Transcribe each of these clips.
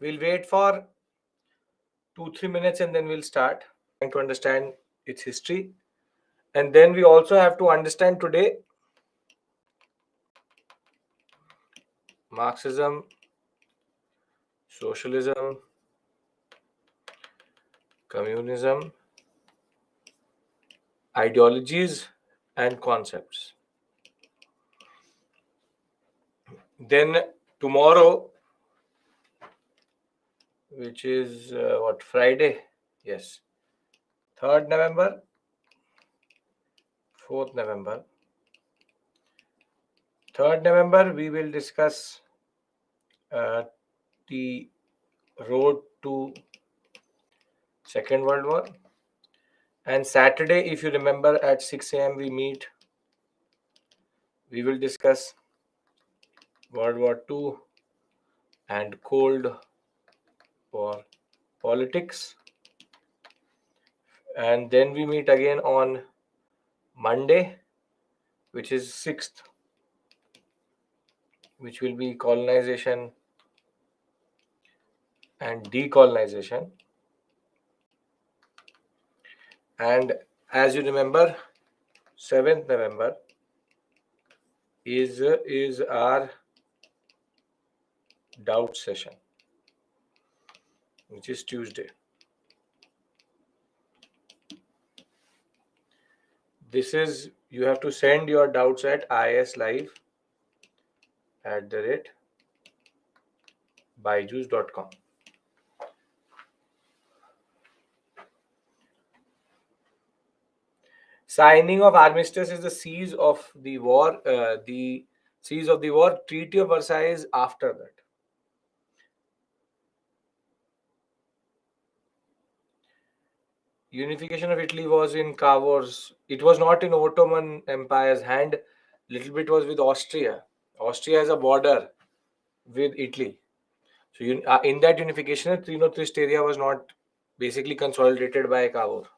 We'll wait for 2-3 minutes and then we'll start trying to understand its history. And then we also have to understand today Marxism, socialism, communism, ideologies, and concepts. Then tomorrow, which is Friday? Yes, 3rd November, 4th November. 3rd November, we will discuss the road to Second World War. And Saturday, if you remember, at 6 a.m. we meet. We will discuss World War II and Cold War politics. And then we meet again on Monday, which is 6th, which will be colonization and decolonization. And as you remember, 7th November is our doubt session, which is Tuesday. This is, you have to send your doubts at islive@byju's.com. Signing of armistice is the cease of the war. The cease of the war. Treaty of Versailles after that. Unification of Italy was in Cavour's. It was not in Ottoman Empire's hand. Little bit was with Austria. Austria has a border with Italy. So in that unification, Trinotrist area was not basically consolidated by Cavour.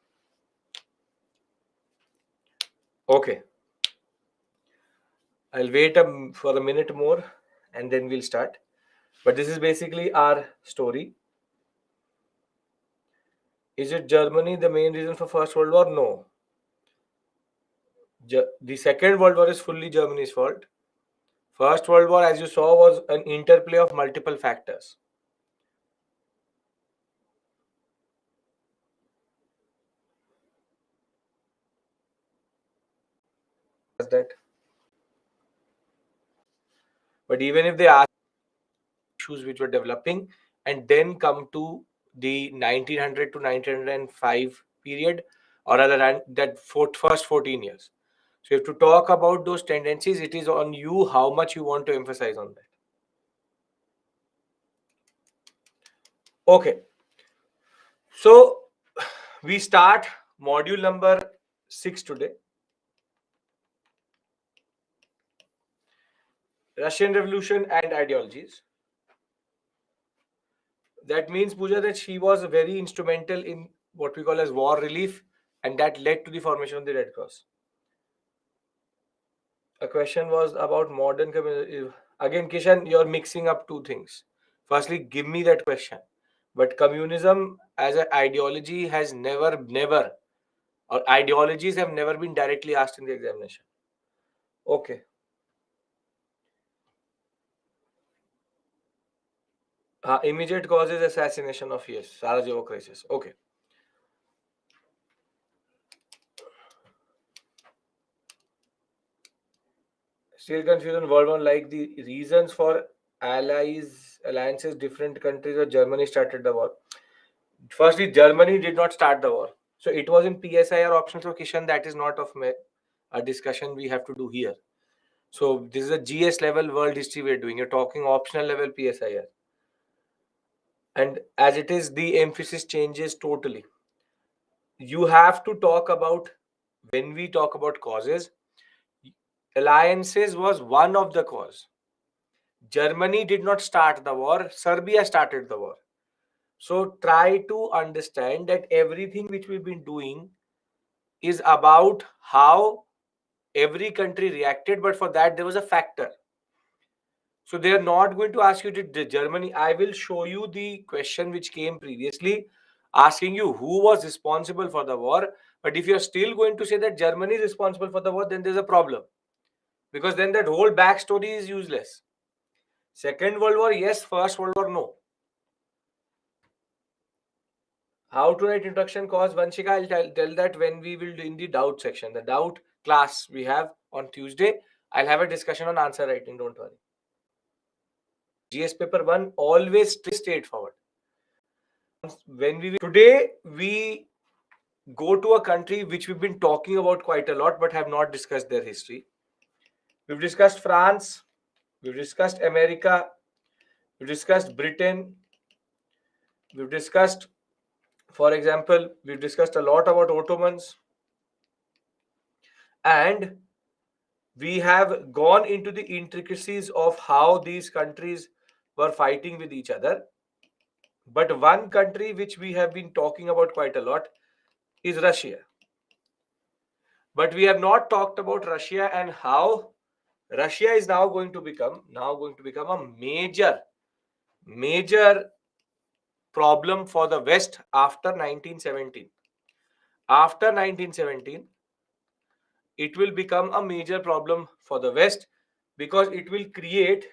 Okay. I'll wait for a minute more and then we'll start. But this is basically our story. Is it Germany the main reason for First World War? No. The Second World War is fully Germany's fault. First World War, as you saw, was an interplay of multiple factors. That. But even if they ask issues which were developing and then come to the 1900 to 1905 period, or rather that first 14 years. So you have to talk about those tendencies. It is on you how much you want to emphasize on that. Okay. So we start module number 6 today. Russian Revolution and ideologies. That means, Pooja, that she was very instrumental in what we call as war relief, and that led to the formation of the Red Cross. A question was about modern communism. Again, Kishan, you're mixing up two things. Firstly, give me that question. But communism as an ideology has never, or ideologies have never been directly asked in the examination. Okay. Immediate causes assassination of, yes, Sarajevo crisis. Okay. Still confusion. World War, like the reasons for alliances, different countries, or Germany started the war. Firstly, Germany did not start the war. So it was in PSI or optional. So Kishan, that is not of a discussion we have to do here. So this is a GS level world history we're doing. You're talking optional level PSIR. And as it is, the emphasis changes totally. You have to talk about, when we talk about causes, alliances was one of the cause. Germany did not start the war. Serbia started the war. So try to understand that everything which we've been doing is about how every country reacted, but for that there was a factor. So they are not going to ask you to Germany. I will show you the question which came previously asking you who was responsible for the war. But if you're still going to say that Germany is responsible for the war, then there's a problem. Because then that whole backstory is useless. Second World War, yes. First World War, no. How to write introduction cause, Vanshika, I'll tell that when we will do in the doubt section. The doubt class we have on Tuesday. I'll have a discussion on answer writing, don't worry. GS paper 1, always straightforward. Today we go to a country which we've been talking about quite a lot but have not discussed their history. We've discussed France, we've discussed America, we've discussed Britain, we've discussed, for example, we've discussed a lot about Ottomans, and we have gone into the intricacies of how these countries were fighting with each other. But one country which we have been talking about quite a lot is Russia. But we have not talked about Russia and how Russia is now going to become a major problem for the West after 1917. After 1917, it will become a major problem for the West because it will create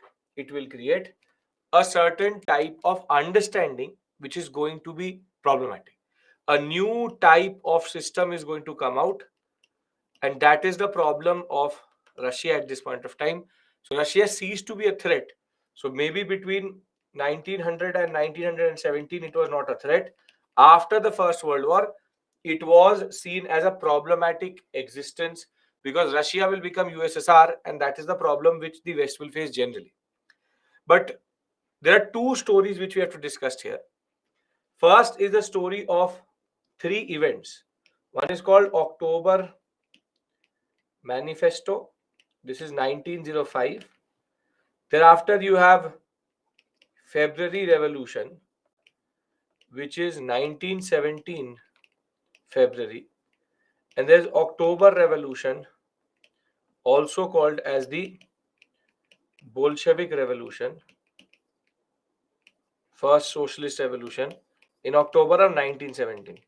a certain type of understanding which is going to be problematic. A new type of system is going to come out, and that is the problem of Russia at this point of time. So Russia ceased to be a threat. So maybe between 1900 and 1917 it was not a threat. After the First World War, it was seen as a problematic existence because Russia will become USSR, and that is the problem which the West will face generally. But there are two stories which we have to discuss here. First is the story of three events. One is called October Manifesto. This is 1905. Thereafter, you have February Revolution, which is 1917 February. And there's October Revolution, also called as the Bolshevik Revolution, first socialist revolution in October of 1917.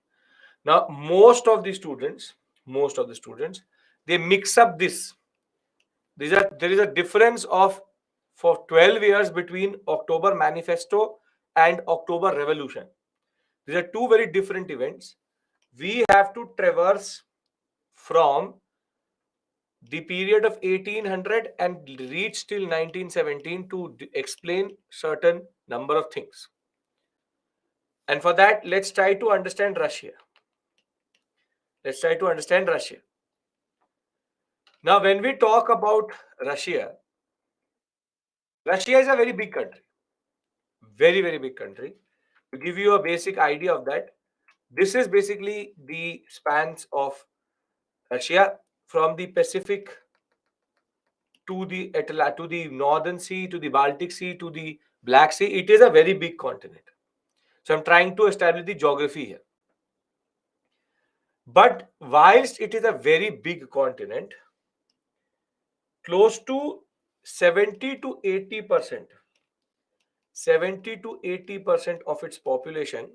Now, most of the students, they mix up this. There is a difference of for 12 years between October Manifesto and October Revolution. These are two very different events. We have to traverse from the period of 1800 and reach till 1917 to explain certain number of things. And for that, let's try to understand Russia. Now, when we talk about Russia, Russia is a very big country. Very, very big country. To give you a basic idea of that, this is basically the spans of Russia from the Pacific to the Northern Sea, to the Baltic Sea, to the Black Sea. It is a very big continent. So I'm trying to establish the geography here. But whilst it is a very big continent, close to 70 to 80%, 70 to 80% of its population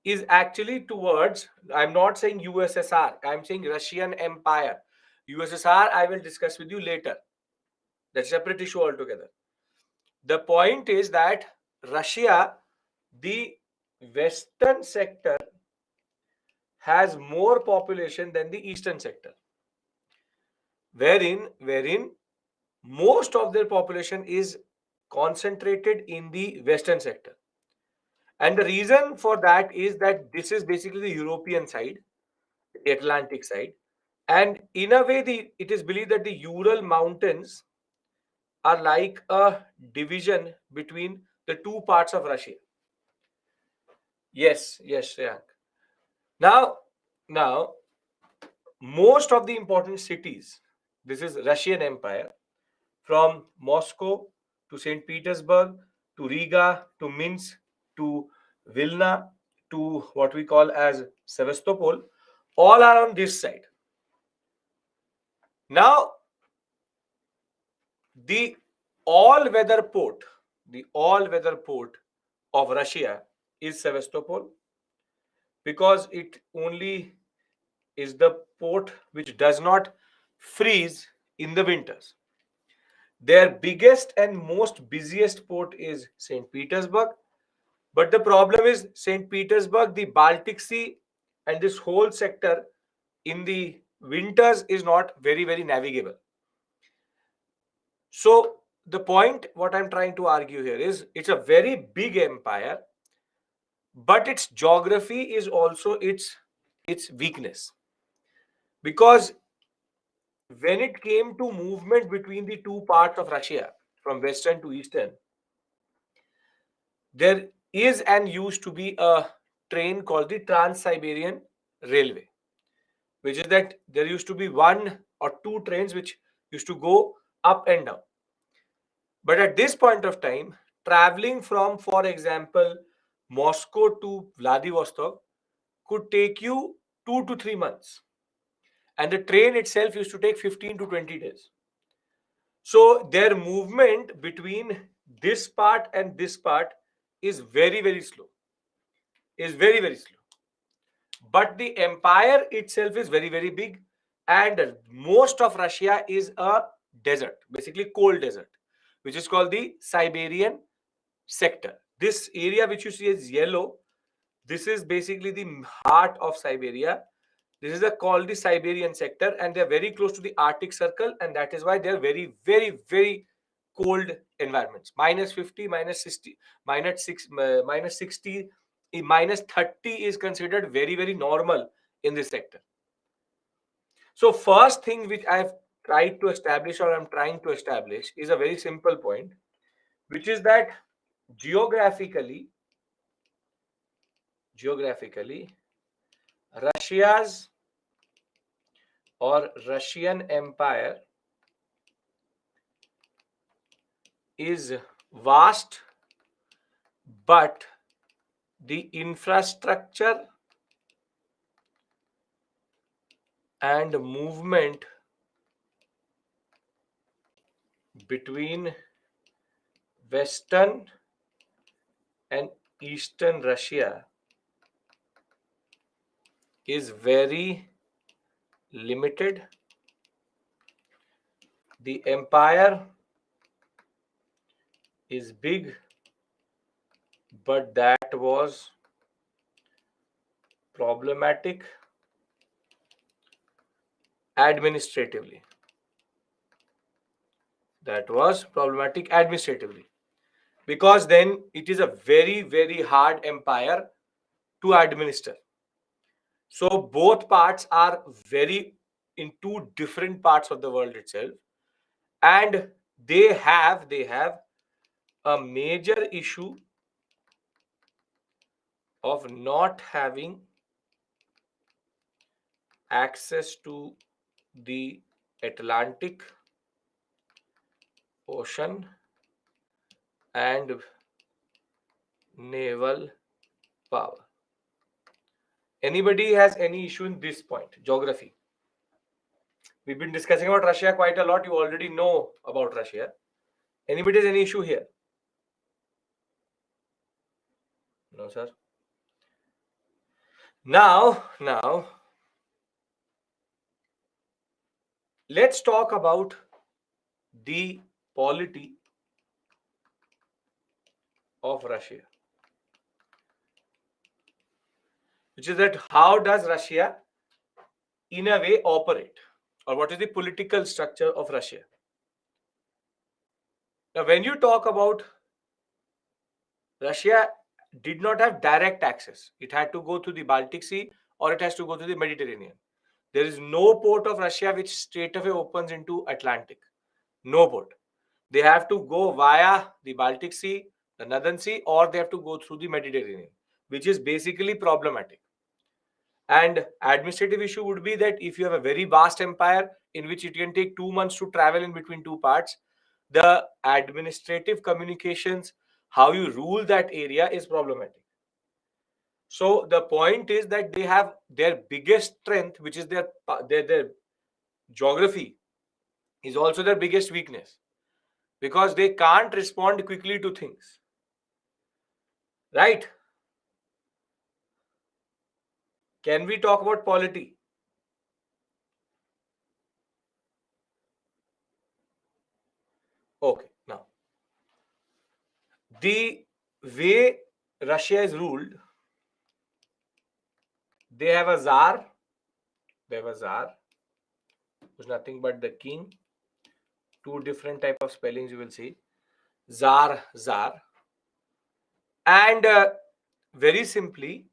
is actually towards, I'm not saying USSR, I'm saying Russian Empire. USSR, I will discuss with you later. That's a separate issue altogether. The point is that Russia, the western sector, has more population than the eastern sector, wherein most of their population is concentrated in the western sector. And the reason for that is that this is basically the European side, the Atlantic side. And in a way, it is believed that the Ural Mountains are like a division between the two parts of Russia. Yes, Shreyank. Now, most of the important cities, this is Russian Empire, from Moscow to St. Petersburg to Riga to Minsk to Vilna to what we call as Sevastopol, all are on this side. Now, the all-weather port, the all-weather port of Russia is Sevastopol, because it only is the port which does not freeze in the winters. Their biggest and most busiest port is St. Petersburg. But the problem is St. Petersburg, the Baltic Sea, and this whole sector in the winters is not very, very navigable. So the point, what I'm trying to argue here is it's a very big empire, but its geography is also its weakness. Because when it came to movement between the two parts of Russia, from western to eastern, there is and used to be a train called the Trans-Siberian Railway, which is that there used to be one or two trains which used to go up and down. But at this point of time, traveling from, for example, Moscow to Vladivostok could take you 2 to 3 months. And the train itself used to take 15 to 20 days. So their movement between this part and this part is very, very slow. Is very, very slow. But the empire itself is very, very big. And most of Russia is a desert, basically cold desert, which is called the Siberian sector. This area which you see is yellow, this is basically the heart of Siberia. This is called the Siberian sector, and they're very close to the Arctic Circle, and that is why they're very, very, very cold environments. Minus 50, minus 60, minus 60, minus 30 is considered very, very normal in this sector. So first thing which I've tried to establish, or I'm trying to establish, is a very simple point, which is that geographically, Russia's or Russian Empire is vast, but the infrastructure and movement between Western and Eastern Russia is very limited. The empire is big, but that was problematic administratively. That was problematic administratively, because then it is a very, very hard empire to administer. So both parts are very in two different parts of the world itself, and they have a major issue of not having access to the Atlantic Ocean and naval power. Anybody has any issue in this point? Geography. We've been discussing about Russia quite a lot. You already know about Russia. Anybody has any issue here? No, sir. Now, let's talk about the polity of Russia, which is that how does Russia in a way operate, or what is the political structure of Russia? Now, when you talk about Russia, did not have direct access. It had to go through the Baltic Sea, or it has to go through the Mediterranean. There is no port of Russia which straight away opens into Atlantic. No port. They have to go via the Baltic Sea, the Northern Sea, or they have to go through the Mediterranean, which is basically problematic. And administrative issue would be that if you have a very vast empire in which it can take 2 months to travel in between two parts, the administrative communications, how you rule that area, is problematic. So the point is that they have their biggest strength, which is their geography, is also their biggest weakness. because they can't respond quickly to things. Right? Can we talk about polity? Okay, now the way Russia is ruled, they have a czar. They have a czar who's nothing but the king. Two different type of spellings you will see. Czar, czar. And very simply,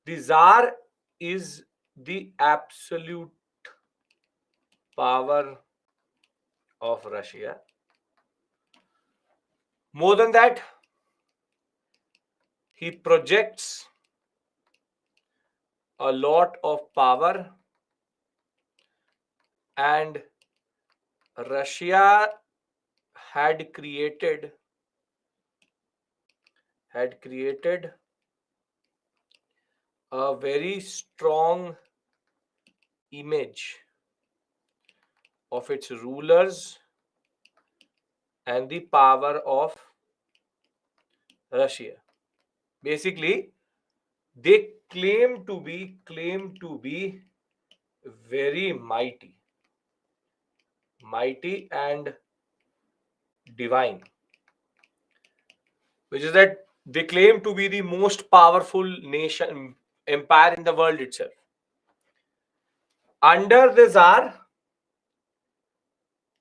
the czar is the absolute power of Russia. More than that, he projects a lot of power, and Russia had created a very strong image of its rulers and the power of Russia. Basically, they claim to be very mighty and divine, which is that they claim to be the most powerful nation empire in the world itself. Under the Tsar,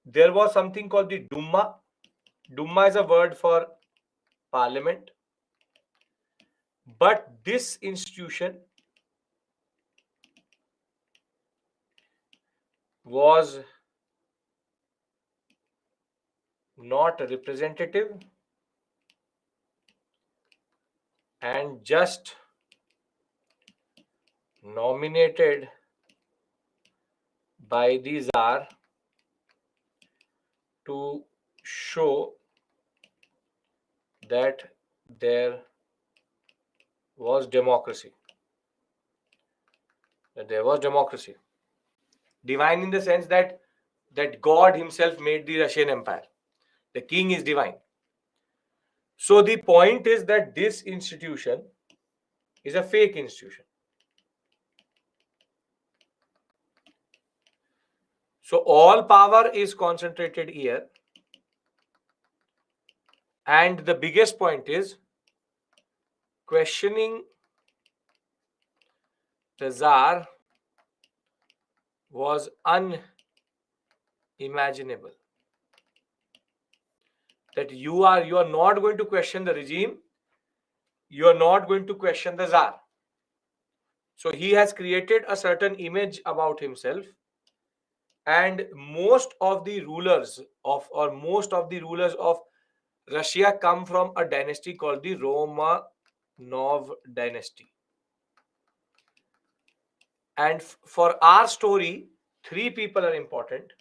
there was something called the Duma. Duma is a word for parliament. But this institution was not representative and just nominated by the Tsar to show that there was democracy. Divine in the sense that God himself made the Russian Empire. The king is divine. So the point is that this institution is a fake institution. So all power is concentrated here. And the biggest point is questioning the Tsar was unimaginable. That you are not going to question the regime, you are not going to question the Tsar. So he has created a certain image about himself, and most of the rulers of Russia come from a dynasty called the Romanov dynasty. And for our story, three people are important.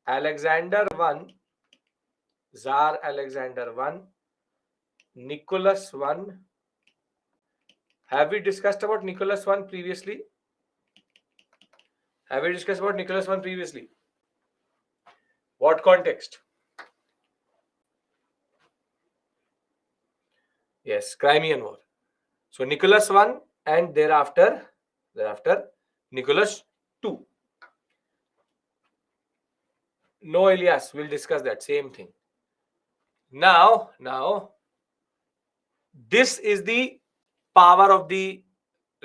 Alexander I, Tsar Alexander I, Nicholas I. Have we discussed about Nicholas I previously? What context? Yes, Crimean War. So Nicholas I and thereafter Nicholas II. No, Elias, we'll discuss that same thing. Now, this is the power of the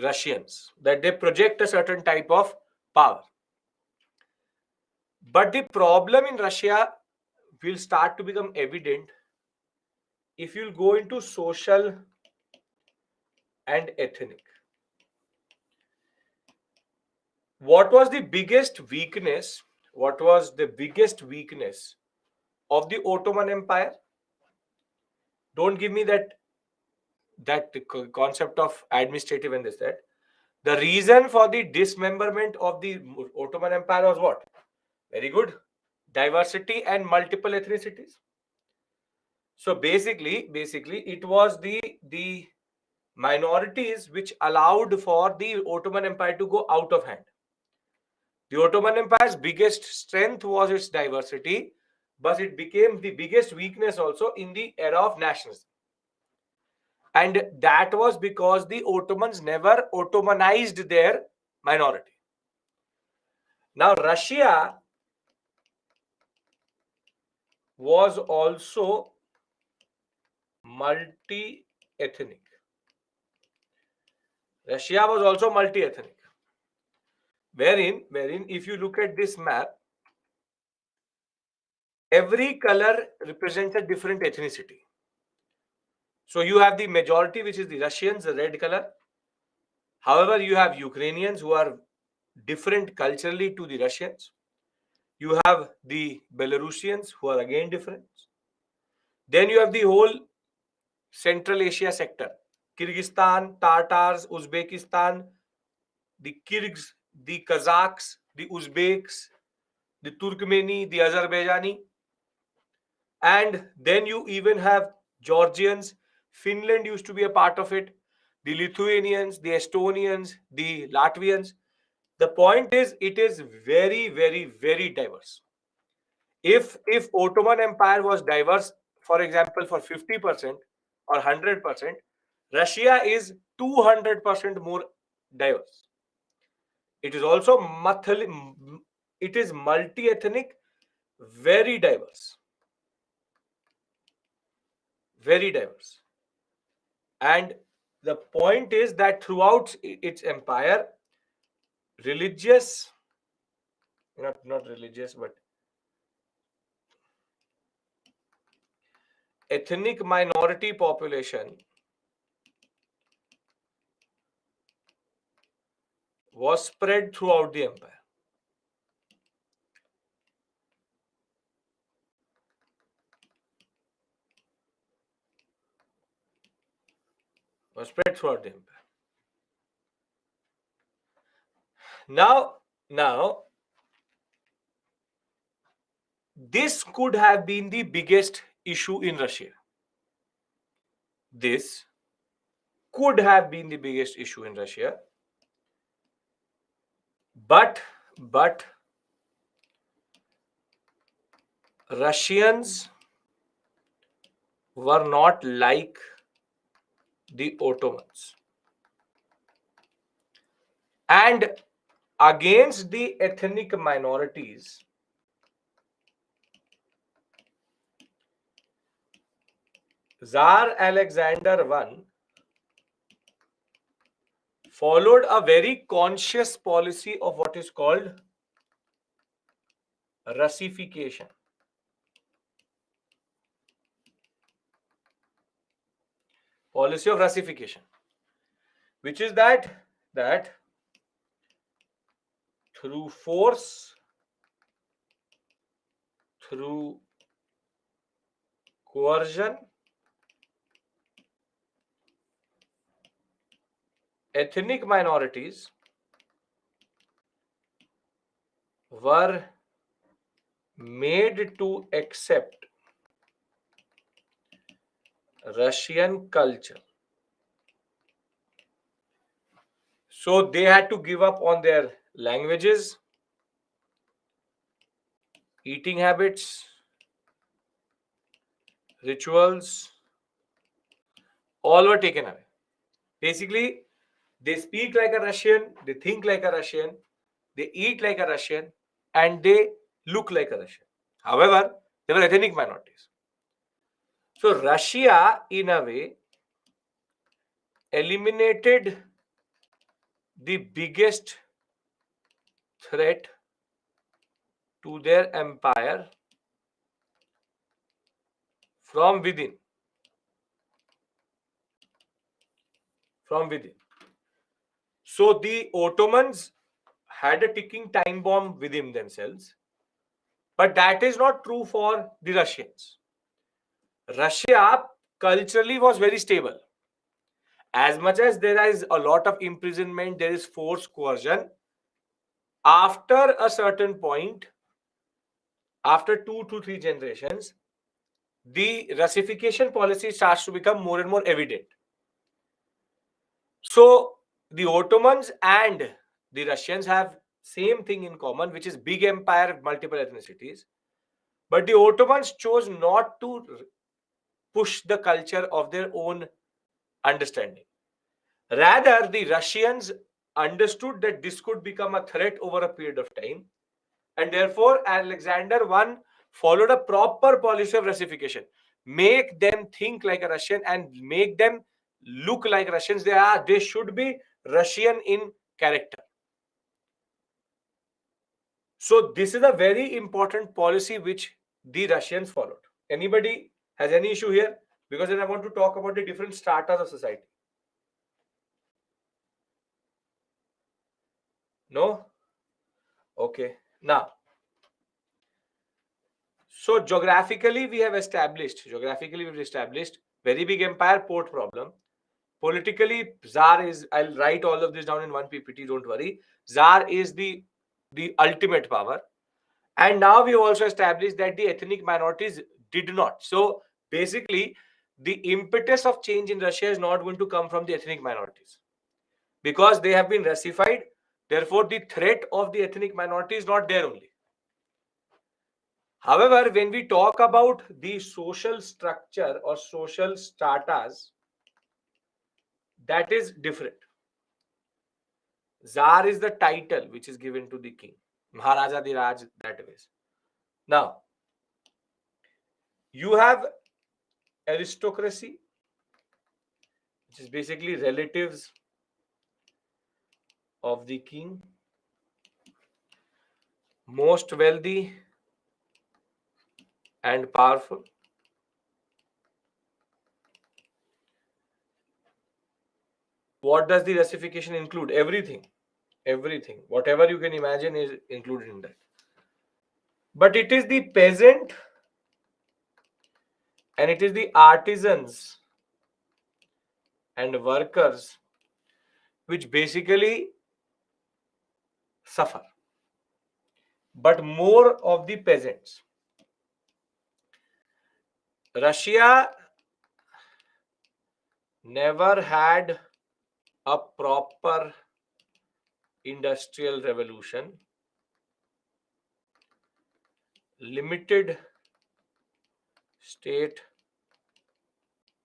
Russians, that they project a certain type of power. But the problem in Russia will start to become evident if you'll go into social and ethnic. What was the biggest weakness? Of the Ottoman Empire? Don't give me that concept of administrative and this that. The reason for the dismemberment of the Ottoman Empire was what? Very good. Diversity and multiple ethnicities. So basically, it was the minorities which allowed for the Ottoman Empire to go out of hand. The Ottoman Empire's biggest strength was its diversity, but it became the biggest weakness also in the era of nationalism. And that was because the Ottomans never Ottomanized their minority. Now, Russia was also multi-ethnic. Russia was also multi-ethnic. Wherein, if you look at this map, every color represents a different ethnicity. So you have the majority, which is the Russians, the red color. However, you have Ukrainians who are different culturally to the Russians. You have the Belarusians who are again different. Then you have the whole Central Asia sector. Kyrgyzstan, Tatars, Uzbekistan, the Kyrgyz, the Kazakhs, the Uzbeks, the Turkmeni, the Azerbaijani. And then you even have Georgians. Finland used to be a part of it. The Lithuanians, the Estonians, the Latvians. The point is, it is very, very, very diverse. If Ottoman Empire was diverse, for example, for 50% or 100%, Russia is 200% more diverse. It is also it is multi-ethnic, very diverse. Very diverse. And the point is that throughout its empire, religious, not religious, but ethnic minority population was spread throughout the empire. Was spread throughout the empire. Now, this could have been the biggest issue in Russia. This could have been the biggest issue in Russia. But Russians were not like the Ottomans. And against the ethnic minorities, Tsar Alexander I followed a very conscious policy of what is called Russification. Policy of Russification, which is that through force, through coercion, ethnic minorities were made to accept Russian culture. So they had to give up on their languages, eating habits, rituals, all were taken away. Basically, they speak like a Russian, they think like a Russian, they eat like a Russian, and they look like a Russian. However, they were ethnic minorities. So Russia, in a way, eliminated the biggest threat to their empire from within. From within. So the Ottomans had a ticking time bomb within themselves, but that is not true for the Russians. Russia culturally was very stable. As much as there is a lot of imprisonment, there is force coercion. After a certain point, after 2 to 3 generations, the Russification policy starts to become more and more evident. So the Ottomans and the Russians have same thing in common, which is big empire, multiple ethnicities. But the Ottomans chose not to push the culture of their own understanding. Rather, the Russians understood that this could become a threat over a period of time, and therefore Alexander I followed a proper policy of Russification. Make them think like a Russian and make them look like Russians. They should be Russian in character. So this is a very important policy which the Russians followed. Anybody has any issue here? Because then I want to talk about the different stratas of society. No? Okay. Now, so geographically we've established very big empire, port problem. Politically, Tsar is, I'll write all of this down in one PPT, don't worry. Tsar is the ultimate power. And now we also established that the ethnic minorities did not. So basically, the impetus of change in Russia is not going to come from the ethnic minorities because they have been Russified. Therefore, the threat of the ethnic minority is not there only. However, when we talk about the social structure or social stratas, that is different. Tsar is the title which is given to the king. Maharaja the Raj, that is. Now, you have aristocracy, which is basically relatives of the king, most wealthy and powerful. What does the Russification include? Everything. Everything. Whatever you can imagine is included in that. But it is the peasant and it is the artisans and workers which basically suffer. But more of the peasants. Russia never had a proper industrial revolution. Limited state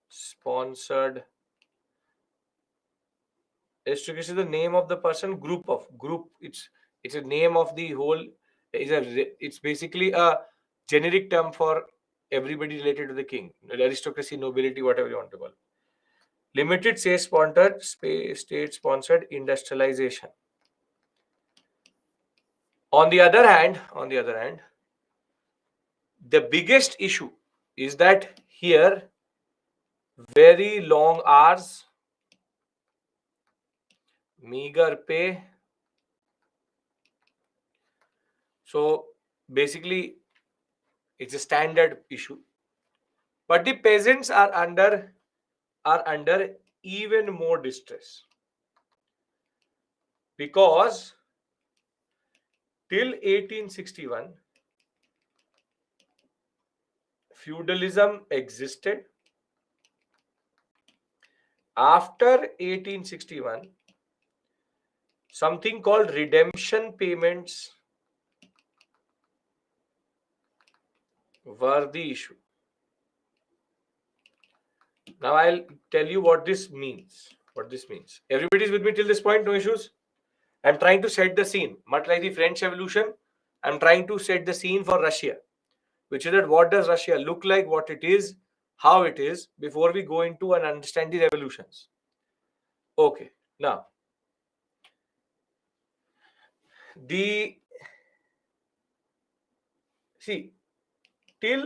sponsored aristocracy is the name of the person, group. It's a name of the whole. It's basically a generic term for everybody related to the king, aristocracy, nobility, whatever you want to call it. Limited state sponsored industrialization. On the other hand, the biggest issue is that here very long hours, meager pay. So basically, it's a standard issue. But the peasants are under even more distress because till 1861 feudalism existed. After 1861, something called redemption payments were the issue. Now I'll tell you what this means. Everybody's with me till this point, no issues? I'm trying to set the scene. Much like the French Revolution, I'm trying to set the scene for Russia, which is that what does Russia look like, what it is, how it is, before we go into and understand the revolutions. Okay, now till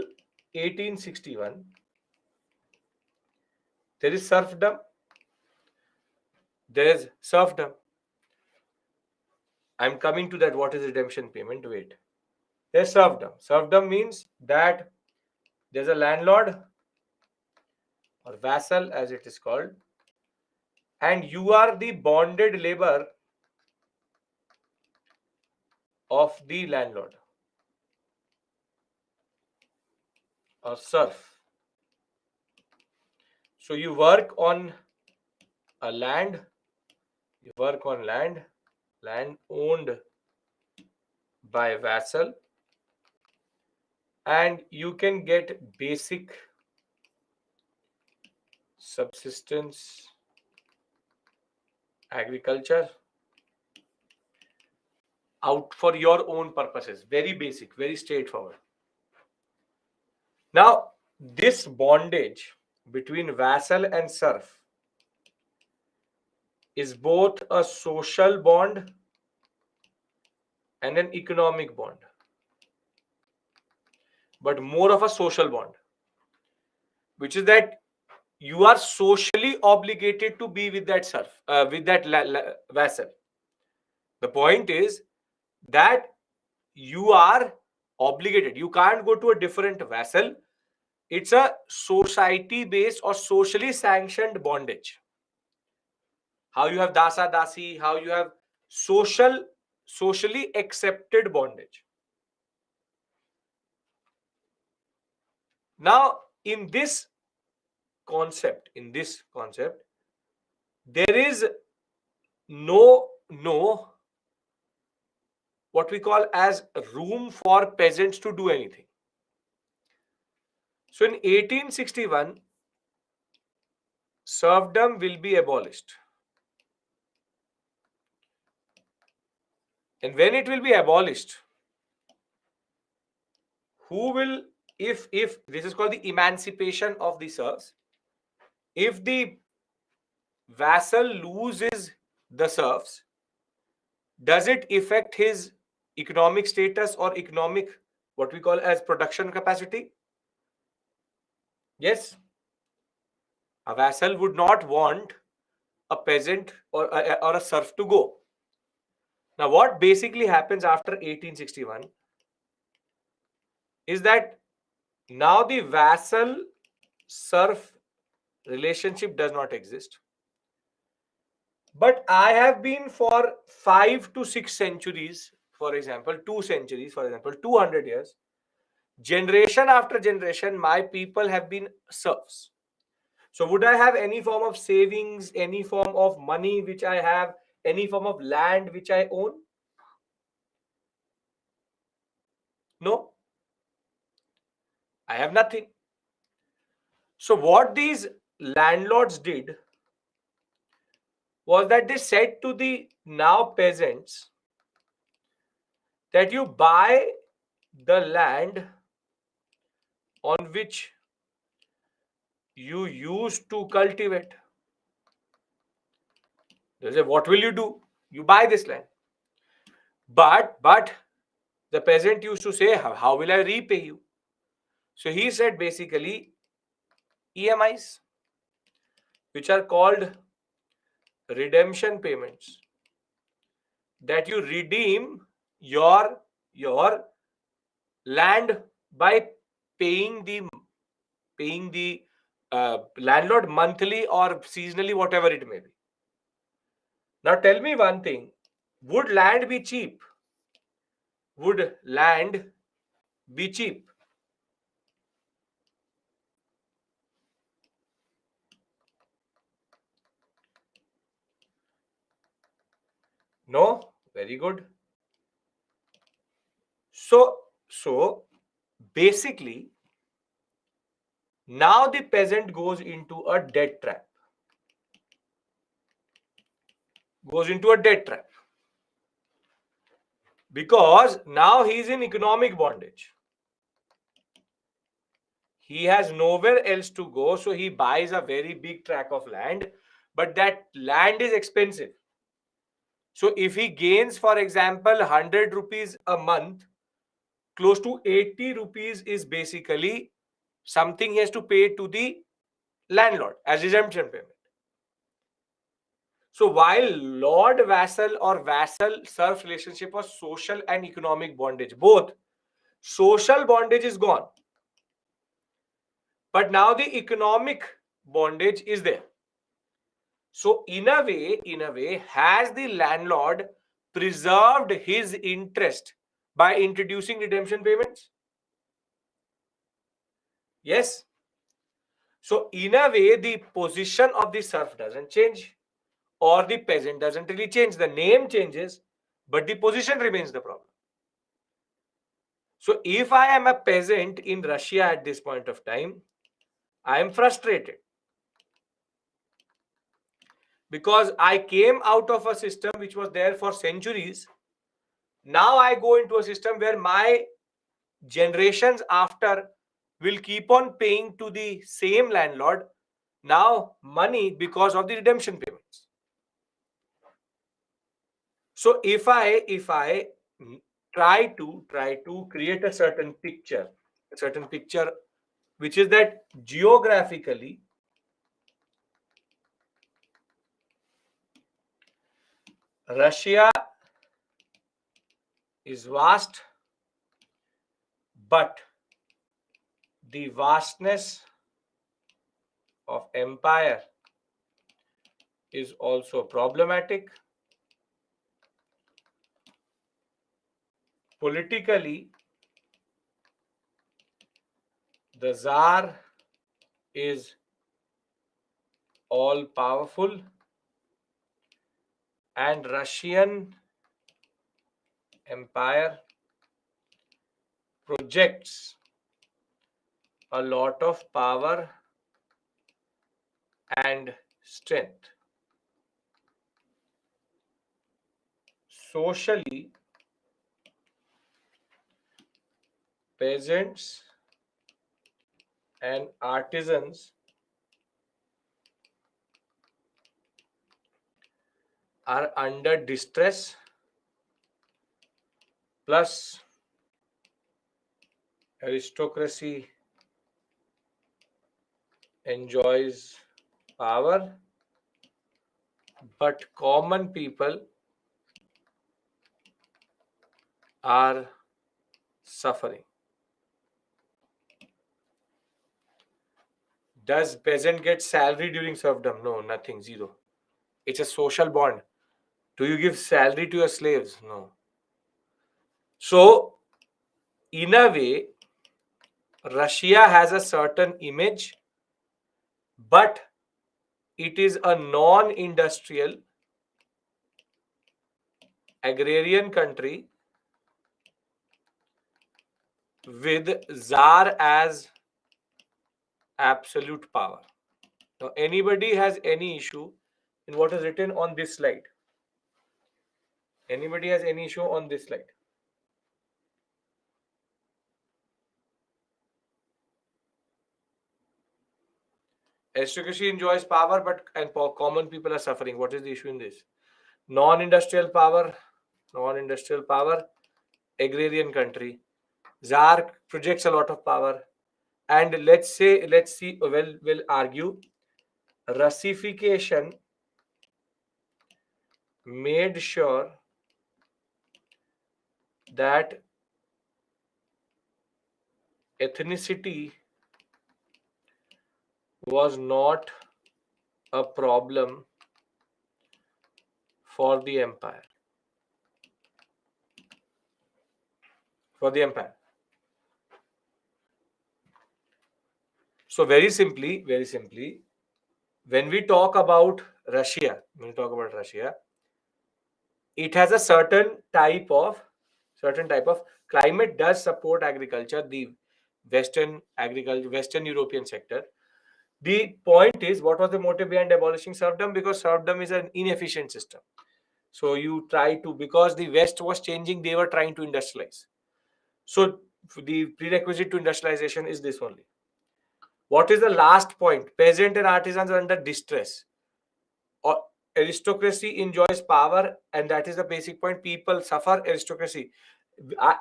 1861 there is serfdom. I'm coming to that. What is redemption payment? Wait. There's serfdom. Serfdom means that there's a landlord or vassal, as it is called, and you are the bonded labor of the landlord or serf. So you work on a land, land owned by vassal, and you can get basic subsistence agriculture out for your own purposes. Very basic, very straightforward. Now, this bondage between vassal and serf is both a social bond and an economic bond, but more of a social bond, which is that you are socially obligated to be with that serf, with that vassal. The point is that you are obligated. You can't go to a different vassal. It's a society based or socially sanctioned bondage. How you have dasa dasi, how you have socially accepted bondage. Now, in this concept, there is no what we call as room for peasants to do anything. So in 1861, serfdom will be abolished. And when it will be abolished, who will, if this is called the emancipation of the serfs, if the vassal loses the serfs, does it affect his economic status or economic, what we call as production capacity? Yes. A vassal would not want a peasant or a serf to go. Now, what basically happens after 1861 is that now the vassal serf relationship does not exist. But I have been for 5 to 6 centuries, for example, 2 centuries, for example, 200 years, generation after generation, my people have been serfs. So would I have any form of savings, any form of money which I have, any form of land which I own? No. I have nothing. So what these landlords did was that they said to the now peasants that you buy the land on which you used to cultivate. They say, what will you do? You buy this land. But the peasant used to say, how will I repay you? So he said basically EMIs, which are called redemption payments, that you redeem your land by paying the landlord monthly or seasonally, whatever it may be. Now tell me one thing, would land be cheap? Would land be cheap? No. Very good. So basically, now the peasant goes into a debt trap. Because now he is in economic bondage. He has nowhere else to go, so he buys a very big tract of land, but that land is expensive. So if he gains, for example, 100 rupees a month, close to 80 rupees is basically something he has to pay to the landlord as redemption payment. So while lord vassal or vassal serf relationship was social and economic bondage, both, social bondage is gone. But now the economic bondage is there. So in a way, has the landlord preserved his interest by introducing redemption payments? Yes. So in a way, the position of the serf doesn't change, or the peasant doesn't really change. The name changes, but the position remains the problem. So if I am a peasant in Russia at this point of time, I am frustrated because I came out of a system which was there for centuries. Now I go into a system where my generations after will keep on paying to the same landlord now money because of the redemption payments. So if I try to create a certain picture which is that geographically Russia is vast, but the vastness of empire is also problematic. Politically, the Tsar is all powerful, and Russian empire projects a lot of power and strength. Socially, peasants and artisans are under distress, plus aristocracy enjoys power, but common people are suffering. Does peasant get salary during serfdom? No, nothing, zero. It's a social bond. Do you give salary to your slaves? No. So, in a way, Russia has a certain image, but it is a non industrial agrarian country with Tsar as absolute power. Now, anybody has any issue in what is written on this slide? Anybody has any issue on this slide? Aristocracy enjoys power, but common people are suffering. What is the issue in this? Non-industrial power, non-industrial power, agrarian country. Tsar projects a lot of power, and let's see. Well, we'll argue. Russification made sure that ethnicity was not a problem for the empire. For the empire. So very simply, when we talk about Russia, it has a certain type of climate does support agriculture, the Western European sector. The point is, what was the motive behind abolishing serfdom? Because serfdom is an inefficient system. So you try to, because the West was changing, they were trying to industrialize. So the prerequisite to industrialization is this only. What is the last point? Peasant and artisans are under distress. Or aristocracy enjoys power, and that is the basic point. People suffer, aristocracy.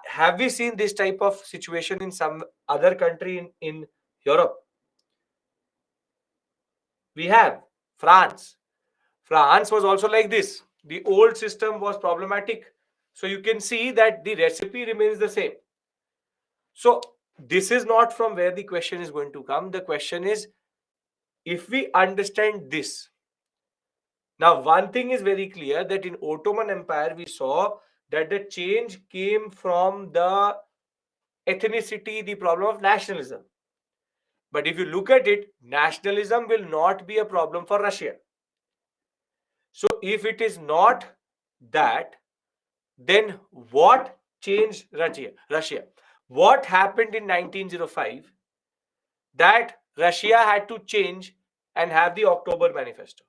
Have we seen this type of situation in some other country in Europe? We have France. France was also like this. The old system was problematic. So you can see that the recipe remains the same. So this is not from where the question is going to come. The question is, if we understand this, now one thing is very clear, that in Ottoman Empire we saw that the change came from the ethnicity, the problem of nationalism. But if you look at it, nationalism will not be a problem for Russia. So if it is not that, then what changed Russia? What happened in 1905 that Russia had to change and have the October Manifesto?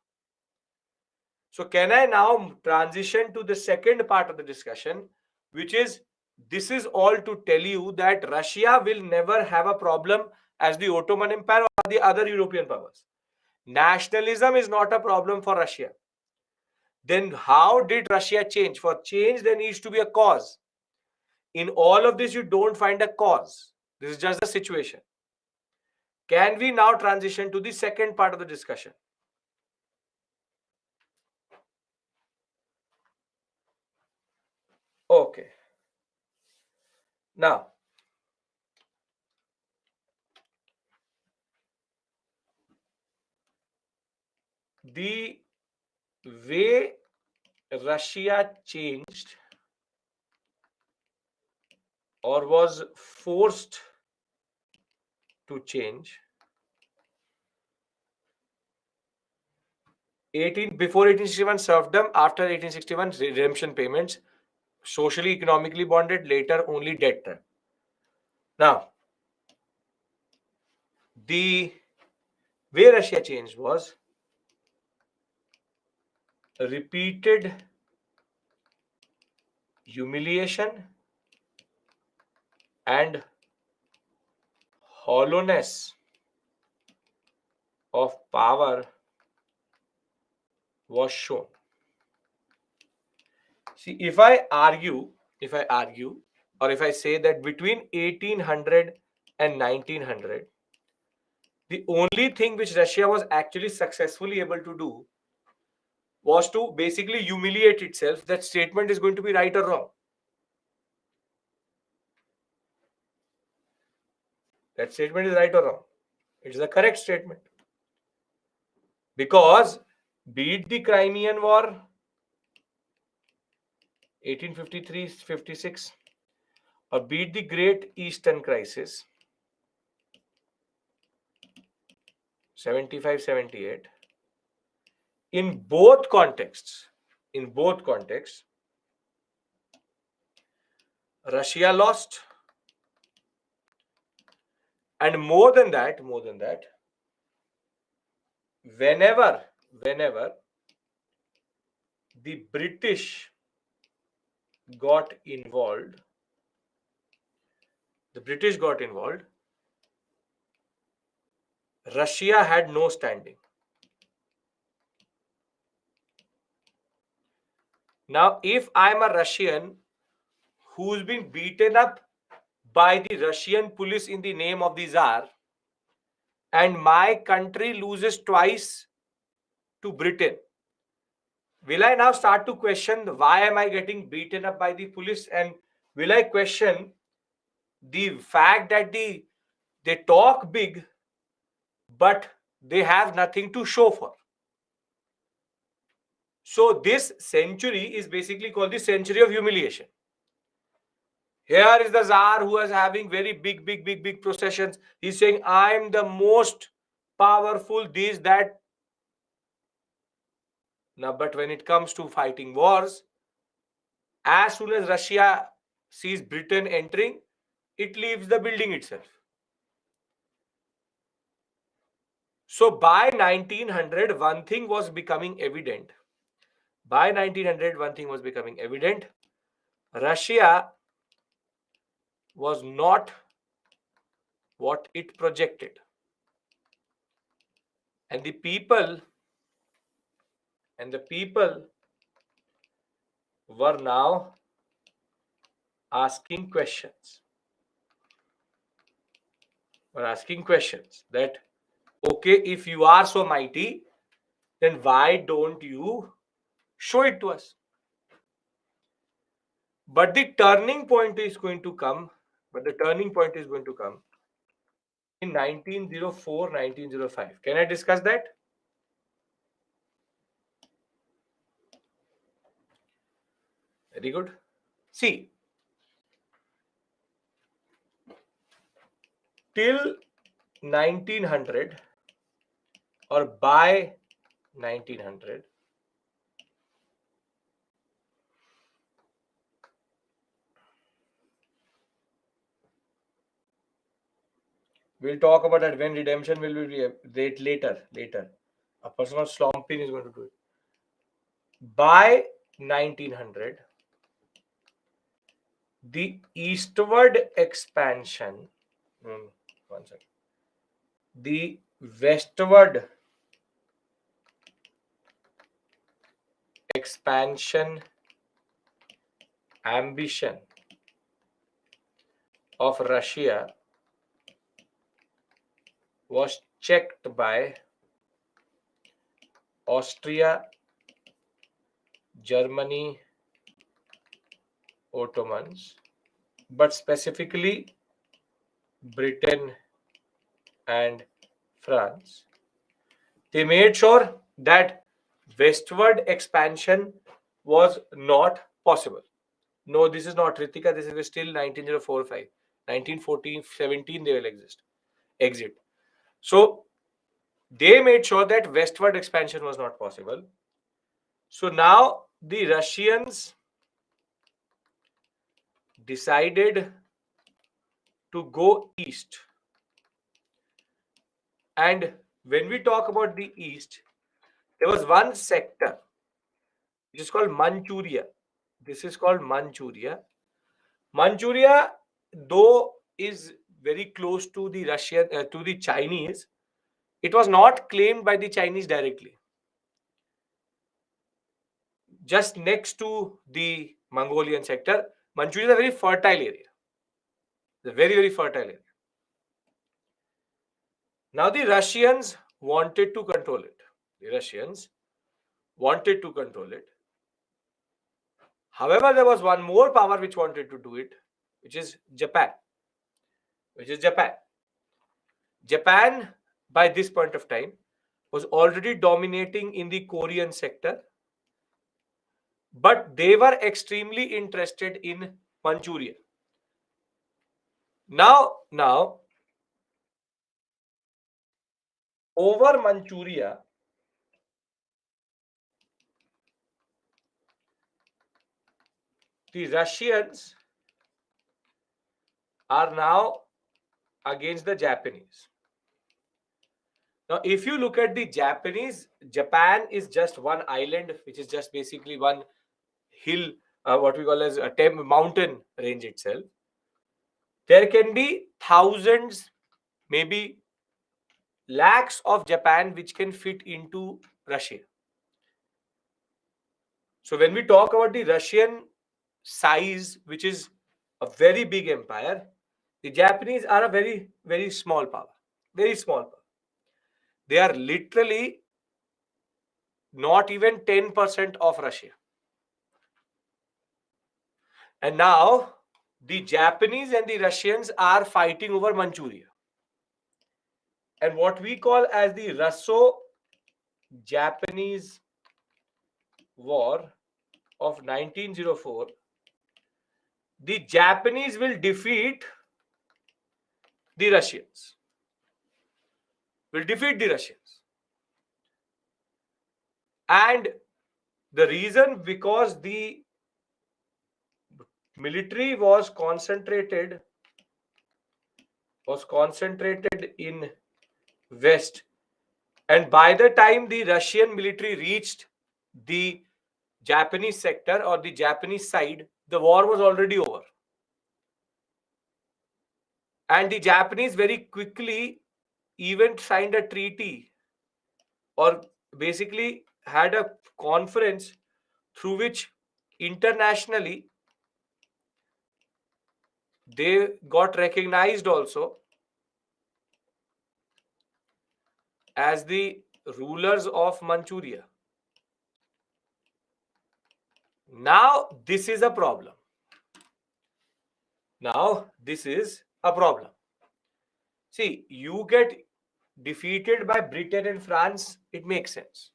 So can I now transition to the second part of the discussion, which is, this is all to tell you that Russia will never have a problem as the Ottoman Empire or the other European powers. Nationalism is not a problem for Russia. Then how did Russia change? For change, there needs to be a cause. In all of this, you don't find a cause. This is just a situation. Can we now transition to the second part of the discussion? Okay. Now, the way Russia changed or was forced to change before 1861 serfdom, after 1861 redemption payments, socially economically bonded, later only debt trap. Now, the way Russia changed was repeated humiliation and hollowness of power was shown. See, if I argue, or if I say that between 1800 and 1900, the only thing which Russia was actually successfully able to do was to basically humiliate itself, that statement is going to be right or wrong. That statement is right or wrong. It is a correct statement. Because beat the Crimean War, 1853-56, or beat the Great Eastern Crisis, 75-78, in both contexts, Russia lost. And more than that, whenever the British got involved, Russia had no standing. Now, if I'm a Russian who's been beaten up by the Russian police in the name of the Tsar, and my country loses twice to Britain, will I now start to question why am I getting beaten up by the police? And will I question the fact that they talk big, but they have nothing to show for? So this century is basically called the century of humiliation. Here is the Tsar who is having very big processions. He's saying, I'm the most powerful, this, that. Now, but when it comes to fighting wars, as soon as Russia sees Britain entering, it leaves the building itself. So by 1900, one thing was becoming evident. Russia was not what it projected. And the people were now asking questions. That, okay, if you are so mighty, then why don't you show it to us? But the turning point is going to come in 1904, 1905. Can I discuss that? Very good. See, till 1900 or by 1900, We'll talk about that when redemption will be later. Later, a person of Slompin is going to do it. By 1900, the eastward expansion. One second. The westward expansion ambition of Russia was checked by Austria, Germany, Ottomans, but specifically Britain and France. They made sure that westward expansion was not possible. No, this is not Ritika. This is still 19045. 1914, 17, they will exit. So they made sure that westward expansion was not possible. So now the Russians decided to go east. And when we talk about the east, there was one sector which is called Manchuria. This is called Manchuria. Manchuria, though, is very close to the Russian, to the Chinese. It was not claimed by the Chinese directly. Just next to the Mongolian sector, Manchuria is a very fertile area. It's a very, very fertile area. Now the Russians wanted to control it. The Russians wanted to control it. However, there was one more power which wanted to do it, which is Japan. Japan, by this point of time, was already dominating in the Korean sector, but they were extremely interested in Manchuria. Now, over Manchuria, the Russians are now against the Japanese. Now, if you look at the Japanese, Japan is just one island, which is just basically one hill, what we call as a mountain range itself. There can be thousands, maybe lakhs of Japan which can fit into Russia. So when we talk about the Russian size, which is a very big empire, the Japanese are a very, very small power. Very small power. They are literally not even 10% of Russia. And now the Japanese and the Russians are fighting over Manchuria. And what we call as the Russo-Japanese War of 1904, the Japanese will defeat the Russians. And the reason, because the military was concentrated in West. And by the time the Russian military reached the Japanese sector or the Japanese side, the war was already over. And the Japanese very quickly even signed a treaty, or basically had a conference through which internationally they got recognized also as the rulers of Manchuria. Now this is a problem. See, you get defeated by Britain and France, it makes sense.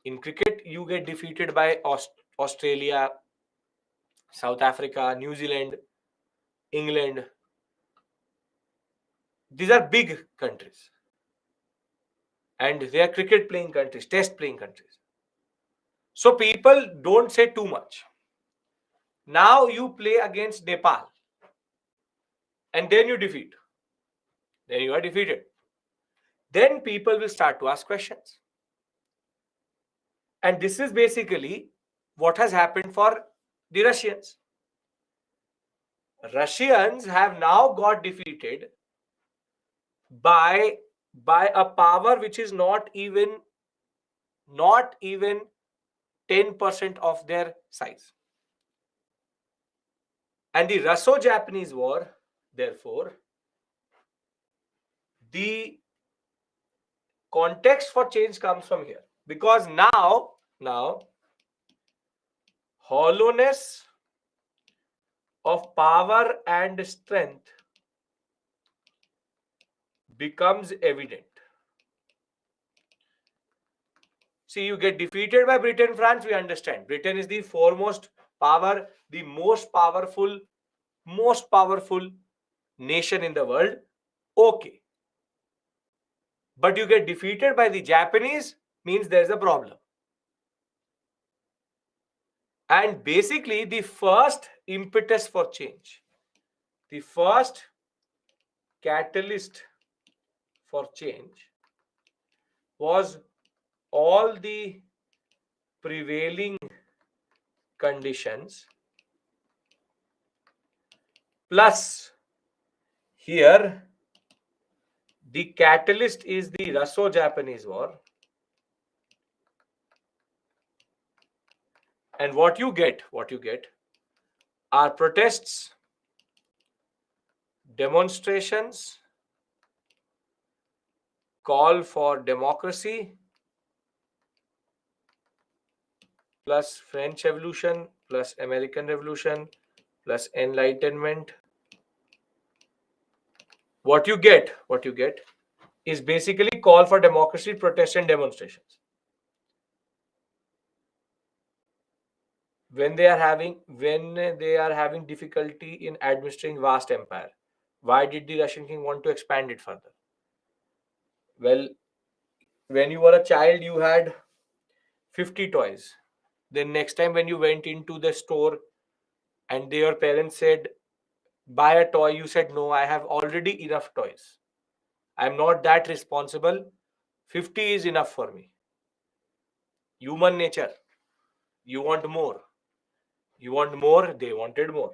In cricket, you get defeated by Australia, South Africa, New Zealand, England. These are big countries. And they are cricket playing countries, test playing countries. So people don't say too much. Now you play against Nepal. and then you defeat. Then you are defeated. Then people will start to ask questions. And this is basically what has happened for the Russians. Russians have now got defeated by a power which is not even 10% of their size. And the Russo-Japanese War, therefore, the context for change comes from here, because now hollowness of power and strength becomes evident. See, you get defeated by Britain, France, we understand. Britain is the foremost power, the most powerful nation in the world. Okay. But you get defeated by the Japanese, means there's a problem. And basically, the first impetus for change, the first catalyst for change was all the prevailing conditions plus here the catalyst is the Russo-Japanese War. And what you get are protests, demonstrations, call for democracy, plus French Revolution, plus American Revolution, plus Enlightenment. What you get is basically call for democracy, protests, and demonstrations. When they are having difficulty in administering vast empire, why did the Russian king want to expand it further? Well, when you were a child, you had 50 toys. Then next time when you went into the store and your parents said, buy a toy, you said, no, I have already enough toys. I'm not that responsible. 50 is enough for me. Human nature. You want more. You want more, they wanted more.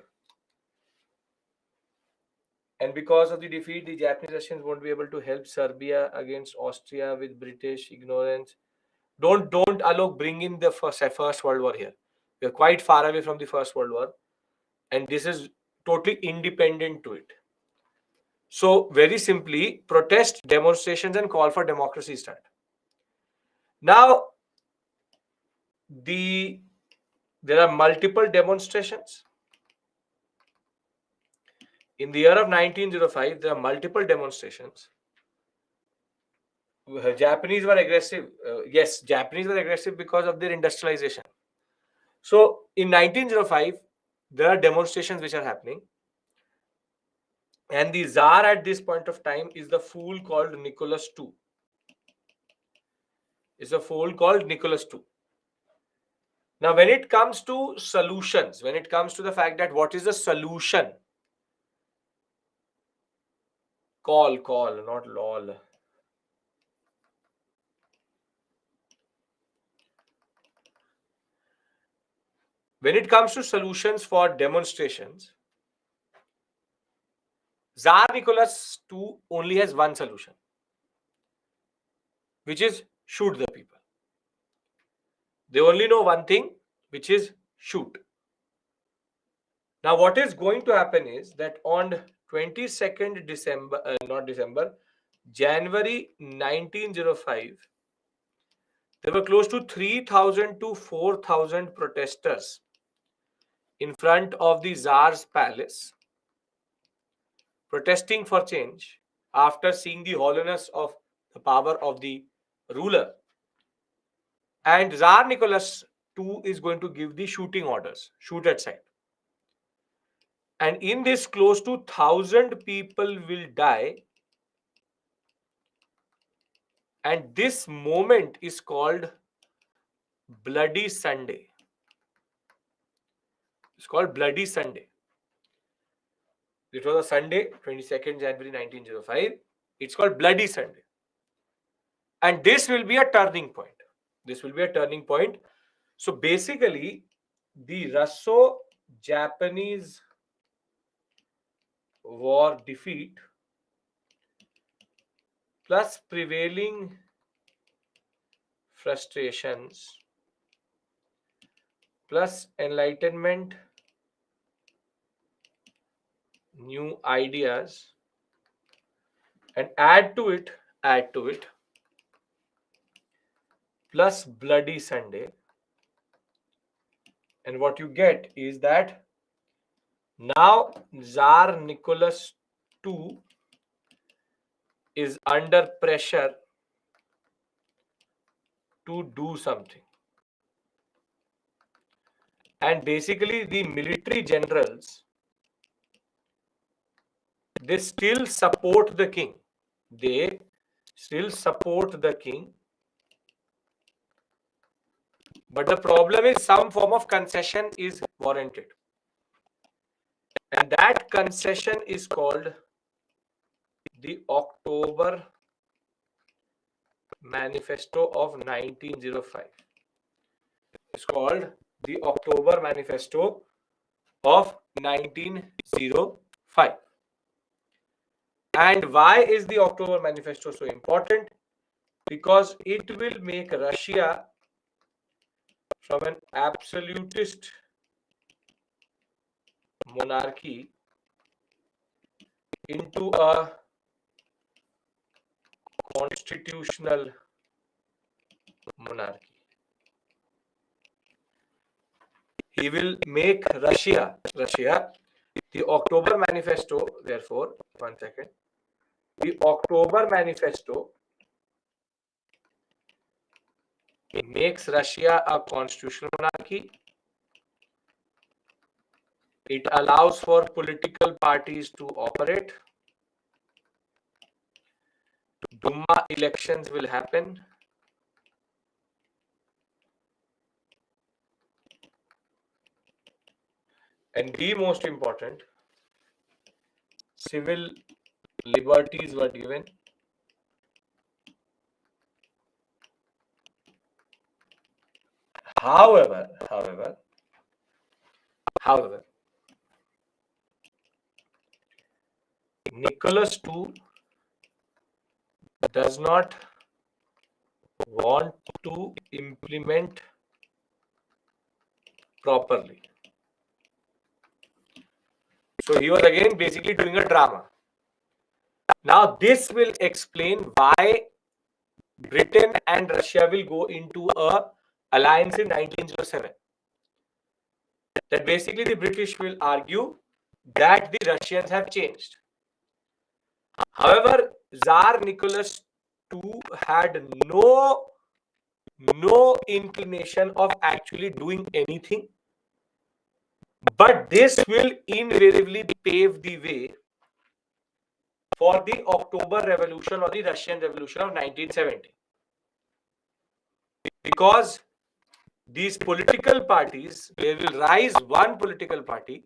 And because of the defeat, the Japanese Russians won't be able to help Serbia against Austria with British ignorance. Don't Alok bring in the first World War here. We are quite far away from the First World War, and this is totally independent to it. So very simply, protest, demonstrations, and call for democracy start. Now, there are multiple demonstrations. In the year of 1905, there are multiple demonstrations. Japanese were aggressive. Yes, Japanese were aggressive because of their industrialization. So in 1905, there are demonstrations which are happening. And the Tsar at this point of time is the fool called Nicholas II. Is a fool called Nicholas II. Now, when it comes to solutions, when it comes to the fact that what is the solution? Call, not lol. When it comes to solutions for demonstrations, Tsar Nicholas II only has one solution, which is shoot the people. They only know one thing, which is shoot. Now, what is going to happen is that on 22nd January 1905, there were close to 3,000 to 4,000 protesters in front of the Tsar's palace, protesting for change after seeing the hollowness of the power of the ruler. And Tsar Nicholas II is going to give the shooting orders, shoot at sight. And in this, close to 1,000 people will die. And this moment is called Bloody Sunday. It's called Bloody Sunday. It was a Sunday, 22nd January 1905. It's called Bloody Sunday. And this will be a turning point. This will be a turning point. So basically, the Russo-Japanese war defeat plus prevailing frustrations plus enlightenment, new ideas, and add to it plus Bloody Sunday, and what you get is that now Tsar Nicholas II is under pressure to do something. And basically the military generals, they still support the king. They still support the king. But the problem is some form of concession is warranted. And that concession is called the October Manifesto of 1905. It's called the October Manifesto of 1905. And why is the October Manifesto so important? Because it will make Russia from an absolutist monarchy into a constitutional monarchy. He will make Russia, the October Manifesto, therefore, one second, the October Manifesto makes Russia a constitutional monarchy. It allows for political parties to operate. Duma elections will happen. And the most important, civil liberties were given. However, Nicholas II does not want to implement properly. So he was again basically doing a drama. Now this will explain why Britain and Russia will go into a alliance in 1907. That basically the British will argue that the Russians have changed. However, Tsar Nicholas II had no inclination of actually doing anything. But this will invariably pave the way for the October Revolution or the Russian Revolution of 1970. Because these political parties, there will rise one political party,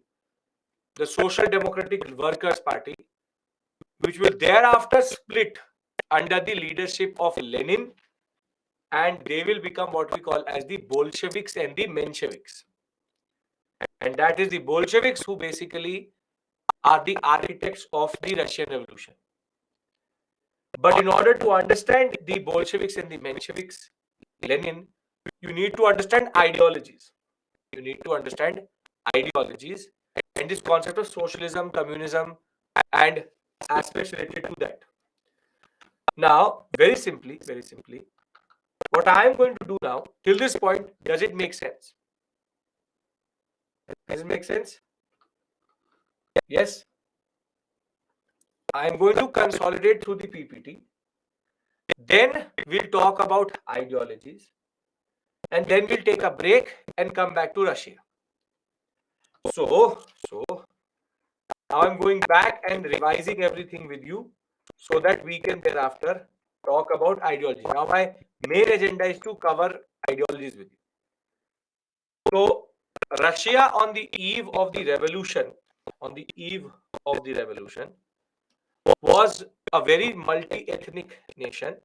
the Social Democratic Workers' Party, which will thereafter split under the leadership of Lenin, and they will become what we call as the Bolsheviks and the Mensheviks. And that is the Bolsheviks who basically are the architects of the Russian Revolution. But in order to understand the Bolsheviks and the Mensheviks, Lenin, you need to understand ideologies. You need to understand ideologies and this concept of socialism, communism, and aspects related to that. Now, very simply, what I am going to do now, till this point, does it make sense? Does it make sense? Yes. I am going to consolidate through the PPT. Then we'll talk about ideologies. And then we'll take a break and come back to Russia. So now I'm going back and revising everything with you so that we can thereafter talk about ideology. Now my main agenda is to cover ideologies with you. So Russia on the eve of the revolution on the eve of the revolution was a very multi-ethnic nation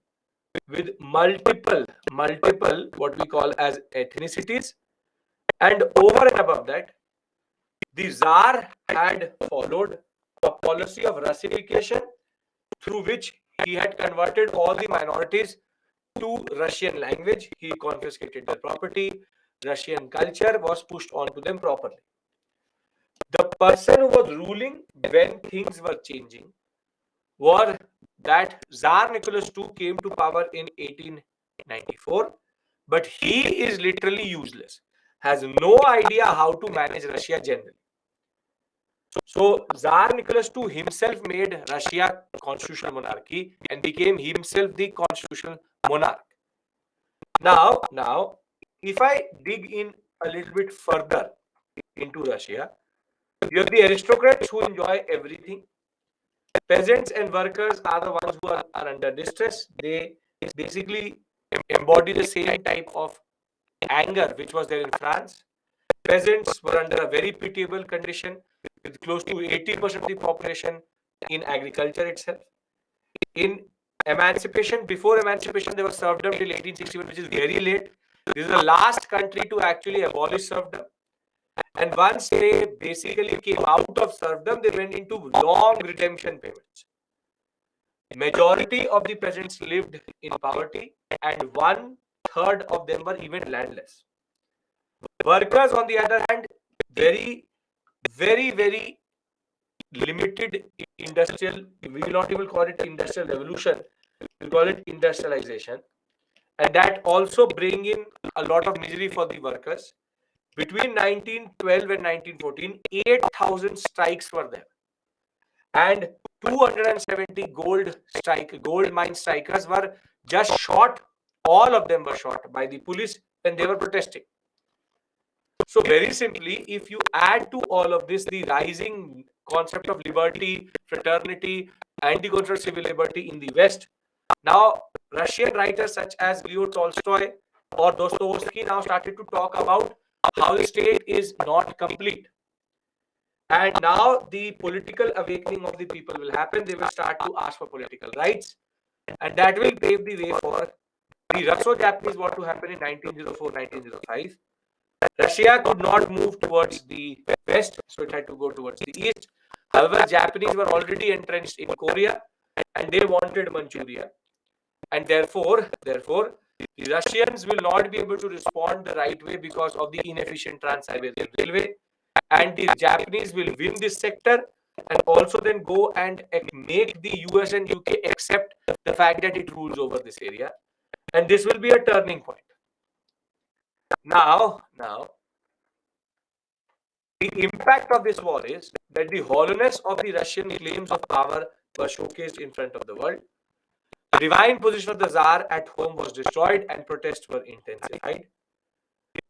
with multiple what we call as ethnicities, and over and above that, the Tsar had followed a policy of Russification through which he had converted all the minorities to Russian language. He confiscated their property. Russian culture was pushed onto them properly. The person who was ruling when things were changing was that Tsar Nicholas II came to power in 1894, but he is literally useless, has no idea how to manage Russia generally. So Tsar Nicholas II himself made Russia constitutional monarchy and became himself the constitutional monarch. Now, if I dig in a little bit further into Russia, you have the aristocrats who enjoy everything. Peasants and workers are the ones who are under distress. They basically embody the same type of anger which was there in France. Peasants were under a very pitiable condition with close to 80% of the population in agriculture itself. In emancipation, before emancipation, they were serfdom till 1861, which is very late. This is the last country to actually abolish serfdom. And once they basically came out of serfdom, they went into long redemption payments. Majority of the peasants lived in poverty, and 1/3 of them were even landless. Workers, on the other hand, very, very limited industrial, we will not even call it industrial revolution, we call it industrialization. And that also bring in a lot of misery for the workers. Between 1912 and 1914, 8,000 strikes were there. And 270 gold mine strikers were just shot. All of them were shot by the police when they were protesting. So very simply, if you add to all of this the rising concept of liberty, fraternity, and the concept of civil liberty in the West, now Russian writers such as Leo Tolstoy or Dostoevsky now started to talk about how the state is not complete. And now the political awakening of the people will happen. They will start to ask for political rights, and that will pave the way for the Russo-Japanese war to happen in 1904, 1905. Russia could not move towards the west, so it had to go towards the east. However, Japanese were already entrenched in Korea, and they wanted Manchuria. And therefore, the Russians will not be able to respond the right way because of the inefficient Trans-Siberian Railway. And the Japanese will win this sector and also then go and make the US and UK accept the fact that it rules over this area. And this will be a turning point. Now, the impact of this war is that the hollowness of the Russian claims of power was showcased in front of the world. The divine position of the Tsar at home was destroyed and protests were intensified.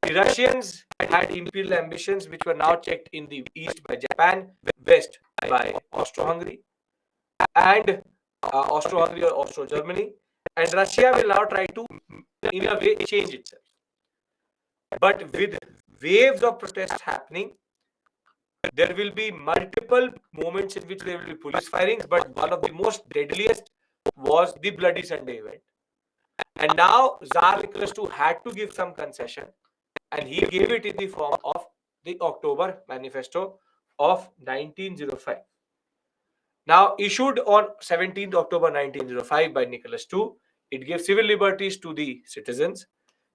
The Russians had imperial ambitions which were now checked in the east by Japan, west by Austro-Hungary, and Austro-Hungary or Austro-Germany, and Russia will now try to, in a way, change itself. But with waves of protests happening, there will be multiple moments in which there will be police firings, but one of the most deadliest was the Bloody Sunday event. And now Tsar Nicholas II had to give some concession, and he gave it in the form of the October Manifesto of 1905. Now issued on 17th October 1905 by Nicholas II, it gave civil liberties to the citizens,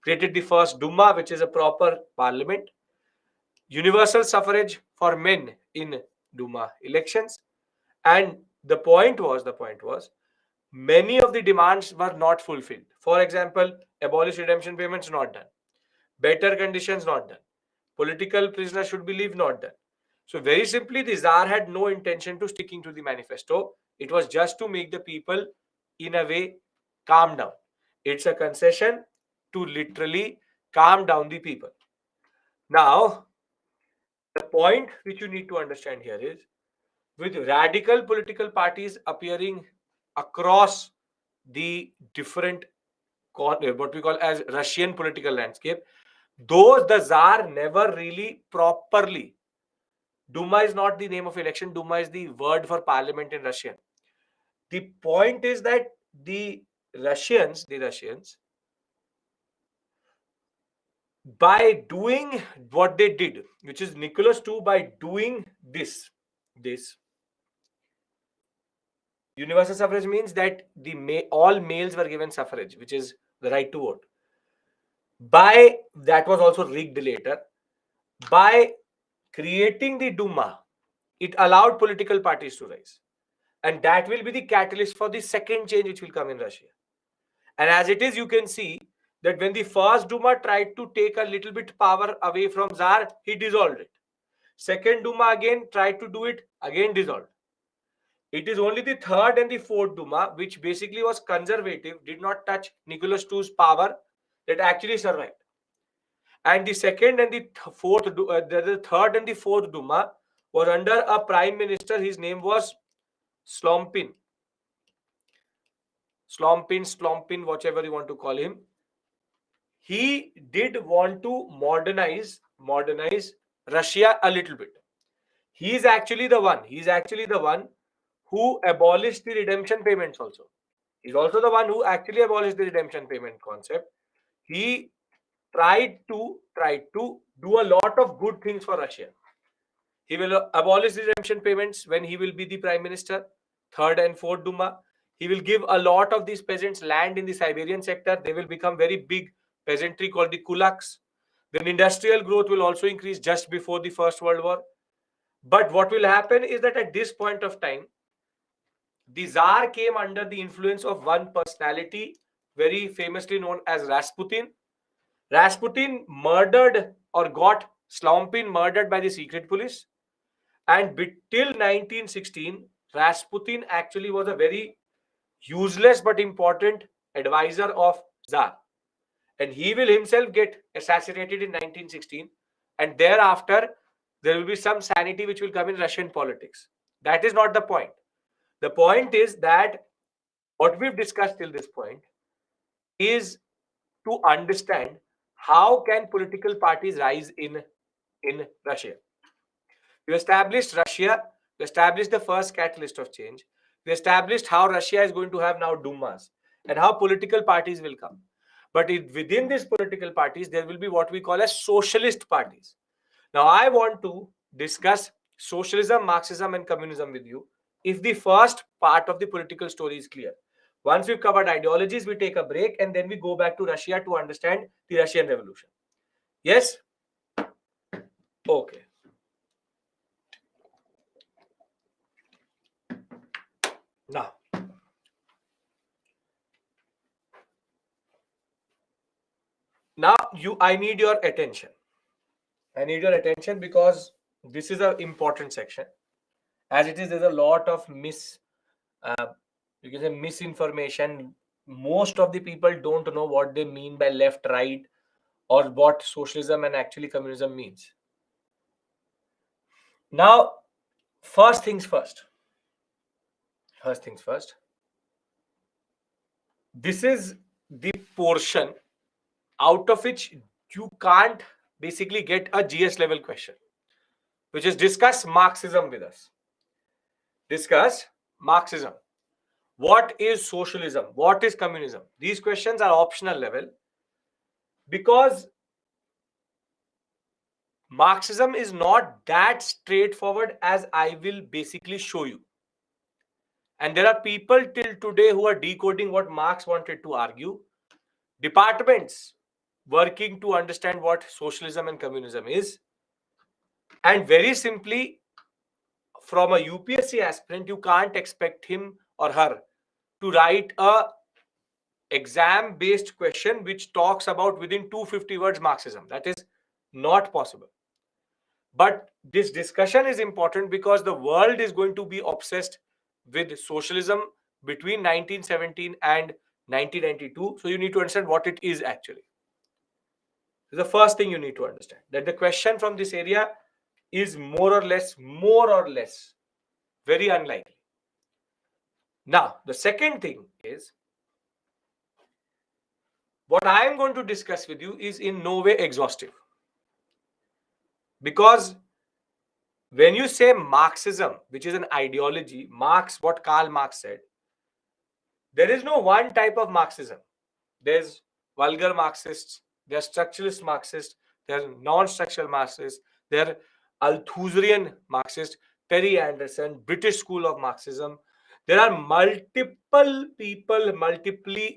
created the first Duma, which is a proper parliament, universal suffrage for men in Duma elections, and the point was many of the demands were not fulfilled. For example, abolish redemption payments, not done. Better conditions, not done. Political prisoners should be leave, not done. So very simply, the Tsar had no intention to sticking to the manifesto. It was just to make the people, in a way, calm down. It's a concession to literally calm down the people. Now, the point which you need to understand here is, with radical political parties appearing across the different what we call as Russian political landscape, though the Tsar never really properly Duma is not the name of election. Duma is the word for parliament in Russian. The point is that the Russians, by doing what they did, which is Nicholas II, by doing this universal suffrage means that all males were given suffrage, which is the right to vote. By that was also rigged later. By creating the Duma, it allowed political parties to rise, and that will be the catalyst for the second change which will come in Russia. And as it is, you can see that when the first Duma tried to take a little bit power away from Tsar, he dissolved it. Second Duma again tried to do it, again dissolved. It is only the third and the fourth Duma, which basically was conservative, did not touch Nicholas II's power, that actually survived. And the second and the the third and the fourth Duma was under a prime minister. His name was Slompin, whatever you want to call him. He did want to modernize Russia a little bit. He is actually the one who abolished the redemption payments also. He's also the one who actually abolished the redemption payment concept. He tried to do a lot of good things for Russia. He will abolish the redemption payments when he will be the prime minister, third and fourth Duma. He will give a lot of these peasants land in the Siberian sector. They will become very big peasantry called the kulaks. Then industrial growth will also increase just before the First World War. But what will happen is that at this point of time, the Tsar came under the influence of one personality, very famously known as Rasputin. Rasputin murdered or got Slompin murdered by the secret police. And till 1916, Rasputin actually was a very useless but important advisor of Tsar. And he will himself get assassinated in 1916. And thereafter, there will be some sanity which will come in Russian politics. That is not the point. The point is that what we've discussed till this point is to understand how can political parties rise in Russia. We established Russia, we established the first catalyst of change, we established how Russia is going to have now Dumas and how political parties will come. But within these political parties, there will be what we call as socialist parties. Now, I want to discuss socialism, Marxism, and communism with you if the first part of the political story is clear. Once we've covered ideologies, we take a break and then we go back to Russia to understand the Russian Revolution. Yes? Okay. Now I need your attention. I need your attention because this is an important section. As it is, there's a lot of you can say misinformation. Most of the people don't know what they mean by left, right, or what socialism and actually communism means. Now, first things first. This is the portion out of which you can't basically get a GS level question, which is discuss Marxism with us. Discuss Marxism. What is socialism? What is communism? These questions are optional level because Marxism is not that straightforward as I will basically show you. And there are people till today who are decoding what Marx wanted to argue. Departments working to understand what socialism and communism is. And very simply, from a UPSC aspirant, you can't expect him or her to write a exam based question which talks about within 250 words Marxism. That is not possible. But this discussion is important because the world is going to be obsessed with socialism between 1917 and 1992. So you need to understand what it is actually. The first thing you need to understand that the question from this area is more or less very unlikely. Now, the second thing is what I am going to discuss with you is in no way exhaustive because When you say Marxism, which is an ideology, what Karl Marx said, there is no one type of Marxism. There's vulgar Marxists, there's structuralist Marxists, there's non-structural Marxists, there are Althusserian Marxists, Perry Anderson, British School of Marxism. There are multiple people multiply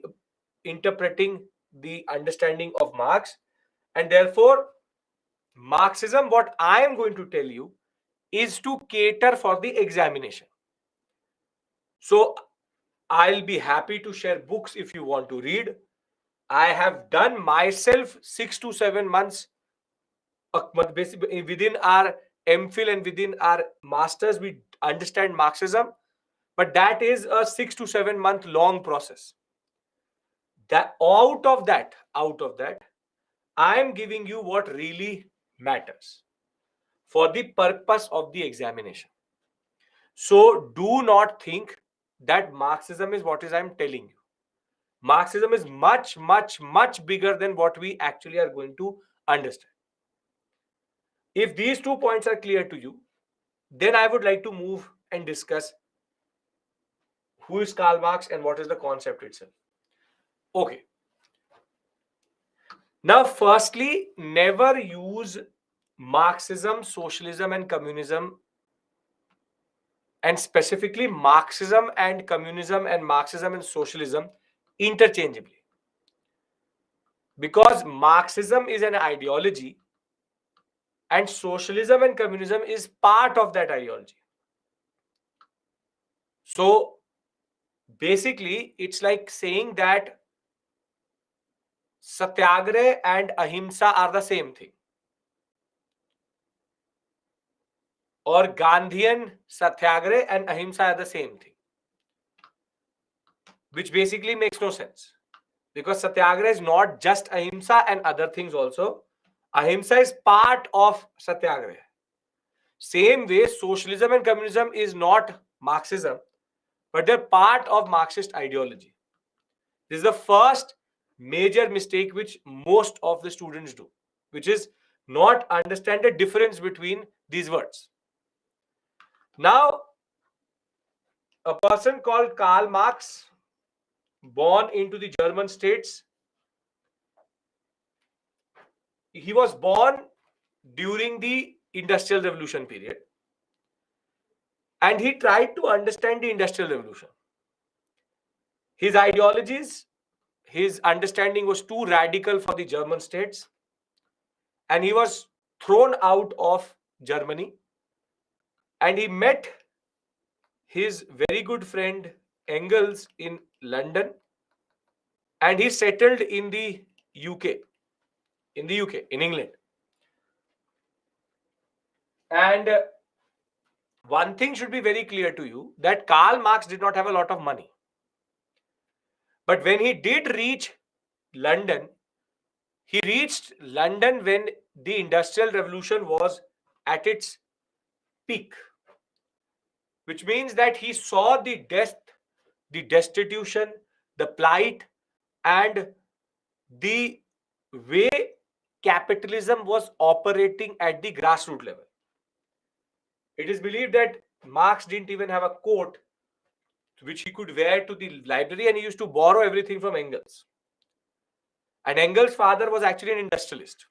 interpreting the understanding of Marx, and therefore Marxism, what I am going to tell you, is to cater for the examination. So I'll be happy to share books if you want to read. I have done myself 6 to 7 months within our MPhil and within our masters. We understand Marxism, but that is a 6 to 7 month long process. That out of that, I am giving you what really matters for the purpose of the examination. So do not think that Marxism is what is I'm telling you. Marxism is much, much, much bigger than what we actually are going to understand. If these 2 points are clear to you, then I would like to move and discuss who is Karl Marx and what is the concept itself. Okay. Now, firstly, never use Marxism, socialism, and communism, and specifically Marxism and communism and Marxism and socialism interchangeably. Because Marxism is an ideology and socialism and communism is part of that ideology. So basically, it's like saying that Satyagraha and Ahimsa are the same thing. Or Gandhian Satyagraha and Ahimsa are the same thing. Which basically makes no sense. Because Satyagraha is not just Ahimsa and other things also. Ahimsa is part of Satyagraha. Same way, socialism and communism is not Marxism, but they're part of Marxist ideology. This is the first major mistake which most of the students do, which is not understand the difference between these words. Now, a person called Karl Marx, born into the German states, he was born during the Industrial Revolution period, and he tried to understand the Industrial Revolution. His ideologies, his understanding was too radical for the German states, and he was thrown out of Germany, and he met his very good friend Engels in London, and he settled in the UK, in England. And one thing should be very clear to you, that Karl Marx did not have a lot of money. But when he did reach London, he reached London when the Industrial Revolution was at its peak, which means that he saw the death, the destitution, the plight, and the way capitalism was operating at the grassroots level. It is believed that Marx didn't even have a coat which he could wear to the library, and he used to borrow everything from Engels. And Engels' father was actually an industrialist.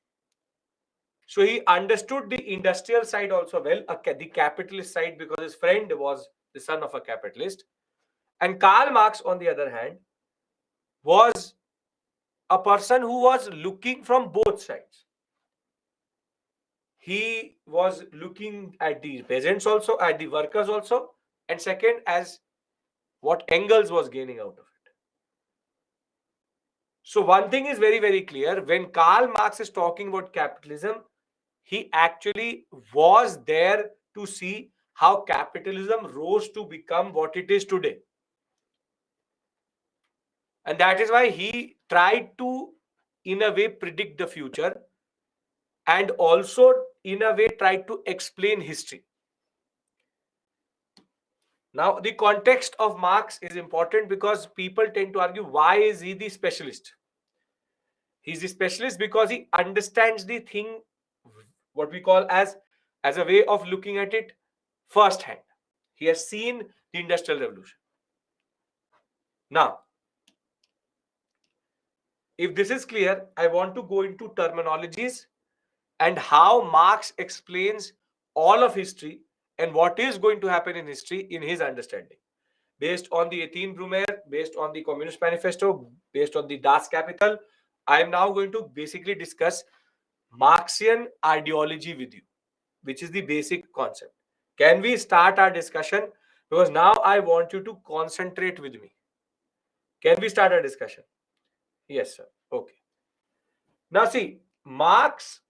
So he understood the industrial side also well, the capitalist side, because his friend was the son of a capitalist. And Karl Marx, on the other hand, was a person who was looking from both sides. He was looking at the peasants also, at the workers also, and second, as what Engels was gaining out of it. So one thing is very, very clear. When Karl Marx is talking about capitalism, he actually was there to see how capitalism rose to become what it is today. And that is why he tried to, in a way, predict the future, and also, in a way, tried to explain history. Now, the context of Marx is important because people tend to argue, why is he the specialist? He's the specialist because he understands the thing, what we call as as a way of looking at it firsthand. He has seen the Industrial Revolution. Now, if this is clear, I want to go into terminologies and how Marx explains all of history and what is going to happen in history in his understanding. Based on the Etienne Brumaire, based on the Communist Manifesto, based on the Das Kapital, I am now going to basically discuss Marxian ideology with you, which is the basic concept. Can we start our discussion? Because now I want you to concentrate with me. Can we start our discussion? Yes, sir. Okay. Now see, Marx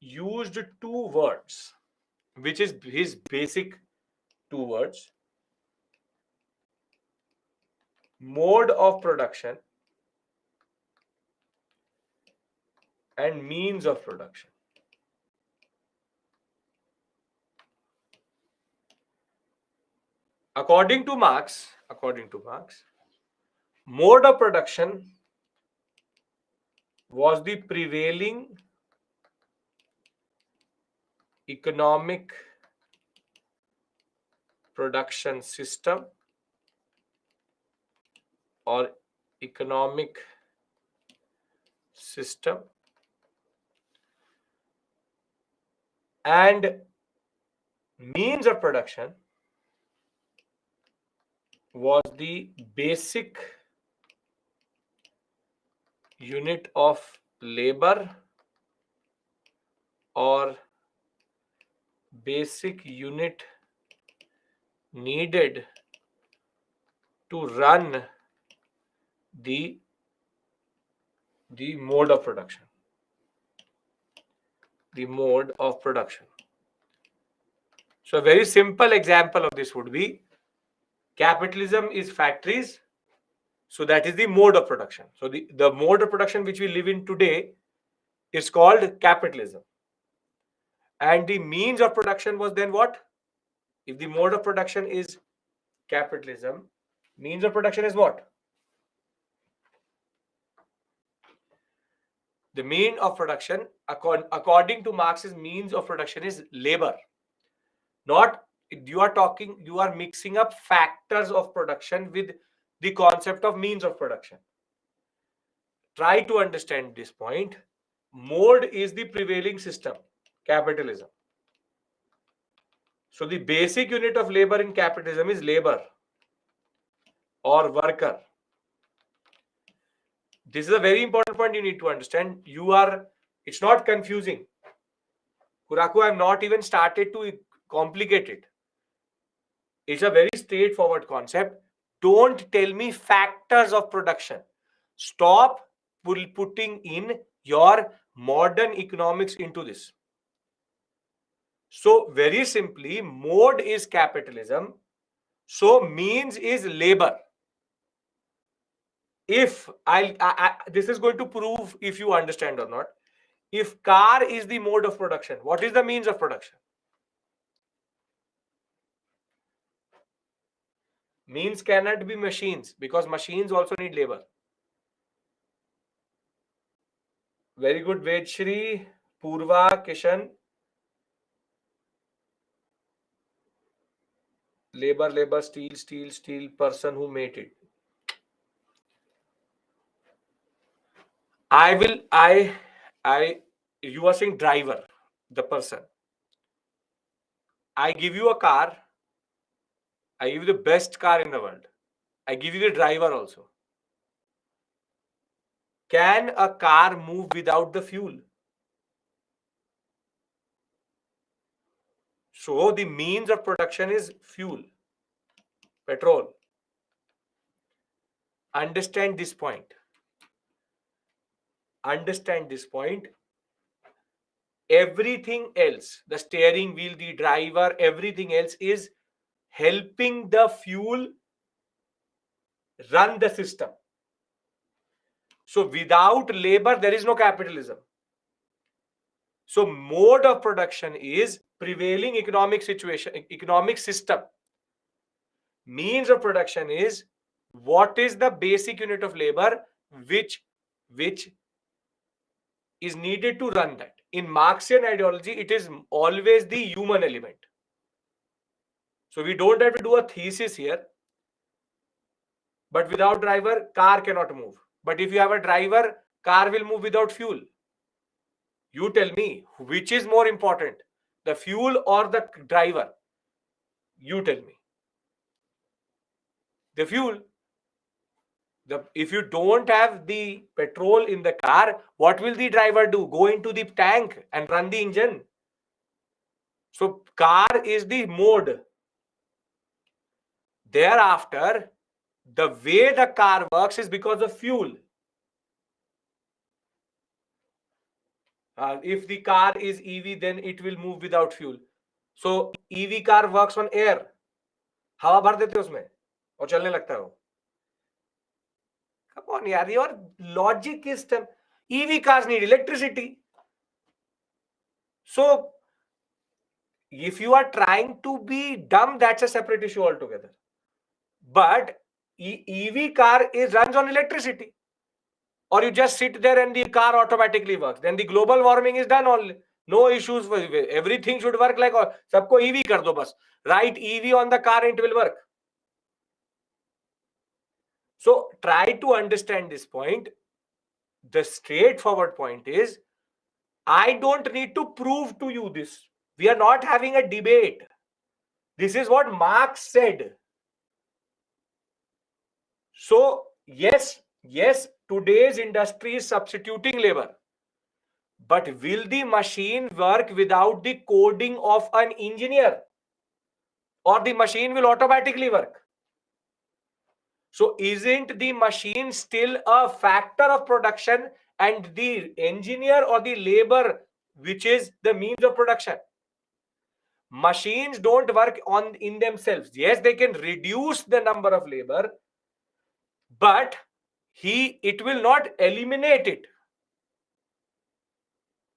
used two words, which is his basic two words: mode of production and means of production. According to Marx, mode of production was the prevailing economic production system or economic system, and means of production was the basic unit of labor or basic unit needed to run the mode of production. The mode of production. So a very simple example of this would be capitalism is factories. So that is the mode of production. So the mode of production which we live in today is called capitalism. And the means of production was then what? If the mode of production is capitalism, means of production is what? The mean of production, according to Marx's means of production, is labor. Not you are mixing up factors of production with the concept of means of production. Try to understand this point. Mode is the prevailing system, capitalism. So the basic unit of labor in capitalism is labor or worker. This is a very important point you need to understand. It's not confusing. Kuraku, I have not even started to complicate it. It's a very straightforward concept. Don't tell me factors of production. Stop putting in your modern economics into this. So very simply, mode is capitalism. So means is labor. If this is going to prove if you understand or not. If car is the mode of production, what is the means of production? Means cannot be machines because machines also need labor. Very good, Vedshri, Purva, Kishan. Labor, steel, person who made it. You are saying driver, the person. I give you a car. I give you the best car in the world. I give you the driver also. Can a car move without the fuel? So the means of production is fuel, petrol. Understand this point. Everything else, the steering wheel, the driver, everything else is helping the fuel run the system. So without labor, there is no capitalism. So mode of production is prevailing economic situation, economic system. Means of production is what is the basic unit of labor which is needed to run that. In Marxian ideology, it is always the human element. So we don't have to do a thesis here. But without driver, car cannot move. But if you have a driver, car will move without fuel. You tell me, which is more important, the fuel or the driver? You tell me. The fuel. If you don't have the petrol in the car, what will the driver do? Go into the tank and run the engine. So car is the mode. Thereafter, the way the car works is because of fuel. If the car is EV, then it will move without fuel. So EV car works on air. हवा भर देते उसमें और चलने लगता है वो. Come on, yaar, your logic is EV cars need electricity. So if you are trying to be dumb, that's a separate issue altogether. But EV car runs on electricity. Or you just sit there and the car automatically works. Then the global warming is done only. No issues. Everything should work like सबको EV कर दो बस. Write EV on the car and it will work. So try to understand this point. The straightforward point is, I don't need to prove to you this. We are not having a debate. This is what Marx said. So yes, today's industry is substituting labor. But will the machine work without the coding of an engineer? Or the machine will automatically work? So isn't the machine still a factor of production and the engineer or the labor, which is the means of production? Machines don't work in themselves. Yes, they can reduce the number of labor, but it will not eliminate it.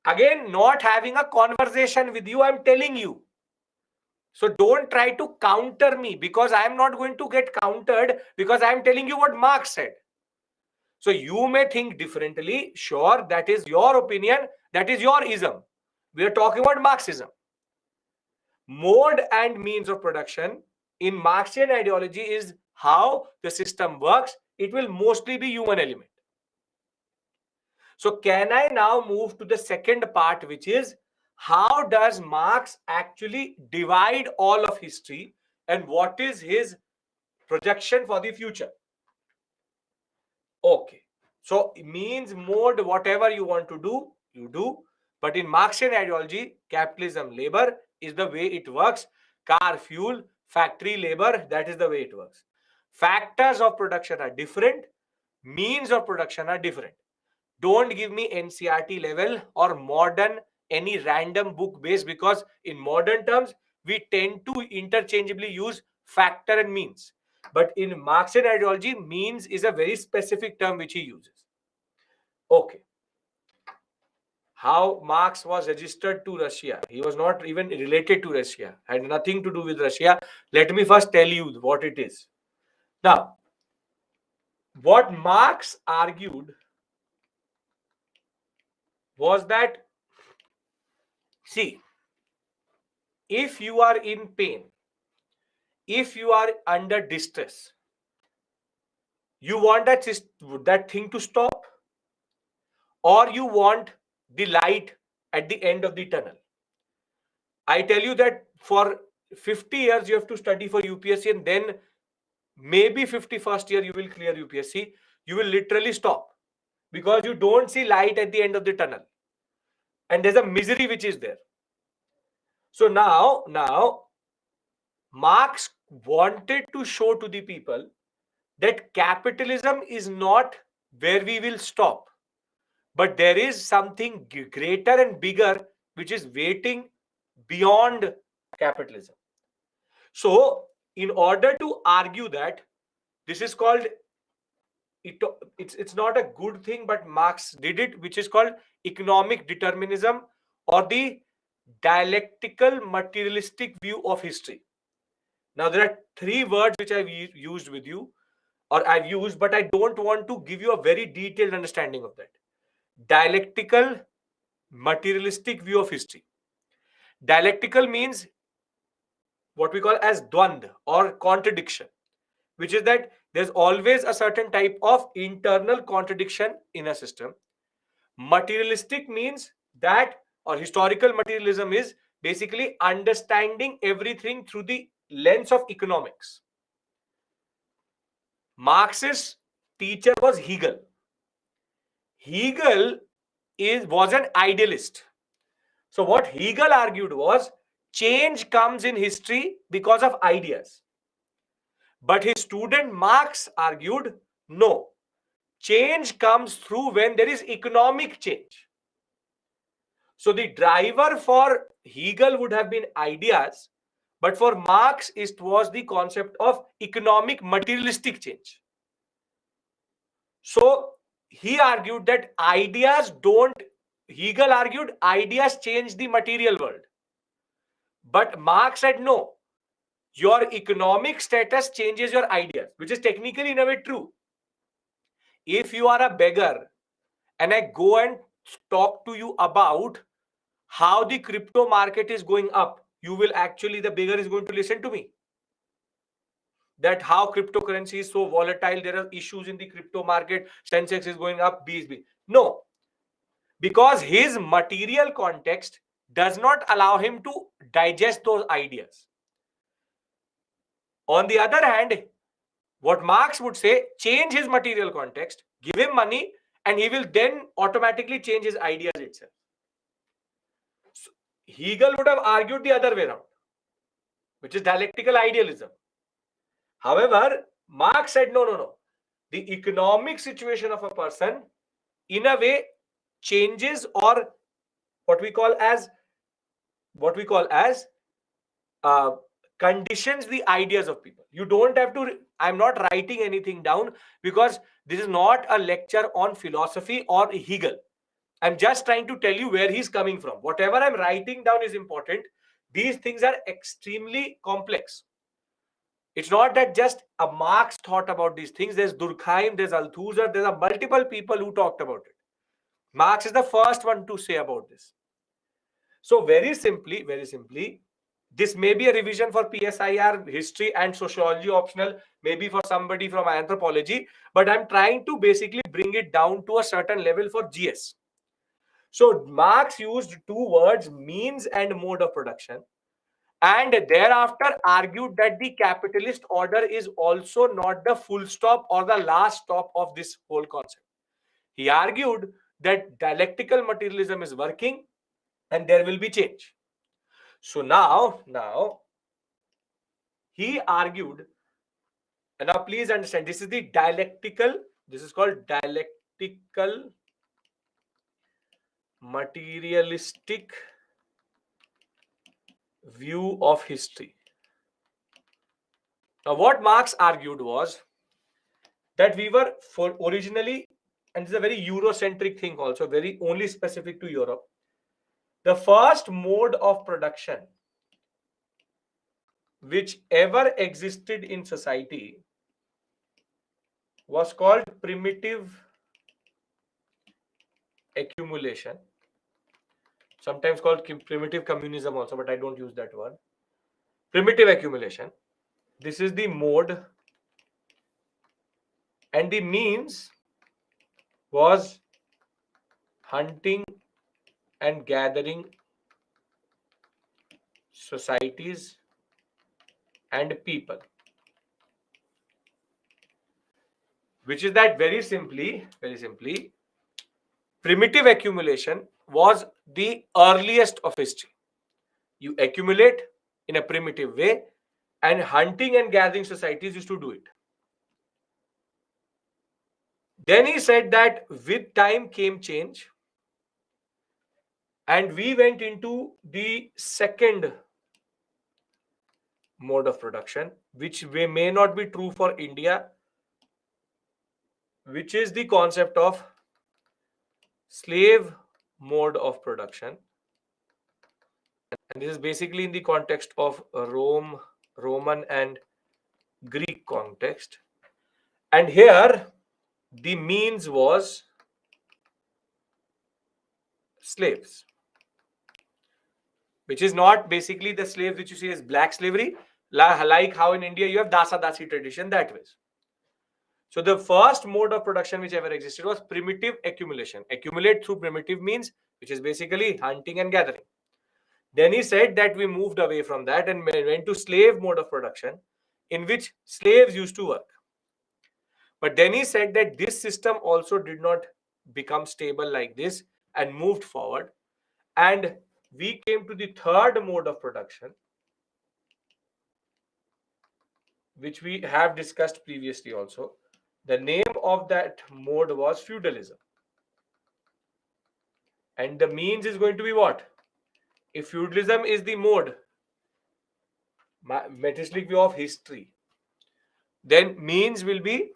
Again, not having a conversation with you, I'm telling you. So don't try to counter me, because I am not going to get countered, because I am telling you what Marx said. So you may think differently. Sure, that is your opinion. That is your ism. We are talking about Marxism. Mode and means of production in Marxian ideology is how the system works. It will mostly be human element. So can I now move to the second part, which is, how does Marx actually divide all of history and what is his projection for the future? Okay. So means, mode, whatever you want to do, you do. But in Marxian ideology, capitalism, labor is the way it works. Car, fuel, factory, labor, that is the way it works. Factors of production are different. Means of production are different. Don't give me NCERT level or modern, any random book base, because in modern terms, we tend to interchangeably use factor and means. But in Marxian ideology, means is a very specific term which he uses. Okay. How Marx was registered to Russia. He was not even related to Russia, had nothing to do with Russia. Let me first tell you what it is. Now, what Marx argued was that, see, if you are in pain, if you are under distress, you want that thing to stop, or you want the light at the end of the tunnel. I tell you that for 50 years you have to study for UPSC, and then maybe 51st year you will clear UPSC. You will literally stop because you don't see light at the end of the tunnel, and there's a misery which is there. So now Marx wanted to show to the people that capitalism is not where we will stop, but there is something greater and bigger which is waiting beyond capitalism. So in order to argue that, this is called, it's not a good thing, but Marx did it, which is called economic determinism, or the dialectical materialistic view of history. Now there are three words which I've used with you, or but I don't want to give you a very detailed understanding of that. Dialectical materialistic view of history. Dialectical means what we call as dvand or contradiction, which is that there's always a certain type of internal contradiction in a system. Materialistic means that, or historical materialism is basically understanding everything through the lens of economics. Marxist teacher was Hegel. Hegel was an idealist. So what Hegel argued was change comes in history because of ideas. But his student Marx argued no, change comes through when there is economic change. So the driver for Hegel would have been ideas, but for Marx it was the concept of economic materialistic change. So he argued that Hegel argued ideas change the material world. But Marx said no, your economic status changes your ideas, which is technically in a way true. If you are a beggar and I go and talk to you about how the crypto market is going up, you will actually, the beggar is going to listen to me. That how cryptocurrency is so volatile, there are issues in the crypto market, Sensex is going up, BSB. No, because his material context does not allow him to digest those ideas. On the other hand, what Marx would say, change his material context, give him money, and he will then automatically change his ideas itself. So Hegel would have argued the other way around, which is dialectical idealism. However, Marx said, no. The economic situation of a person, in a way, changes or what we call as conditions the ideas of people. You don't have to, I'm not writing anything down because this is not a lecture on philosophy or Hegel. I'm just trying to tell you where he's coming from. Whatever I'm writing down is important. These things are extremely complex. It's not that just a Marx thought about these things. There's Durkheim, there's Althusser, there are multiple people who talked about it. Marx is the first one to say about this. So very simply, this may be a revision for PSIR, history and sociology optional, maybe for somebody from anthropology, but I'm trying to basically bring it down to a certain level for GS. So Marx used two words, means and mode of production, and thereafter argued that the capitalist order is also not the full stop or the last stop of this whole concept. He argued that dialectical materialism is working and there will be change. So now he argued, and now please understand, this is the dialectical, this is called dialectical materialistic view of history. Now what Marx argued was that we were originally, and it's a very Eurocentric thing also, very only specific to Europe, the first mode of production which ever existed in society was called primitive accumulation, sometimes called primitive communism also, but I don't use that word. Primitive accumulation. This is the mode, and the means was hunting and gathering societies and people, which is that very simply, primitive accumulation was the earliest of history. You accumulate in a primitive way, and hunting and gathering societies used to do it. Then he said that with time came change, and we went into the second mode of production, which may not be true for India, which is the concept of slave mode of production. And this is basically in the context of Roman and Greek context. And here the means was slaves, which is not basically the slaves which you see as black slavery, like how in India you have Dasa Dasi tradition that way. So the first mode of production which ever existed was primitive accumulation. Accumulate through primitive means, which is basically hunting and gathering. Then he said that we moved away from that and went to slave mode of production, in which slaves used to work. But then he said that this system also did not become stable like this and moved forward. And we came to the third mode of production, which we have discussed previously also. The name of that mode was feudalism. And the means is going to be what? If feudalism is the mode, metaslic view of history, then means will be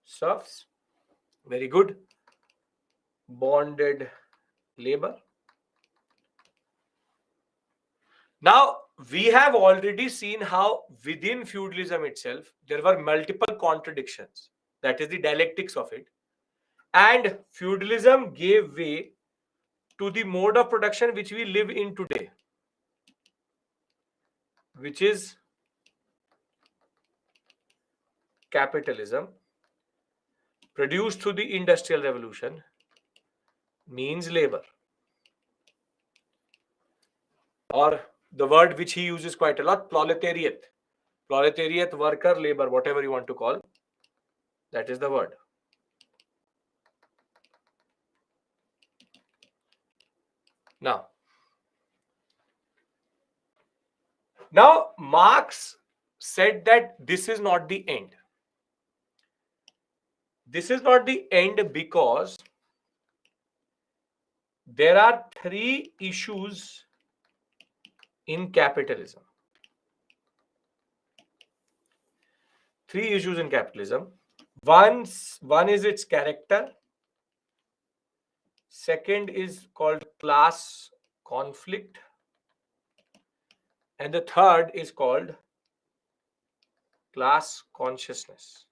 serfs. Very good. Bonded labor. Now, we have already seen how within feudalism itself, there were multiple contradictions. That is the dialectics of it. And feudalism gave way to the mode of production which we live in today, which is capitalism, produced through the Industrial Revolution, means labor. Or the word which he uses quite a lot, proletariat. Proletariat, worker, labor, whatever you want to call, that is the word. Now, Marx said that this is not the end. This is not the end because there are three issues in capitalism. Three issues in capitalism. One is its character. Second is called class conflict. And the third is called class consciousness.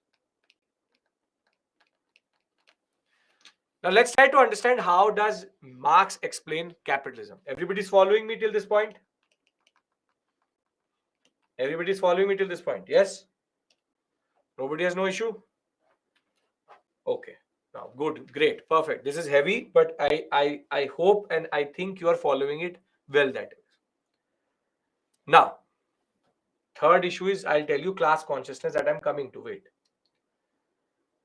Now let's try to understand how does Marx explain capitalism. Everybody's following me till this point? Everybody's following me till this point? Yes? Nobody has no issue? Okay. Now, good, great, perfect. This is heavy, but I hope and I think you are following it well, that is. Now, third issue is, I'll tell you, class consciousness, that I'm coming to it.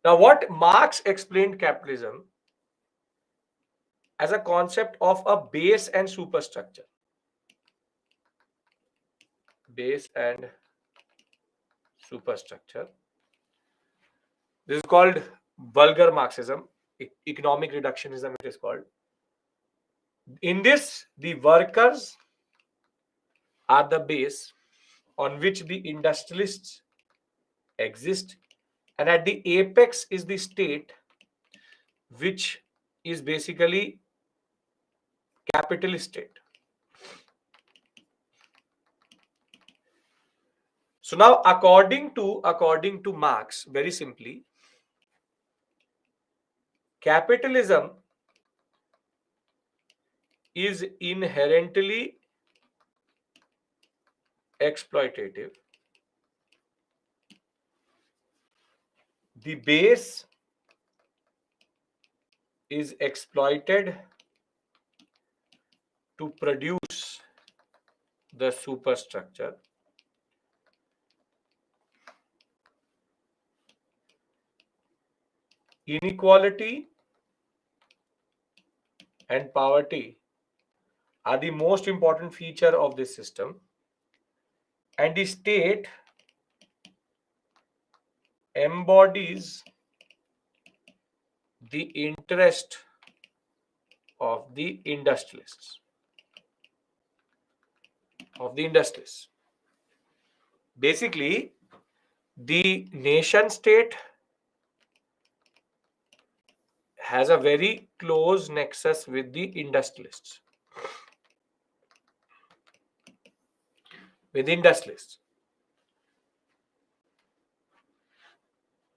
Now, what Marx explained capitalism as a concept of a base and superstructure. Base and superstructure. This is called vulgar Marxism, economic reductionism it is called. In this, the workers are the base on which the industrialists exist, and at the apex is the state, which is basically capitalist state. So now, according to Marx, very simply, capitalism is inherently exploitative. The base is exploited to produce the superstructure. Inequality and poverty are the most important feature of this system, and the state embodies the interest of the industrialists. Basically, the nation state has a very close nexus with the industrialists.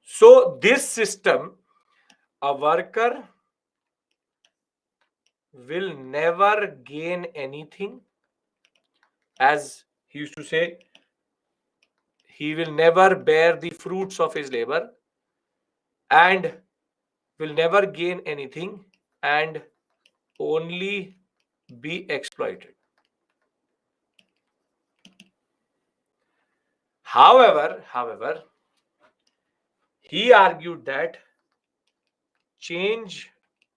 So this system, a worker will never gain anything. As he used to say, he will never bear the fruits of his labor and will never gain anything and only be exploited. However, he argued that change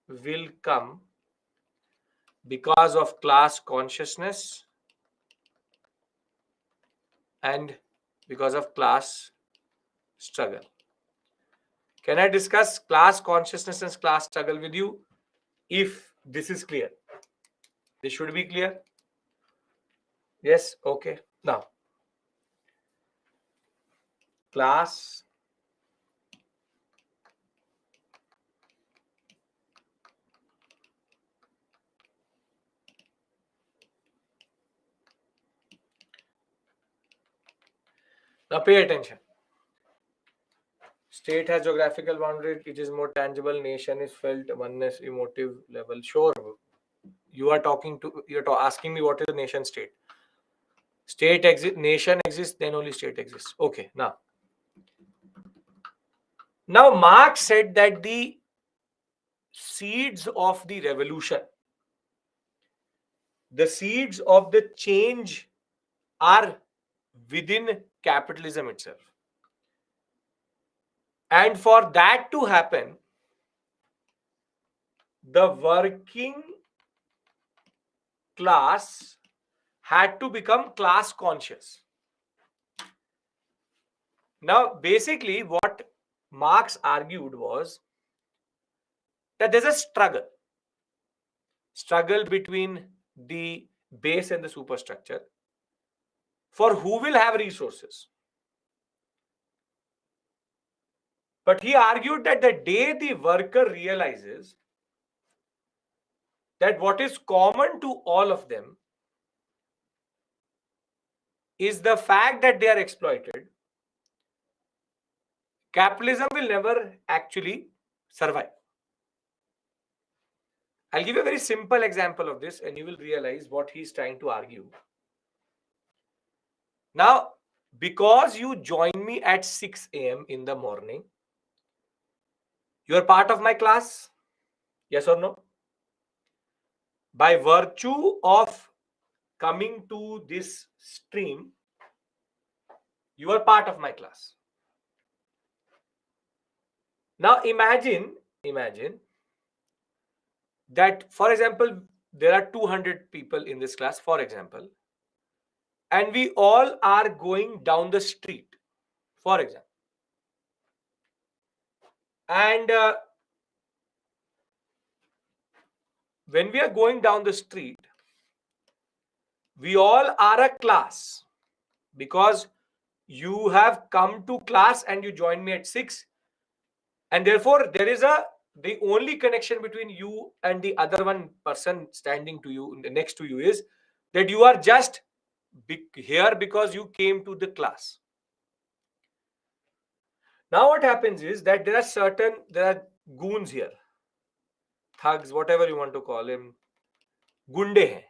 will come because of class consciousness and because of class struggle. Can I discuss class consciousness and class struggle with you? If this is clear, this should be clear. Yes, okay. Now, class now pay attention. State has geographical boundary, it is more tangible, nation is felt, oneness, emotive level. Sure, you're asking me what is the nation state. State exists, nation exists, then only state exists. Okay, now Marx said that the seeds of the revolution, the seeds of the change are within capitalism itself. And for that to happen, the working class had to become class conscious. Now, basically, what Marx argued was that there's a struggle between the base and the superstructure for who will have resources. But he argued that the day the worker realizes that what is common to all of them is the fact that they are exploited, capitalism will never actually survive. I'll give you a very simple example of this and you will realize what he's trying to argue. Now, because you join me at 6 a.m. in the morning, you are part of my class? Yes or no? By virtue of coming to this stream, you are part of my class. Now imagine that, for example, there are 200 people in this class, for example, and we all are going down the street, for example. And when we are going down the street, we all are a class because you have come to class and you join me at 6. And therefore, there is the only connection between you and the other one person standing to you, next to you, is that you are just here because you came to the class. Now what happens is that there are goons here, thugs, whatever you want to call him, gunde hai.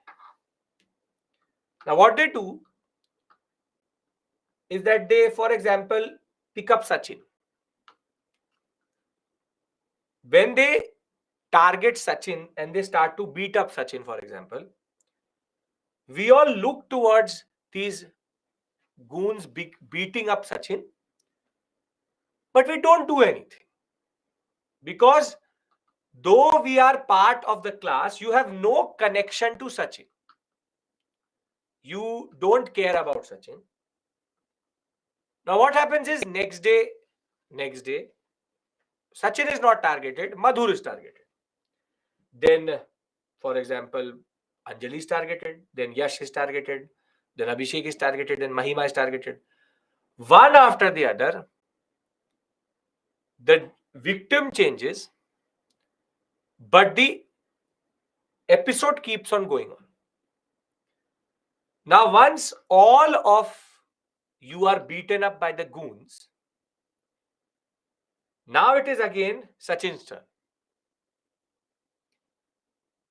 Now what they do is that they, for example, pick up Sachin. When they target Sachin and they start to beat up Sachin, for example, we all look towards these goons beating up Sachin, but we don't do anything. Because though we are part of the class, you have no connection to Sachin. You don't care about Sachin. Now what happens is next day, Sachin is not targeted, Madhur is targeted. Then, for example, Anjali is targeted, then Yash is targeted, then Abhishek is targeted, then Mahima is targeted. One after the other, the victim changes, but the episode keeps on going on. Now, once all of you are beaten up by the goons, now it is again Sachin's turn.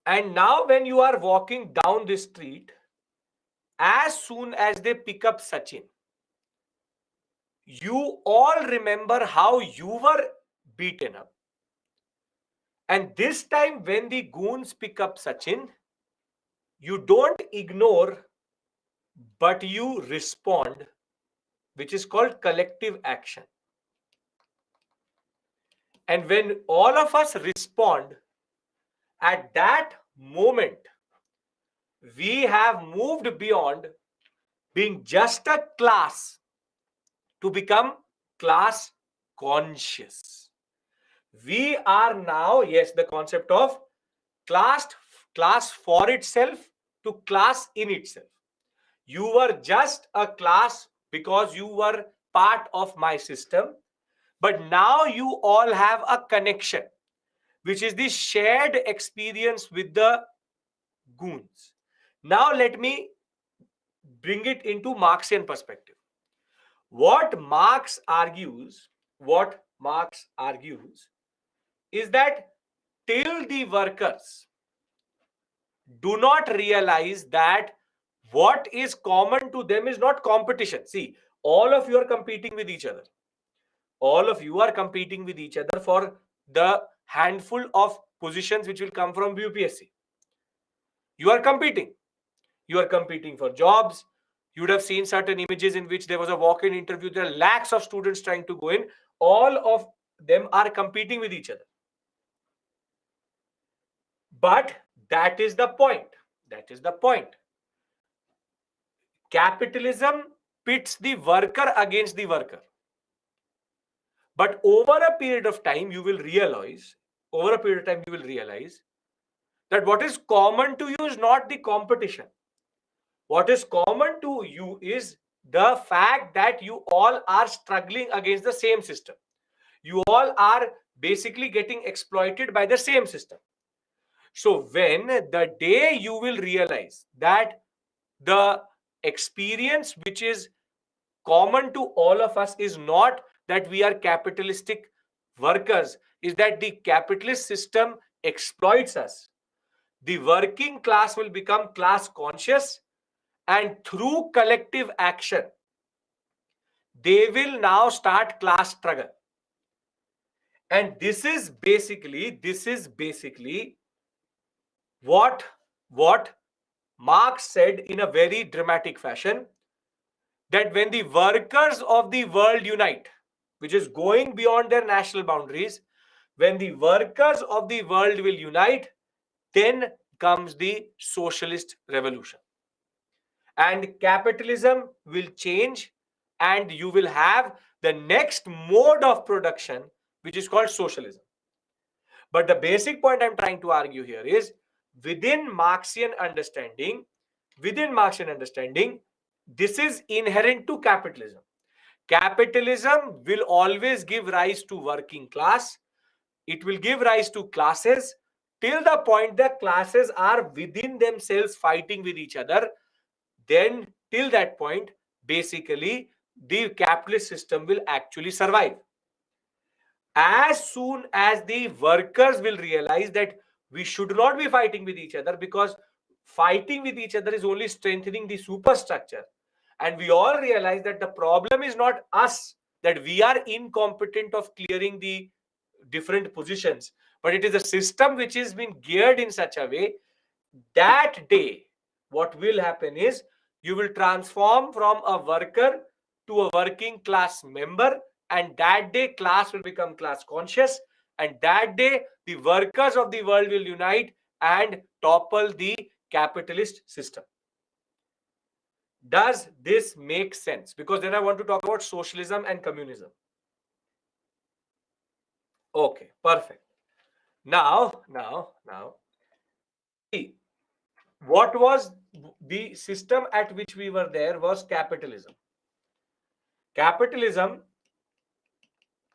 And now when you are walking down the street, as soon as they pick up Sachin, you all remember how you were beaten up. And this time when the goons pick up Sachin, you don't ignore, but you respond, which is called collective action. And when all of us respond, at that moment, we have moved beyond being just a class to become class conscious. We are now, yes, the concept of class, class for itself to class in itself. You were just a class because you were part of my system, but now you all have a connection, which is the shared experience with the goons. Now let me bring it into Marxian perspective. What Marx argues is that till the workers do not realize that what is common to them is not competition. See, all of you are competing with each other. All of you are competing with each other for the handful of positions which will come from UPSC. You are competing. You are competing for jobs. You would have seen certain images in which there was a walk-in interview. There are lakhs of students trying to go in. All of them are competing with each other. But that is the point. That is the point. Capitalism pits the worker against the worker. But over a period of time, you will realize, that what is common to you is not the competition. What is common to you is the fact that you all are struggling against the same system. You all are basically getting exploited by the same system. So when the day you will realize that the experience which is common to all of us is not that we are capitalistic workers, is that the capitalist system exploits us. The working class will become class conscious, and through collective action, they will now start class struggle. And this is basically what Marx said in a very dramatic fashion, that when the workers of the world unite, which is going beyond their national boundaries, when the workers of the world will unite, then comes the socialist revolution. And capitalism will change, and you will have the next mode of production, which is called socialism. But the basic point I'm trying to argue here is within Marxian understanding, this is inherent to capitalism. Capitalism will always give rise to working class. It will give rise to classes till the point that classes are within themselves fighting with each other. Then till that point, basically, the capitalist system will actually survive. As soon as the workers will realize that we should not be fighting with each other, because fighting with each other is only strengthening the superstructure, and we all realize that the problem is not us, that we are incompetent of clearing the different positions, but it is a system which has been geared in such a way, that day what will happen is you will transform from a worker to a working class member, and that day class will become class conscious, and that day the workers of the world will unite and topple the capitalist system. Does this make sense? Because then I want to talk about socialism and communism. Okay, perfect. Now see, what was the system at which we were there was capitalism. Capitalism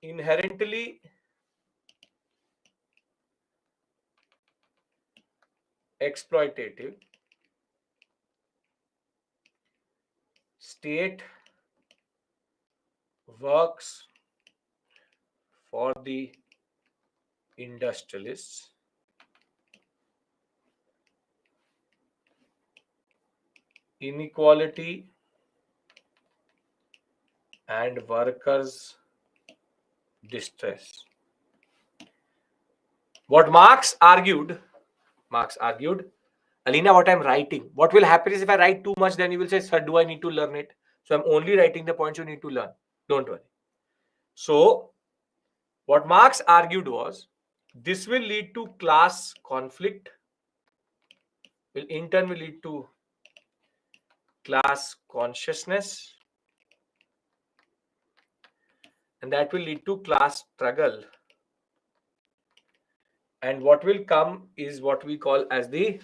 inherently exploitative. State works for the industrialists. inequality and workers' distress. What Marx argued, Alina, what I'm writing, what will happen is if I write too much, then you will say, sir, do I need to learn it? So I'm only writing the points you need to learn. Don't worry. So what Marx argued was, this will lead to class conflict, will in turn will lead to class consciousness, and that will lead to class struggle. And what will come is what we call as the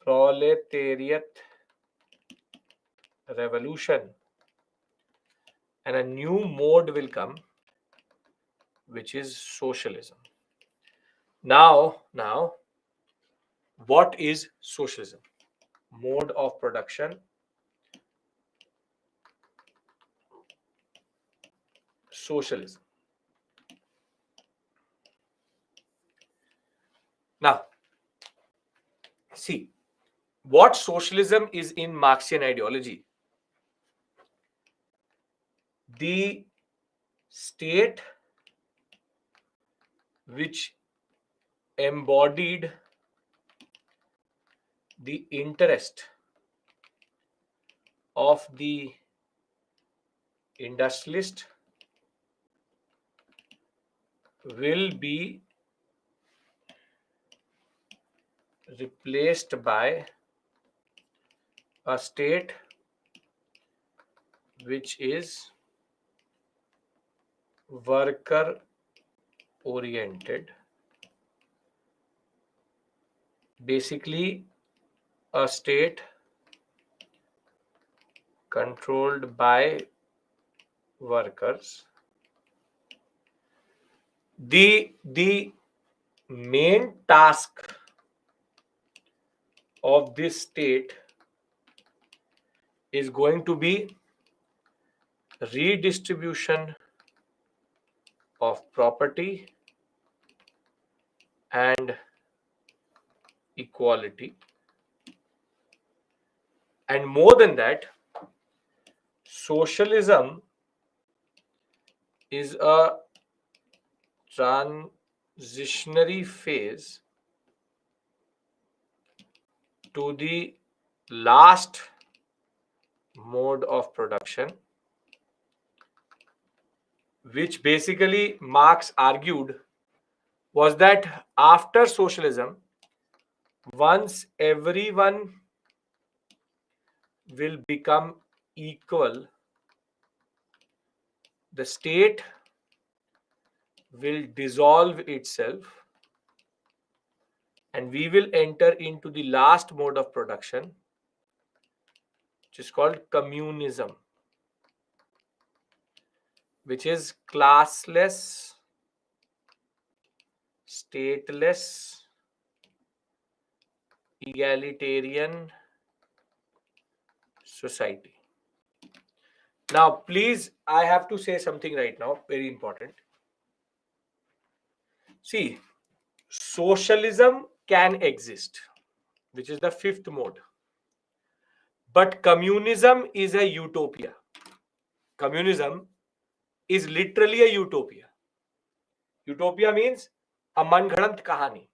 proletariat revolution, and a new mode will come, which is socialism. Now, what is socialism? Mode of production, socialism. Now, see, what socialism is in Marxian ideology. The state which embodied the interest of the industrialist will be replaced by a state which is worker oriented, basically a state controlled by workers. The main task of this state is going to be redistribution of property and equality. And more than that, socialism is a transitionary phase to the last mode of production, which basically Marx argued was that after socialism, once everyone will become equal, the state will dissolve itself and we will enter into the last mode of production, which is called communism, which is classless, stateless, egalitarian society. Now, please, I have to say something right now, very important. See, socialism can exist, which is the fifth mode. But communism is a utopia. Communism is literally a utopia. Utopia means a manghalant kahani.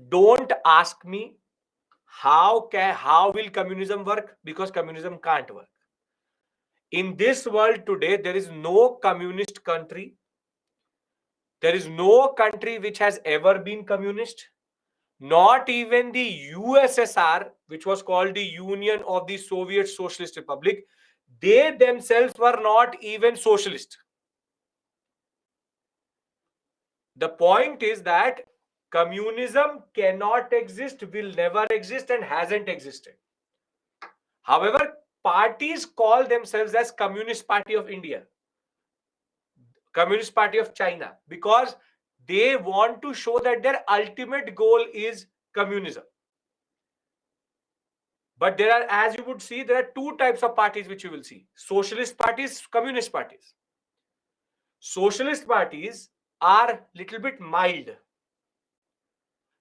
Don't ask me how will communism work, because communism can't work. In this world today, there is no communist country. There is no country which has ever been communist. Not even the USSR, which was called the Union of the Soviet Socialist Republic, they themselves were not even socialist. The point is that communism cannot exist, will never exist, and hasn't existed. However, parties call themselves as Communist Party of India, Communist Party of China, because they want to show that their ultimate goal is communism. But there are, as you would see, there are two types of parties which you will see: socialist parties, communist parties. Socialist parties are little bit mild.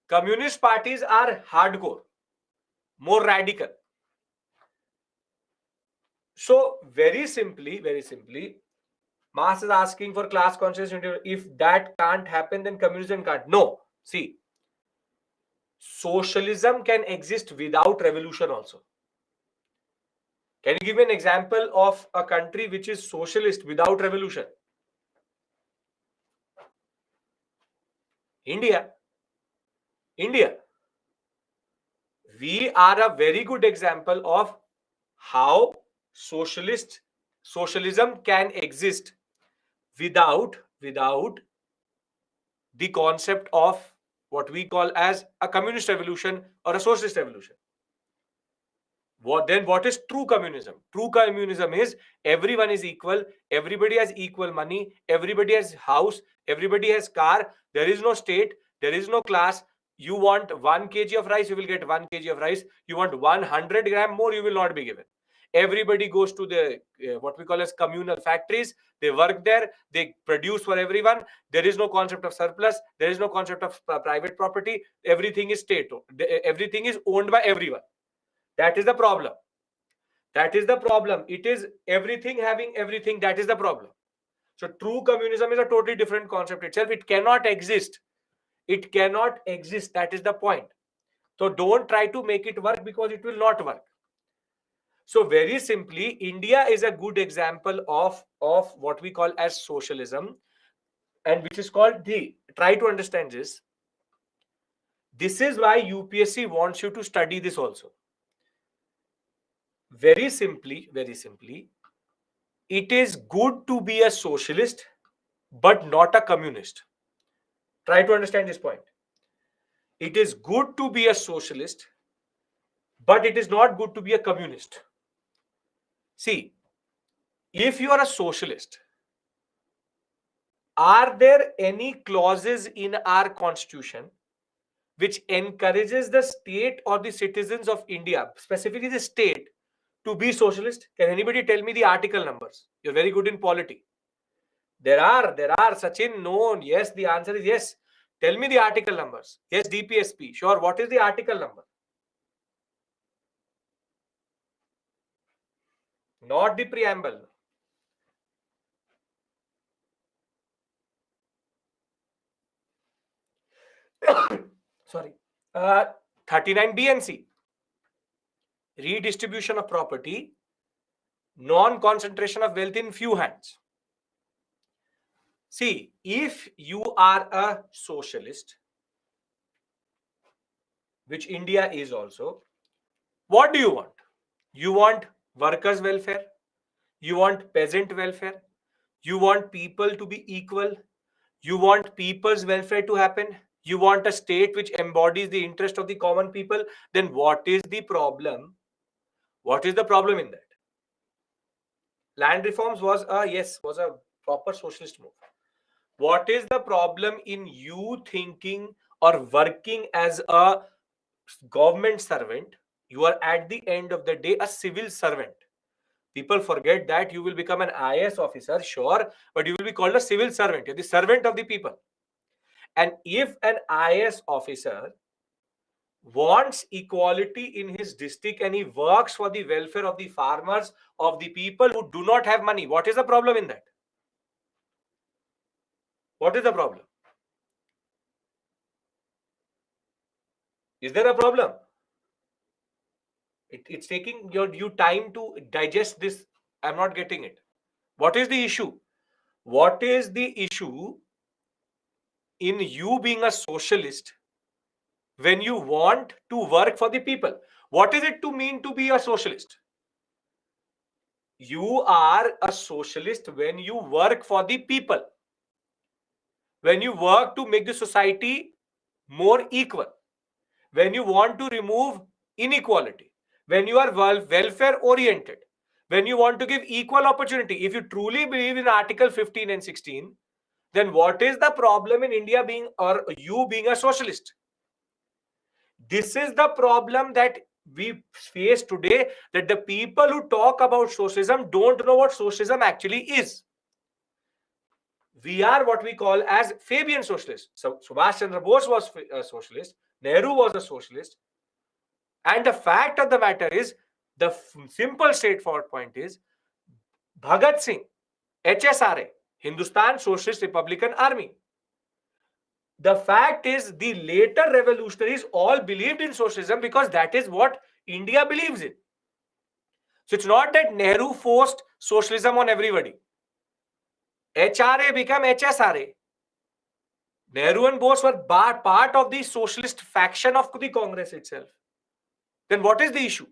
Communist parties are hardcore. more radical. So very simply, Marx is asking for class consciousness. If that can't happen, then communism can't. No. See, socialism can exist without revolution also. Can you give me an example of a country which is socialist without revolution? India. We are a very good example of how socialism can exist without the concept of what we call as a communist revolution or a socialist revolution. What is true communism? True communism is everyone is equal, everybody has equal money, everybody has house, everybody has car, there is no state, there is no class. You want 1 kg of rice, you will get 1 kg of rice. You want 100 gram more, you will not be given. Everybody goes to the what we call as communal factories. They work there, they produce for everyone. There is no concept of surplus, there is no concept of private property. Everything is state owned, everything is owned by everyone. That is the problem. It is everything having everything. That is the problem. So true communism is a totally different concept itself. It cannot exist. That is the point. So don't try to make it work, because it will not work. So very simply, India is a good example of what we call as socialism, and which is called try to understand this. This is why UPSC wants you to study this also. Very simply, it is good to be a socialist, but not a communist. Try to understand this point. It is good to be a socialist, but it is not good to be a communist. See, if you are a socialist, are there any clauses in our constitution which encourages the state or the citizens of India, specifically the state, to be socialist? Can anybody tell me the article numbers? You're very good in polity. There are, Sachin, no. Yes, the answer is yes. Tell me the article numbers. Yes, DPSP. Sure. What is the article number? Not the preamble. Sorry. 39 BNC. Redistribution of property, non-concentration of wealth in few hands. See, if you are a socialist, which India is also, what do you want? You want workers' welfare? You want peasant welfare? You want people to be equal? You want people's welfare to happen? You want a state which embodies the interest of the common people? Then what is the problem? What is the problem in that? Land reforms was a proper socialist move. What is the problem in you thinking or working as a government servant? You are at the end of the day a civil servant. People forget that you will become an IAS officer, sure, but you will be called a civil servant. You're the servant of the people. And if an IAS officer wants equality in his district and he works for the welfare of the farmers, of the people who do not have money, what is the problem in that? What is the problem? Is there a problem? It's taking you time to digest this. I'm not getting it. What is the issue? What is the issue in you being a socialist when you want to work for the people? What is it to mean to be a socialist? You are a socialist when you work for the people, when you work to make the society more equal, when you want to remove inequality, when you are welfare oriented, when you want to give equal opportunity. If you truly believe in Article 15 and 16, then what is the problem in India being, or you being, a socialist? This is the problem that we face today, that the people who talk about socialism don't know what socialism actually is. We are what we call as Fabian socialists. So Subhash Chandra Bose was a socialist, Nehru was a socialist, And the fact of the matter is, the simple straightforward point is, Bhagat Singh, HSRA, Hindustan Socialist Republican Army. The fact is, the later revolutionaries all believed in socialism because that is what India believes in. So it's not that Nehru forced socialism on everybody. HRA became HSRA. Nehru and Bose were part of the socialist faction of the Congress itself. Then what is the issue?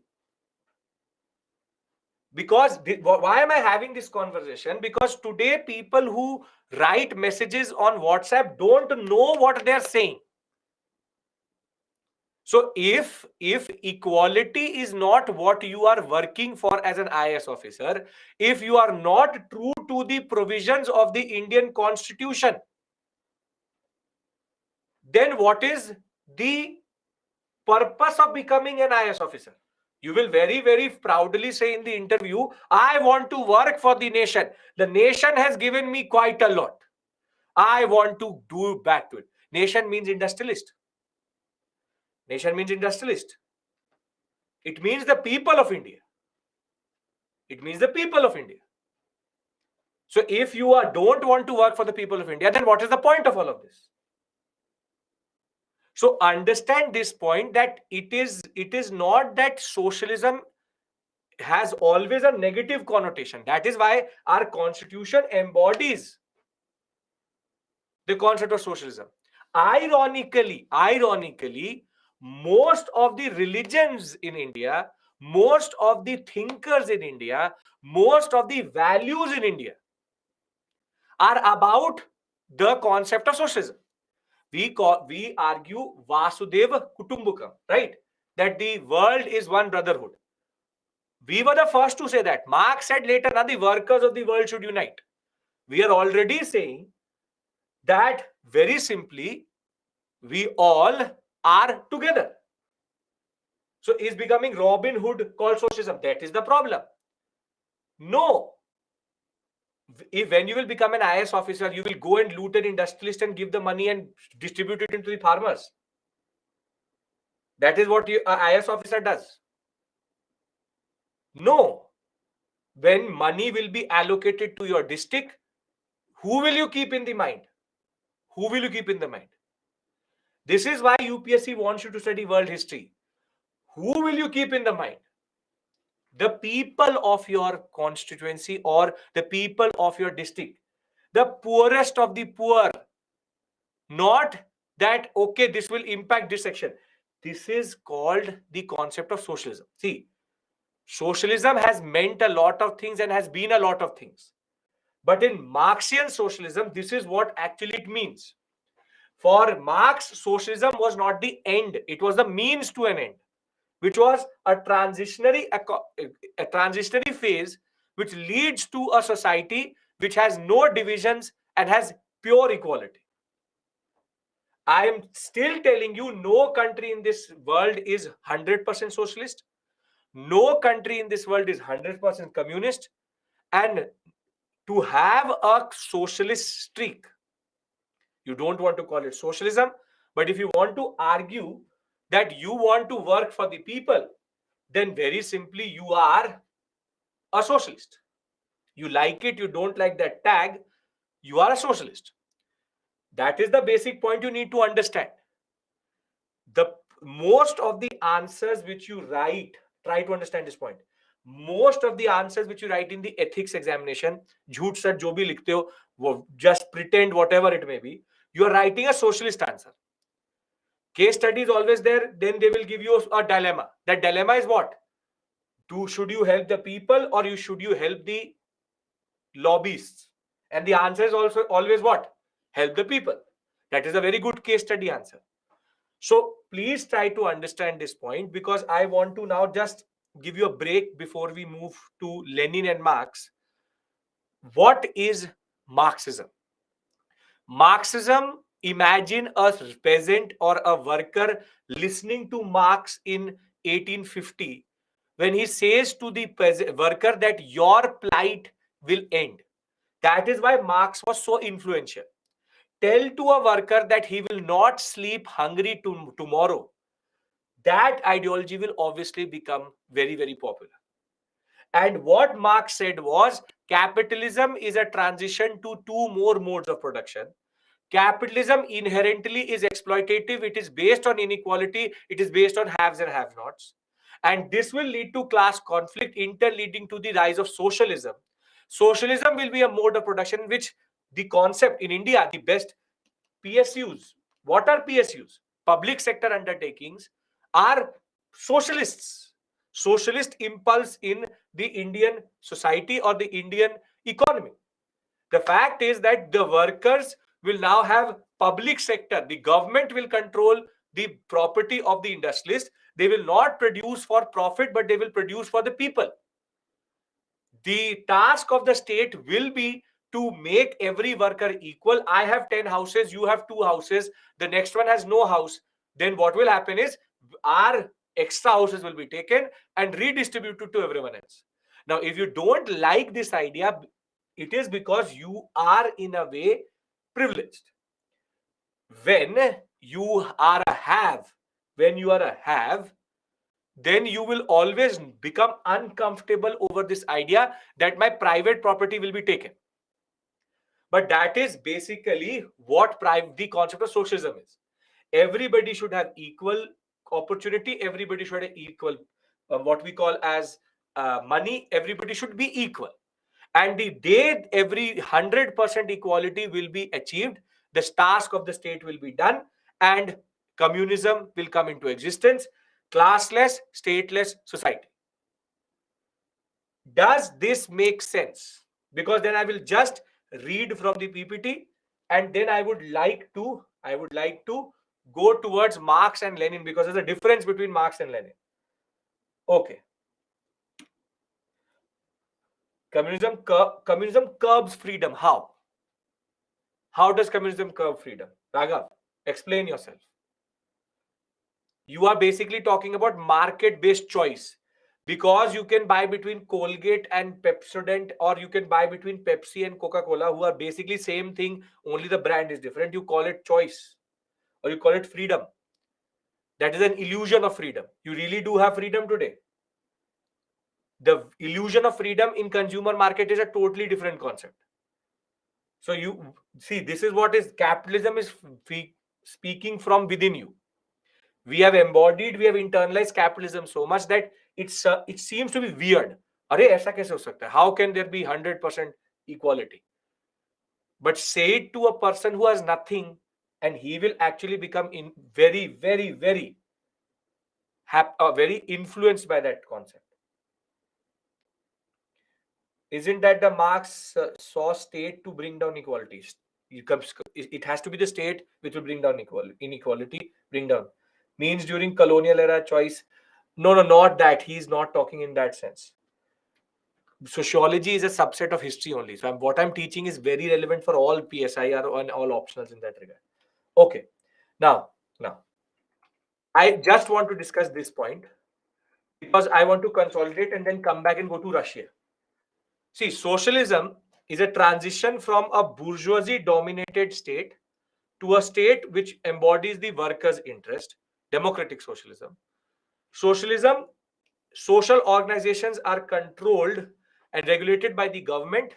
Because why am I having this conversation? Because today people who write messages on WhatsApp don't know what they're saying. So if equality is not what you are working for as an IAS officer, if you are not true to the provisions of the Indian Constitution, then what is the purpose of becoming an IAS officer? You will very, very proudly say in the interview, I want to work for the nation. The nation has given me quite a lot. I want to do back to it. Nation means industrialist. Nation means industrialist. It means the people of India. It means the people of India. So if you don't want to work for the people of India, then what is the point of all of this? So understand this point, that it is not that socialism has always a negative connotation. That is why our constitution embodies the concept of socialism. Ironically, most of the religions in India, most of the thinkers in India, most of the values in India are about the concept of socialism. We argue Vasudeva Kutumbakam, right? That the world is one brotherhood. We were the first to say that. Marx said later, now the workers of the world should unite. We are already saying that very simply, we all are together. So is becoming Robin Hood called socialism? That is the problem. No. When you will become an IAS officer, you will go and loot an industrialist and give the money and distribute it into the farmers. That is what an IAS officer does. No. When money will be allocated to your district, who will you keep in the mind? Who will you keep in the mind? This is why UPSC wants you to study world history. Who will you keep in the mind? The people of your constituency or the people of your district. The poorest of the poor. Not that, okay, this will impact this section. This is called the concept of socialism. See, socialism has meant a lot of things and has been a lot of things. But in Marxian socialism, this is what actually it means. For Marx, socialism was not the end. It was the means to an end, which was a transitionary phase which leads to a society which has no divisions and has pure equality. I am still telling you, no country in this world is 100% socialist. No country in this world is 100% communist. And to have a socialist streak, you don't want to call it socialism, but if you want to argue that you want to work for the people, then very simply you are a socialist. You like it, you don't like that tag, you are a socialist. That is the basic point you need to understand. The most of the answers which you write, try to understand this point. Most of the answers which you write in the ethics examination, jhoot sach jo bhi likhte ho, just pretend whatever it may be, you are writing a socialist answer. Case study is always there. Then they will give you a dilemma. That dilemma is what? Should you help the people or should you help the lobbyists? And the answer is also always what? Help the people. That is a very good case study answer. So please try to understand this point, because I want to now just give you a break before we move to Lenin and Marx. What is Marxism? Marxism, imagine a peasant or a worker listening to Marx in 1850 when he says to the worker that your plight will end. That is why Marx was so influential. Tell to a worker that he will not sleep hungry tomorrow. that ideology will obviously become very, very popular. And what Marx said was capitalism is a transition to two more modes of production. Capitalism inherently is exploitative. It is based on inequality. It is based on haves and have-nots. And this will lead to class conflict, leading to the rise of socialism. Socialism will be a mode of production in which the concept in India, the best PSUs. What are PSUs? Public sector undertakings are socialists. Socialist impulse in the Indian society or the Indian economy. The fact is that the workers will now have public sector. The government will control the property of the industrialist. They will not produce for profit, but they will produce for the people. The task of the state will be to make every worker equal. I have 10 houses, you have 2 houses, the next one has no house. Then what will happen is our extra houses will be taken and redistributed to everyone else. Now, if you don't like this idea, it is because you are in a way privileged. When you are a have, then you will always become uncomfortable over this idea that my private property will be taken. But that is basically what the concept of socialism is. Everybody should have equal opportunity. Everybody should have equal, what we call as money. Everybody should be equal. And the day every 100% equality will be achieved, the task of the state will be done and communism will come into existence. Classless, stateless society. Does this make sense? Because then I will just read from the PPT and then I would like to go towards Marx and Lenin, because there's a difference between Marx and Lenin. Okay. Communism curbs freedom. How? How does communism curb freedom? Raghav, explain yourself. You are basically talking about market-based choice, because you can buy between Colgate and Pepsodent, or you can buy between Pepsi and Coca-Cola, who are basically same thing, only the brand is different. You call it choice or you call it freedom. That is an illusion of freedom. You really do have freedom today. The illusion of freedom in consumer market is a totally different concept. So you see, this is what is capitalism is speaking from within you. We have internalized capitalism so much that it seems to be weird. Arey, aisa kaise ho sakta hai? How can there be 100% equality? But say it to a person who has nothing, and he will actually become very, very, very very influenced by that concept. Isn't that the Marx saw state to bring down inequalities? It has to be the state which will bring down inequality. Bring down means during colonial era choice. No, not that. He's not talking in that sense. Sociology is a subset of history only. So what I'm teaching is very relevant for all PSIR and all optionals in that regard. Okay. Now, I just want to discuss this point because I want to consolidate and then come back and go to Russia. See, socialism is a transition from a bourgeoisie-dominated state to a state which embodies the workers' interest, democratic socialism. Socialism, social organizations are controlled and regulated by the government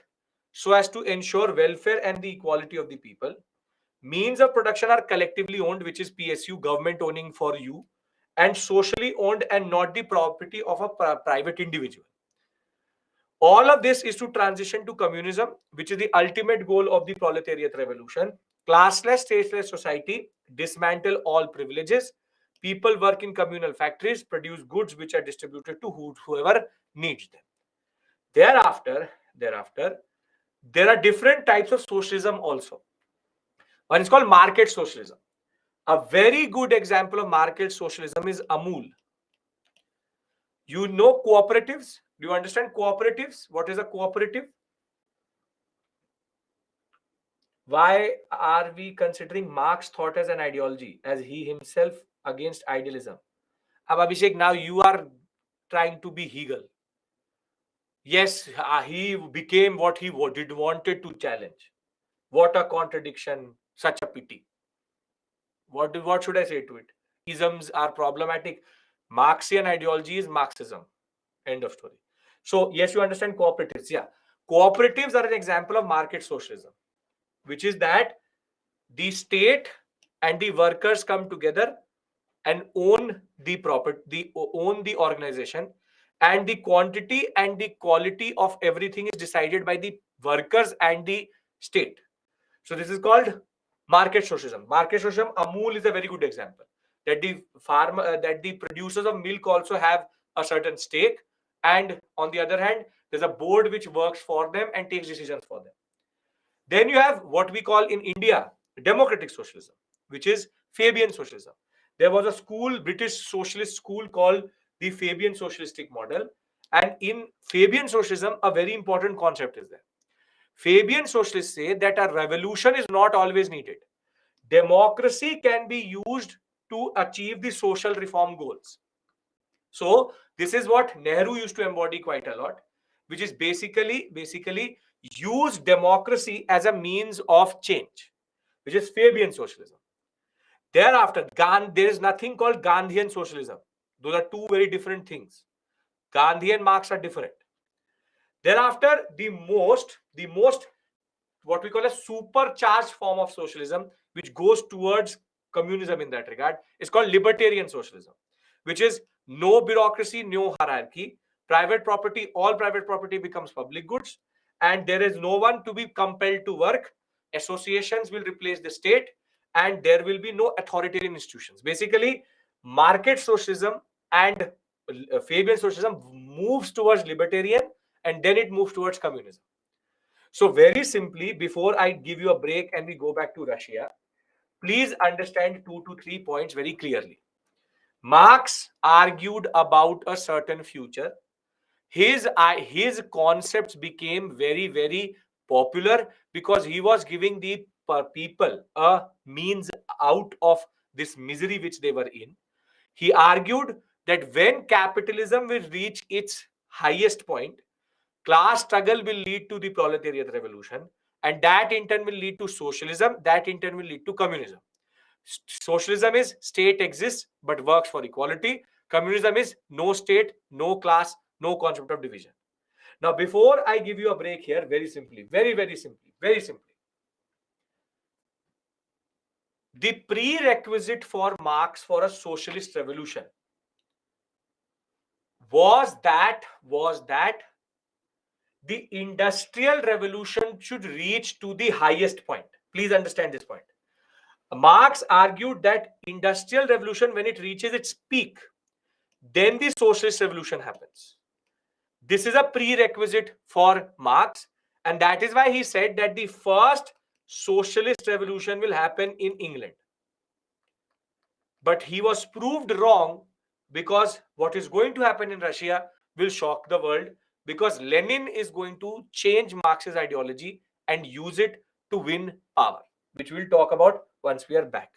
so as to ensure welfare and the equality of the people. Means of production are collectively owned, which is PSU, government owning for you, and socially owned and not the property of a private individual. All of this is to transition to communism, which is the ultimate goal of the proletariat revolution. Classless, stateless society, dismantle all privileges. People work in communal factories, produce goods which are distributed to whoever needs them. Thereafter, there are different types of socialism also. One is called market socialism. A very good example of market socialism is Amul. You know cooperatives? Do you understand cooperatives? What is a cooperative? Why are we considering Marx thought as an ideology, as he himself against idealism? Abhishek, now you are trying to be Hegel. Yes, he became what he wanted to challenge. What a contradiction, such a pity. What should I say to it? Isms are problematic. Marxian ideology is Marxism. End of story. So yes, you understand cooperatives. Yeah, cooperatives are an example of market socialism, which is that the state and the workers come together and own the property, own the organization, and the quantity and the quality of everything is decided by the workers and the state. So this is called market socialism. Market socialism, Amul is a very good example. That the farmer, that the producers of milk also have a certain stake, and on the other hand, there's a board which works for them and takes decisions for them. Then you have what we call in India democratic socialism, which is Fabian socialism. There was a school, British socialist school called the Fabian socialistic model. And in Fabian socialism, a very important concept is there. Fabian socialists say that a revolution is not always needed. Democracy can be used to achieve the social reform goals. So this is what Nehru used to embody quite a lot, which is basically use democracy as a means of change, which is Fabian socialism. Thereafter, there is nothing called Gandhian socialism. Those are two very different things. Gandhi and Marx are different. Thereafter, the most what we call a supercharged form of socialism, which goes towards communism in that regard, is called libertarian socialism, which is no bureaucracy, no hierarchy, private property, all private property becomes public goods, and there is no one to be compelled to work. Associations will replace the state, and there will be no authoritarian institutions. Basically, market socialism and Fabian socialism moves towards libertarian, and then it moves towards communism. So very simply, before I give you a break and we go back to Russia, please understand 2 to 3 points very clearly. Marx argued about a certain future. His concepts became very popular because he was giving the people a means out of this misery which they were in. He argued that when capitalism will reach its highest point, class struggle will lead to the proletariat revolution, and that in turn will lead to socialism, that in turn will lead to communism. Socialism is state exists but works for equality. Communism is no state, no class, no concept of division. Now, before I give you a break here, very simply, very simply, the prerequisite for Marx for a socialist revolution was that the industrial revolution should reach to the highest point. Please understand this point. Marx argued that industrial revolution, when it reaches its peak, then the socialist revolution happens. This is a prerequisite for Marx, and that is why he said that the first socialist revolution will happen in England. But he was proved wrong, because what is going to happen in Russia will shock the world, because Lenin is going to change Marx's ideology and use it to win power, which we'll talk about once we are back.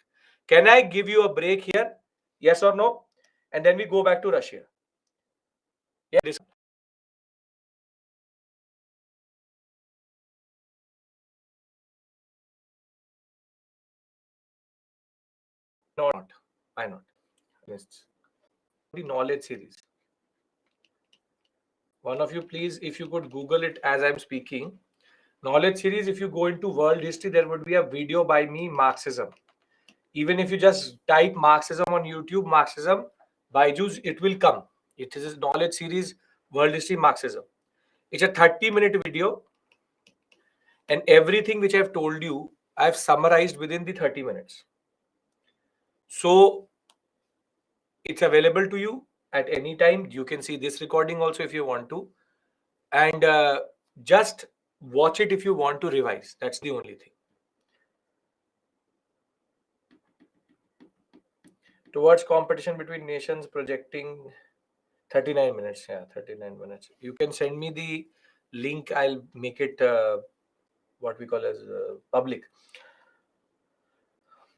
Can I give you a break here? Yes or no? And then we go back to Russia. Yeah, not. Why not? Yes. The knowledge series. One of you, please, if you could Google it as I'm speaking. Knowledge series, if you go into world history, there would be a video by me, Marxism. Even if you just type Marxism on YouTube, Marxism, Byju's, it will come. It is a knowledge series, world history, Marxism. It's a 30-minute video, and everything which I've told you, I've summarized within the 30 minutes. So it's available to you at any time. You can see this recording also if you want to. And just watch it if you want to revise. That's the only thing. Towards competition between nations, projecting 39 minutes. Yeah, 39 minutes. You can send me the link. I'll make it what we call as public.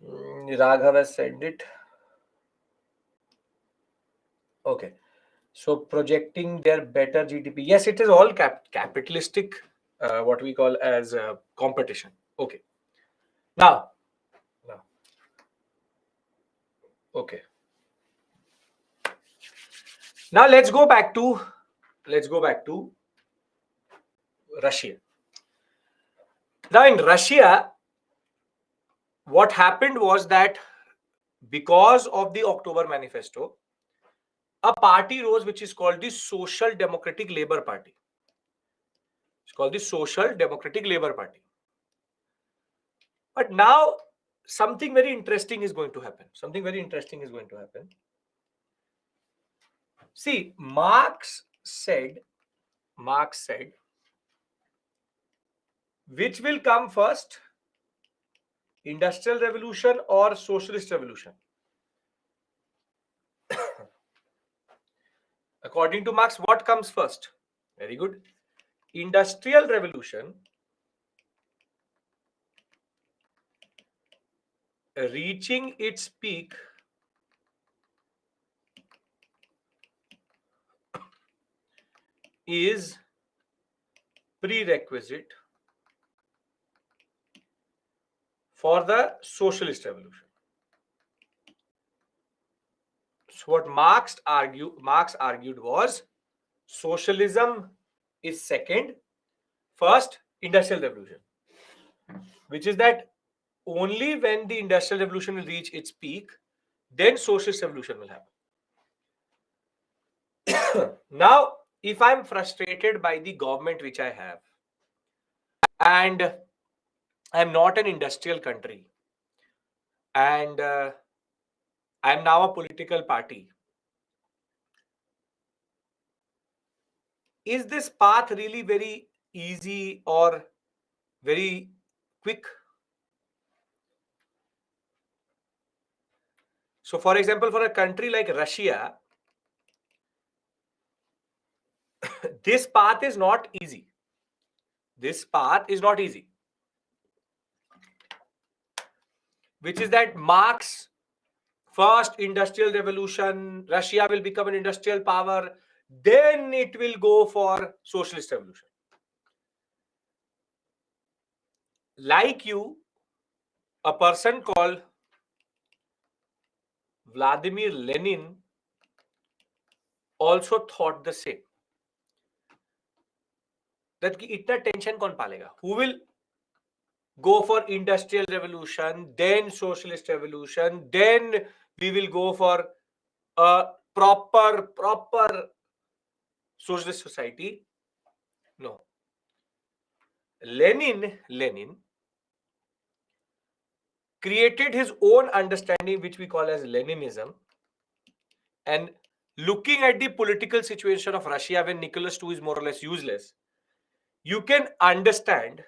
Raghav has sent it. Okay. So projecting their better GDP. Yes, it is all capitalistic, what we call as competition. Okay. Now. Okay. Now let's go back to Russia. Now in Russia, what happened was that because of the October Manifesto, a party rose which is called the Social Democratic Labour Party. It's called the Social Democratic Labour Party. But now something very interesting is going to happen. See, Marx said, which will come first, industrial revolution or socialist revolution? According to Marx, what comes first? Very good. Industrial revolution reaching its peak is prerequisite for the socialist revolution. So what Marx argued was socialism is second, first industrial revolution, which is that only when the industrial revolution will reach its peak, then socialist revolution will happen. Now, if I'm frustrated by the government which I have, and I'm not an industrial country, and I'm now a political party, is this path really very easy or very quick? So, for example, for a country like Russia, this path is not easy. Which is that Marx, first industrial revolution, Russia will become an industrial power, then it will go for socialist revolution. Like you, a person called Vladimir Lenin also thought the same. That कि इतना tension कौन पालेगा? Who will go for industrial revolution, then socialist revolution, then we will go for a proper socialist society? No. Lenin created his own understanding, which we call as Leninism, and looking at the political situation of Russia when Nicholas II is more or less useless, you can understand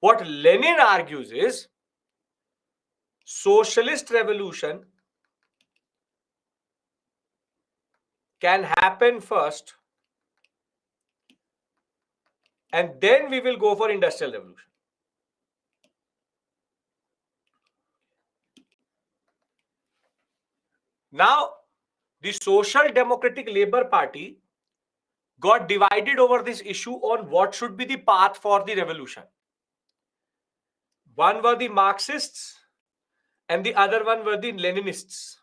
what Lenin argues is socialist revolution can happen first, and then we will go for industrial revolution. Now, the Social Democratic Labour Party got divided over this issue on what should be the path for the revolution. One were the Marxists and the other one were the Leninists.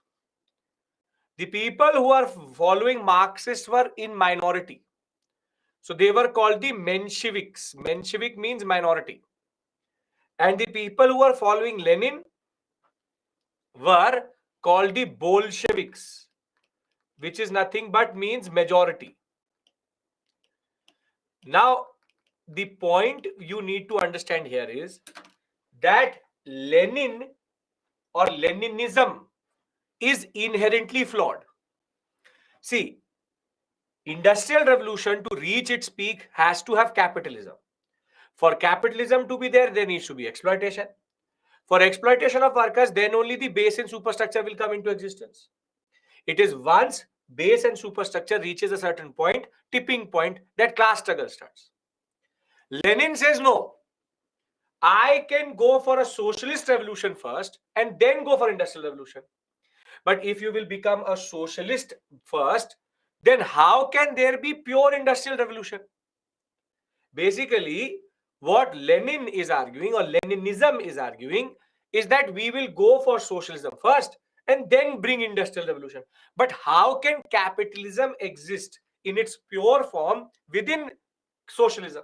The people who are following Marxists were in minority. So they were called the Mensheviks. Menshevik means minority. And the people who were following Lenin were called the Bolsheviks, which is nothing but means majority. Now, the point you need to understand here is that Lenin or Leninism is inherently flawed. See, industrial revolution to reach its peak has to have capitalism. For capitalism to be there needs to be exploitation. For exploitation of workers, then only the base and superstructure will come into existence. It is once base and superstructure reaches a certain point, tipping point, that class struggle starts. Lenin says, no, I can go for a socialist revolution first and then go for industrial revolution. But if you will become a socialist first, then how can there be pure industrial revolution? Basically, what Lenin is arguing or Leninism is arguing is that we will go for socialism first and then bring industrial revolution. But how can capitalism exist in its pure form within socialism?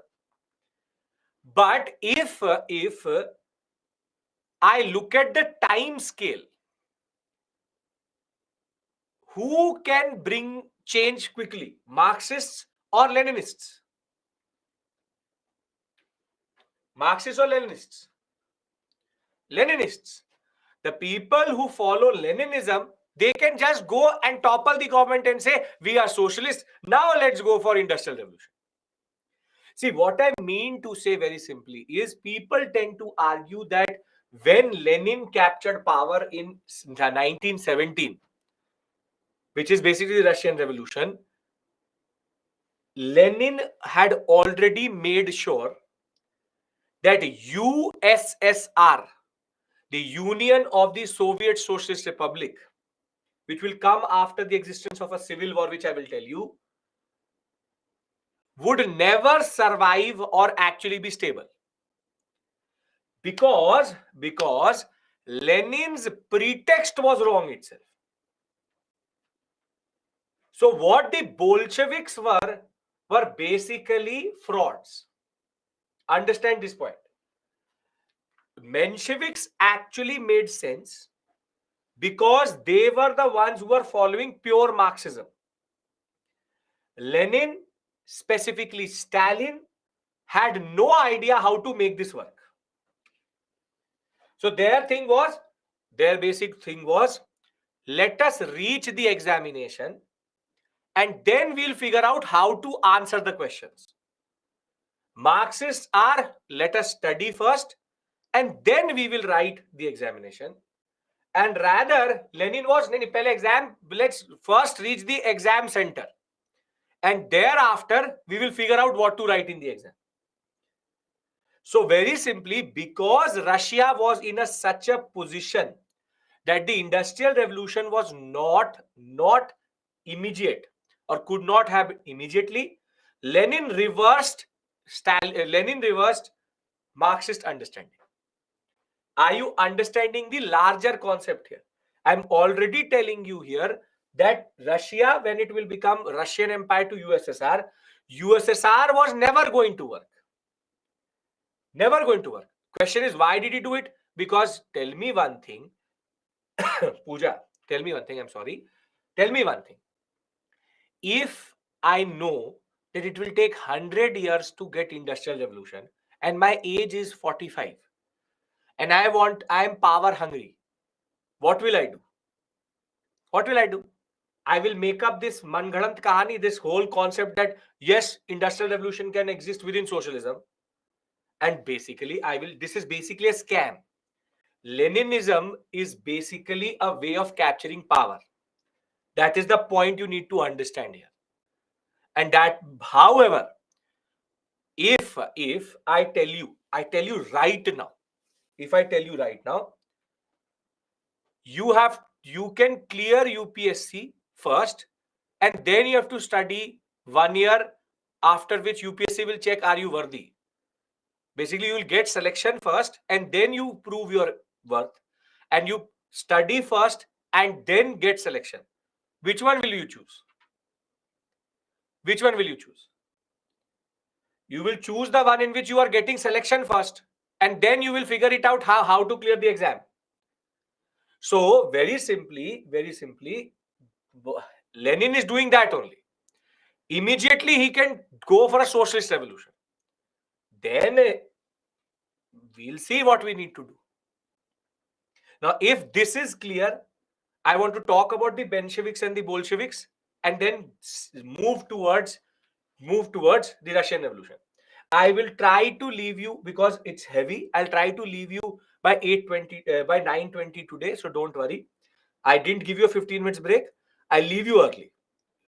But if I look at the time scale, who can bring change quickly, Marxists or Leninists? Marxists or Leninists? Leninists. The people who follow Leninism, they can just go and topple the government and say, we are socialists, now let's go for industrial revolution. See, what I mean to say very simply is people tend to argue that when Lenin captured power in 1917, which is basically the Russian Revolution, Lenin had already made sure that USSR, the Union of the Soviet Socialist Republic, which will come after the existence of a civil war, which I will tell you, would never survive or actually be stable. Because Lenin's pretext was wrong itself. So what the Bolsheviks were basically frauds. Understand this point. Mensheviks actually made sense because they were the ones who were following pure Marxism. Lenin, specifically Stalin, had no idea how to make this work. So their basic thing was, let us reach the examination and then we'll figure out how to answer the questions. Marxists are, let us study first and then we will write the examination. And rather, Lenin was, let's first reach the exam center. And thereafter, we will figure out what to write in the exam. So very simply, because Russia was in such a position that the industrial revolution was not immediate or could not have immediately, Lenin reversed Marxist understanding. Are you understanding the larger concept here? I'm already telling you here that Russia, when it will become Russian Empire to USSR, USSR was never going to work. Never going to work. Question is, why did he do it? Because tell me one thing, Pooja, tell me one thing, I'm sorry. Tell me one thing. If I know that it will take 100 years to get industrial revolution and my age is 45 and I am power hungry, what will I do? What will I do? I will make up this Manghalant Kahani, this whole concept that yes, industrial revolution can exist within socialism. And basically, this is basically a scam. Leninism is basically a way of capturing power. That is the point you need to understand here. And that, however, if I tell you right now, you can clear UPSC first, and then you have to study 1 year, after which UPSC will check, are you worthy? Basically, you will get selection first, and then you prove your worth, and you study first and then get selection. Which one will you choose? Which one will you choose? You will choose the one in which you are getting selection first, and then you will figure it out how to clear the exam. So very simply, Lenin is doing that only. Immediately he can go for a socialist revolution. Then we'll see what we need to do. Now, if this is clear, I want to talk about the Bolsheviks and the Bolsheviks, and then move towards the Russian Revolution. I will try to leave you, because it's heavy, I'll try to leave you by 8:20, by 9:20 today. So don't worry. I didn't give you a 15 minutes break. I'll leave you early.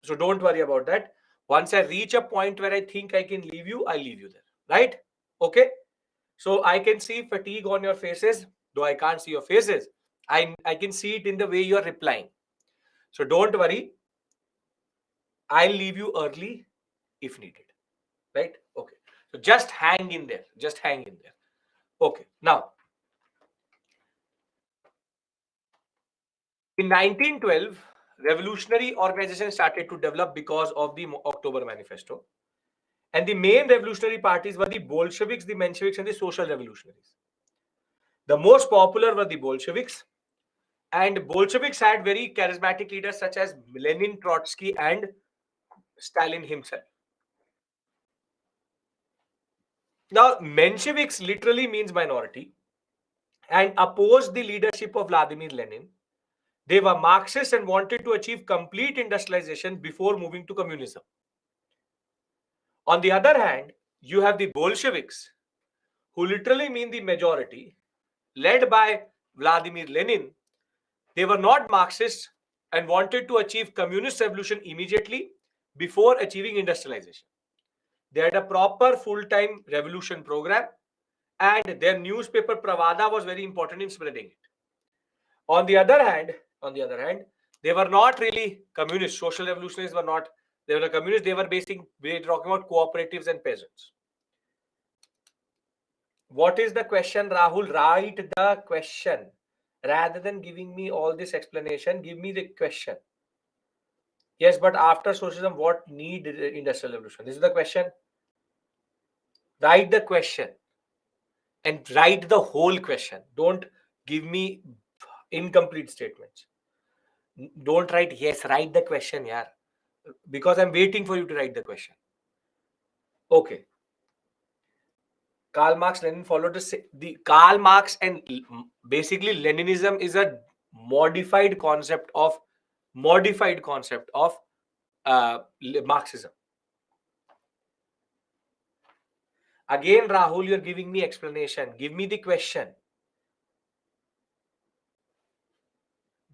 So don't worry about that. Once I reach a point where I think I can leave you, I'll leave you there. Right? Okay. So I can see fatigue on your faces, though I can't see your faces. I can see it in the way you are replying. So don't worry. I'll leave you early if needed. Right? Okay. So just hang in there. Just hang in there. Okay. Now, In 1912, revolutionary organizations started to develop because of the October Manifesto. And the main revolutionary parties were the Bolsheviks, the Mensheviks, and the social revolutionaries. The most popular were the Bolsheviks, and Bolsheviks had very charismatic leaders such as Lenin, Trotsky, and Stalin himself. Now, Mensheviks literally means minority and opposed the leadership of Vladimir Lenin. They were Marxists and wanted to achieve complete industrialization before moving to communism. On the other hand, you have the Bolsheviks, who literally mean the majority, led by Vladimir Lenin. They were not Marxists and wanted to achieve communist revolution immediately before achieving industrialization. They had a proper full-time revolution program, and their newspaper Pravada was very important in spreading it. On the other hand, they were not really communist. Social revolutionaries were not. They were communists. They were talking about cooperatives and peasants. What is the question, Rahul? Write the question. Rather than giving me all this explanation, give me the question. Yes, but after socialism, what need industrial revolution? This is the question. Write the question and write the whole question. Don't give me incomplete statements. Don't write yes, write the question, yeah. Because I'm waiting for you to write the question. Okay. Karl Marx, Lenin followed the Karl Marx, and basically Leninism is a modified concept of Marxism. Again, Rahul, you're giving me explanation. Give me the question.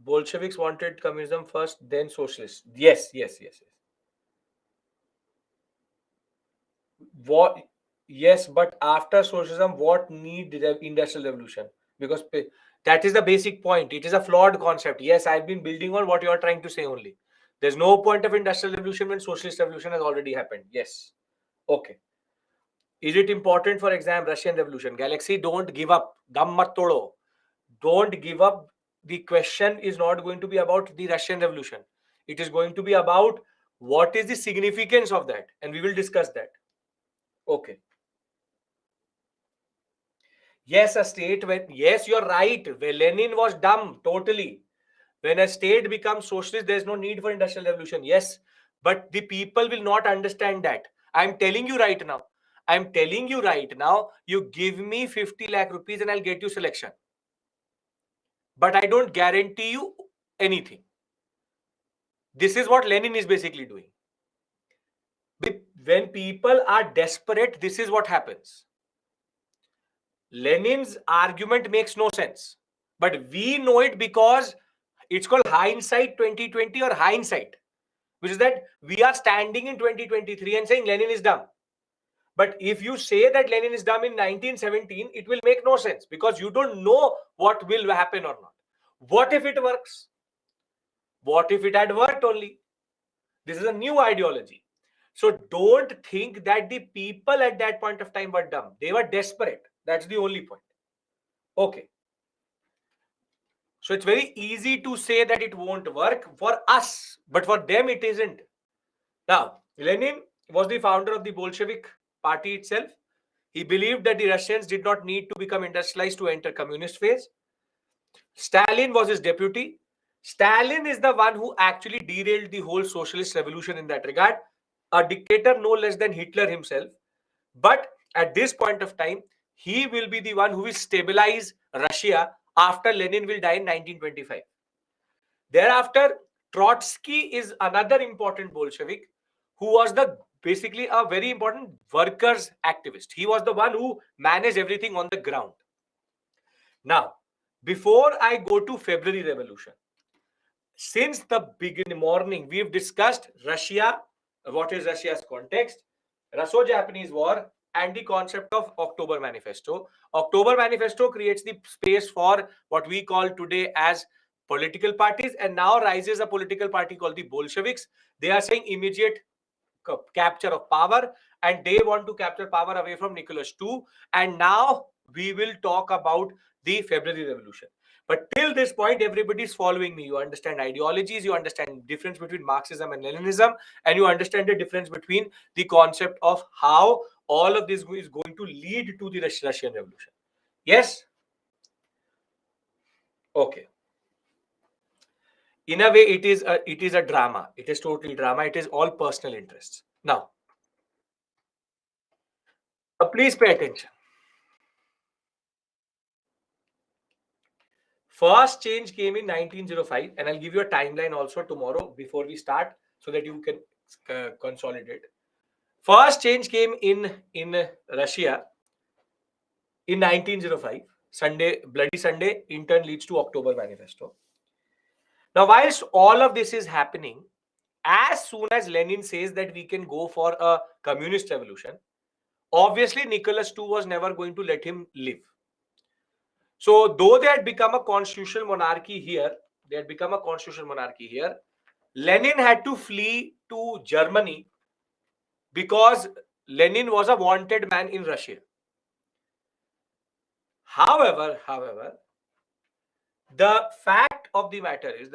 Bolsheviks wanted communism first, then socialists. Yes. What? Yes, but after socialism, what need the industrial revolution? Because that is the basic point. It is a flawed concept. Yes, I've been building on what you are trying to say only. There's no point of industrial revolution when socialist revolution has already happened. Yes. Okay. Is it important for exam? Russian Revolution. Galaxy, don't give up. Dam mat todo. Don't give up. The question is not going to be about the Russian Revolution. It is going to be about what is the significance of that. And we will discuss that. Okay. Yes, a state when, yes, you're right. Lenin was dumb, totally. When a state becomes socialist, there's no need for industrial revolution. Yes, but the people will not understand that. I'm telling you right now. You give me 50 lakh rupees and I'll get you selection. But I don't guarantee you anything. This is what Lenin is basically doing. When people are desperate, this is what happens. Lenin's argument makes no sense. But we know it because it's called hindsight 2020 or hindsight, which is that we are standing in 2023 and saying Lenin is dumb. But if you say that Lenin is dumb in 1917, it will make no sense because you don't know what will happen or not. What if it works? What if it had worked only? This is a new ideology. So don't think that the people at that point of time were dumb. They were desperate. That's the only point. Okay. So it's very easy to say that it won't work for us, but for them it isn't. Now, Lenin was the founder of the Bolshevik party itself. He believed that the Russians did not need to become industrialized to enter communist phase. Stalin was his deputy. Stalin is the one who actually derailed the whole socialist revolution in that regard. A dictator no less than Hitler himself. But at this point of time, he will be the one who will stabilize Russia after Lenin will die in 1925. Thereafter, Trotsky is another important Bolshevik who was basically a very important workers activist. He was the one who managed everything on the ground. Now, before I go to February Revolution, since the morning, we've discussed Russia, what is Russia's context, Russo-Japanese War, and the concept of October Manifesto. October Manifesto creates the space for what we call today as political parties, and now rises a political party called the Bolsheviks. They are saying immediate capture of power, and they want to capture power away from Nicholas II. And now we will talk about the February Revolution. But till this point, everybody is following me. You understand ideologies, you understand difference between Marxism and Leninism, and you understand the difference between the concept of how all of this is going to lead to the Russian Revolution. Yes? Okay. In a way, it is a drama. It is totally drama. It is all personal interests. Now, please pay attention. First change came in 1905, and I'll give you a timeline also tomorrow before we start so that you can consolidate. First change came in Russia in 1905. Sunday, Bloody Sunday, in turn leads to October Manifesto. Now, whilst all of this is happening, as soon as Lenin says that we can go for a communist revolution, obviously Nicholas II was never going to let him live. So, though they had become a constitutional monarchy here, Lenin had to flee to Germany because Lenin was a wanted man in Russia. However, the fact of the matter is,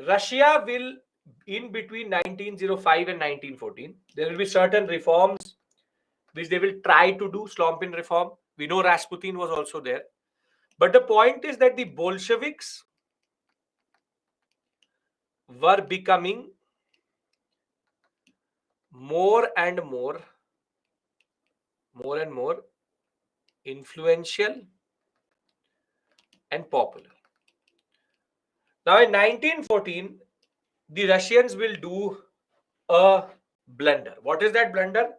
Russia will, in between 1905 and 1914, there will be certain reforms which they will try to do, Slompin reform. We know Rasputin was also there. But the point is that the Bolsheviks were becoming more and more influential and popular. Now in 1914, the Russians will do a blunder. What is that blunder?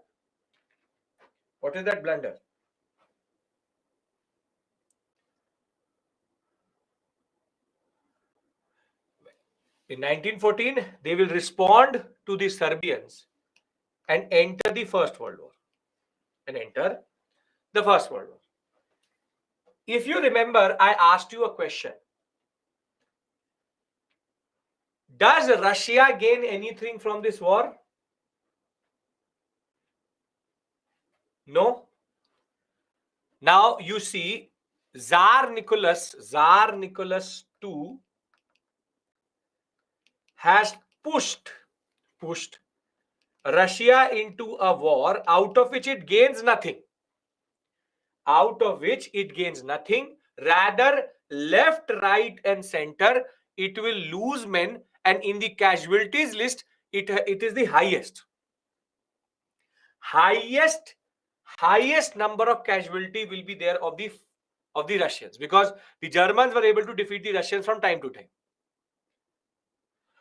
In 1914, they will respond to the Serbians and enter the First World War. If you remember, I asked you a question. Does Russia gain anything from this war? No. Now you see, Tsar Nicholas II has pushed Russia into a war out of which it gains nothing. Rather, left, right, and center, it will lose men, and in the casualties list, it is the highest number of casualty will be there of the Russians, because the Germans were able to defeat the Russians from time to time.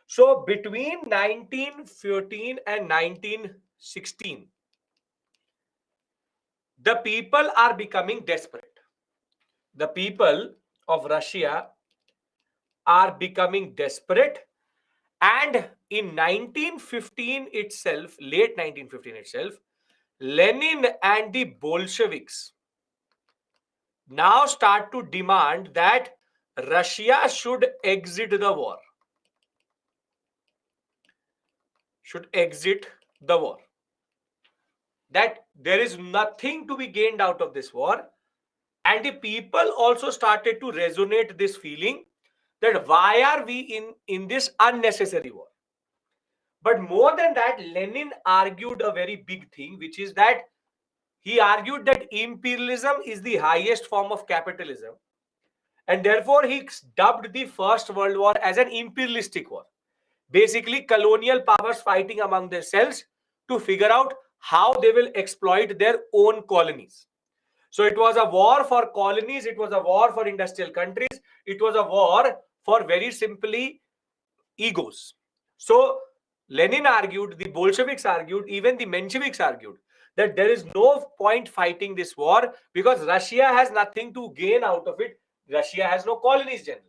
So between 1914 and 1916, the people are becoming desperate. The people of Russia are becoming desperate, and in 1915 itself, late 1915 itself, Lenin and the Bolsheviks now start to demand that Russia should exit the war. That there is nothing to be gained out of this war. And the people also started to resonate this feeling that why are we in this unnecessary war? But more than that, Lenin argued a very big thing, which is that he argued that imperialism is the highest form of capitalism. And therefore, he dubbed the First World War as an imperialistic war. Basically, colonial powers fighting among themselves to figure out how they will exploit their own colonies. So it was a war for colonies, it was a war for industrial countries, it was a war for, very simply, egos. So Lenin argued, the Bolsheviks argued, even the Mensheviks argued that there is no point fighting this war because Russia has nothing to gain out of it. Russia has no colonies generally.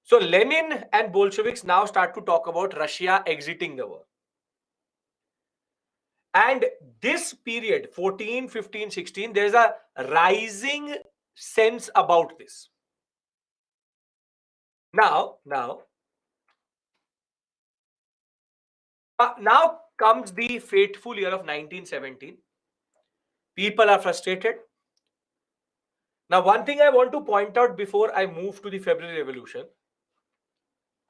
So Lenin and Bolsheviks now start to talk about Russia exiting the war. And this period, 14, 15, 16, there's a rising sense about this. Now comes the fateful year of 1917. People are frustrated. Now, one thing I want to point out before I move to the February Revolution,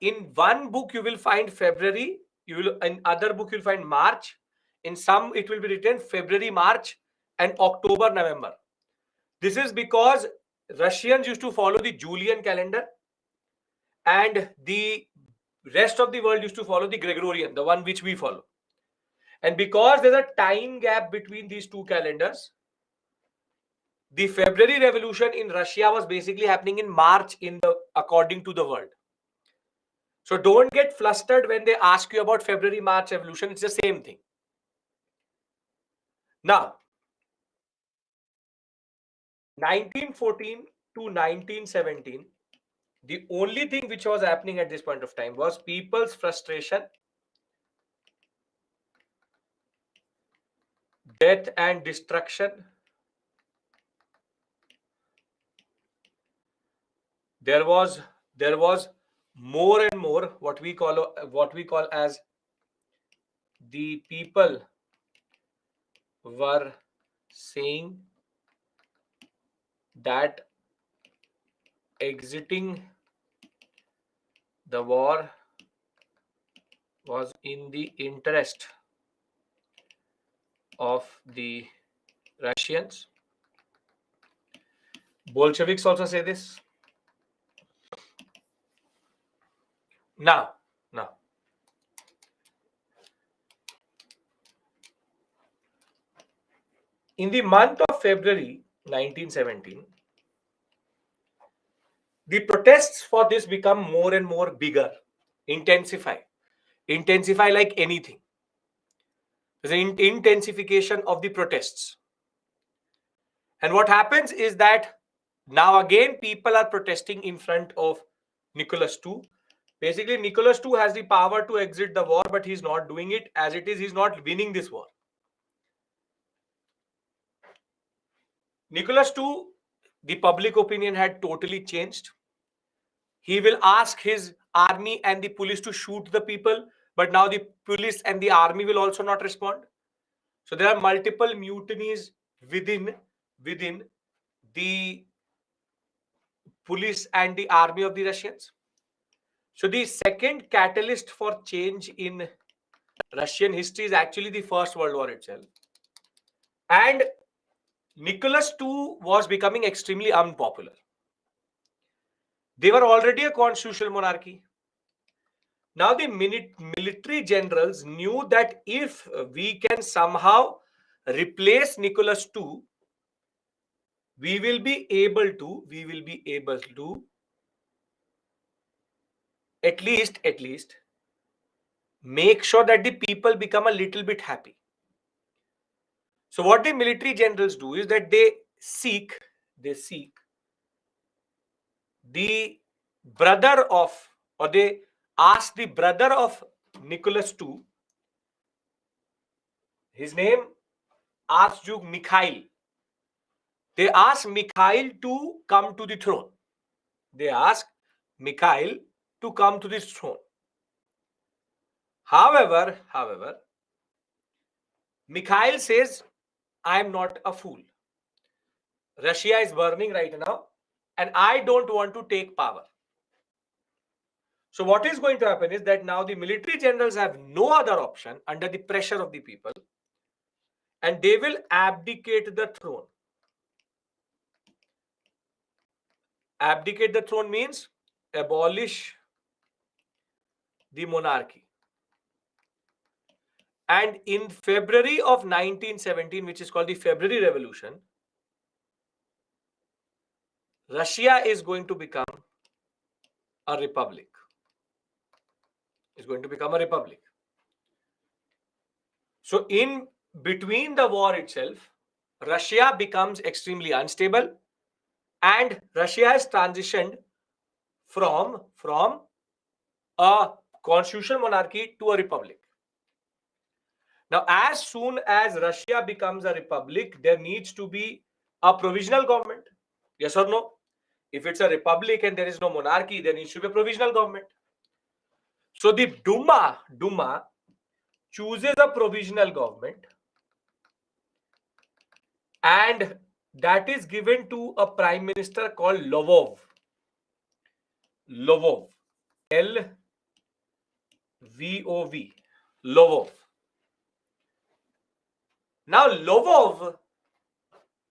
in one book you will find February, in other book you'll find March, in some it will be written February, March, and October, November. This is because Russians used to follow the Julian calendar and the rest of the world used to follow the Gregorian, the one which we follow. And because there's a time gap between these two calendars, the February Revolution in Russia was basically happening in March according to the world. So don't get flustered when they ask you about February, March Revolution. It's the same thing. Now, 1914 to 1917, the only thing which was happening at this point of time was people's frustration, death and destruction. There was more and more what we call as the people were saying that exiting the war was in the interest of the Russians. Bolsheviks also say this. Now, in the month of February 1917, the protests for this become more and more bigger, intensify like anything. There's an intensification of the protests. And what happens is that now again people are protesting in front of Nicholas II. Basically, Nicholas II has the power to exit the war, but he's not doing it. As it is, he's not winning this war. Nicholas II, the public opinion had totally changed. He will ask his army and the police to shoot the people, but now the police and the army will also not respond. So there are multiple mutinies within the police and the army of the Russians. So the second catalyst for change in Russian history is actually the First World War itself. And Nicholas II was becoming extremely unpopular. They were already a constitutional monarchy. Now the military generals knew that if we can somehow replace Nicholas II, we will be able to at least make sure that the people become a little bit happy. So what the military generals do is that they seek the brother of, or they ask the brother of Nicholas II, his name Archduke Mikhail. They ask Mikhail to come to the throne. However, Mikhail says, I am not a fool. Russia is burning right now, and I don't want to take power. So what is going to happen is that now the military generals have no other option under the pressure of the people, and they will abdicate the throne. Abdicate the throne means abolish the monarchy. And in February of 1917, which is called the February Revolution, Russia is going to become a republic. So in between the war itself, Russia becomes extremely unstable, and Russia has transitioned from a constitutional monarchy to a republic. Now, as soon as Russia becomes a republic, there needs to be a provisional government. Yes or no? If it's a republic and there is no monarchy, there needs to be a provisional government. So the Duma chooses a provisional government, and that is given to a prime minister called Lvov. Lvov. L-V-O-V. Lvov. Now, Lvov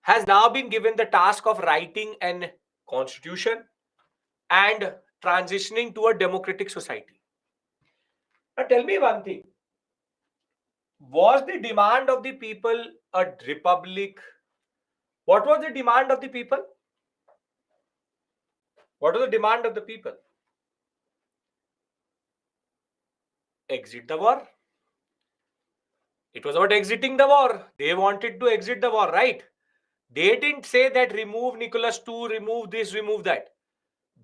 has now been given the task of writing an constitution and transitioning to a democratic society. Now, tell me one thing. Was the demand of the people a republic? What was the demand of the people? What was the demand of the people? Exit the war. It was about exiting the war. They wanted to exit the war, right? They didn't say that remove Nicholas II, remove this, remove that.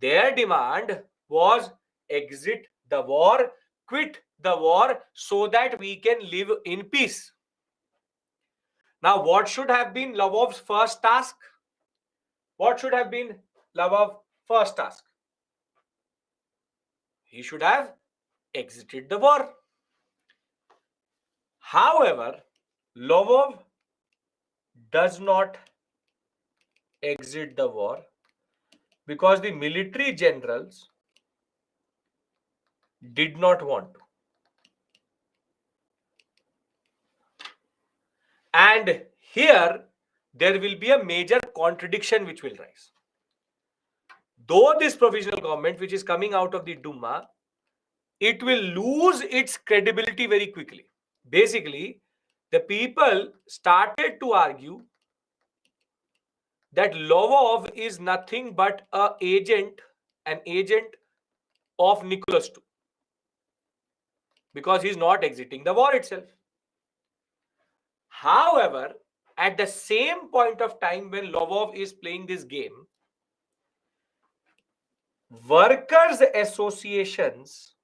Their demand was exit the war, quit the war so that we can live in peace. Now, what should have been Lvov's first task? What should have been Lvov's first task? He should have exited the war. However, Lvov does not exit the war because the military generals did not want to. And here, there will be a major contradiction which will rise. Though this provisional government, which is coming out of the Duma, it will lose its credibility very quickly. Basically, the people started to argue that Lvov is nothing but an agent of Nicholas II, because he's not exiting the war itself. However, at the same point of time when Lvov is playing this game, workers' associations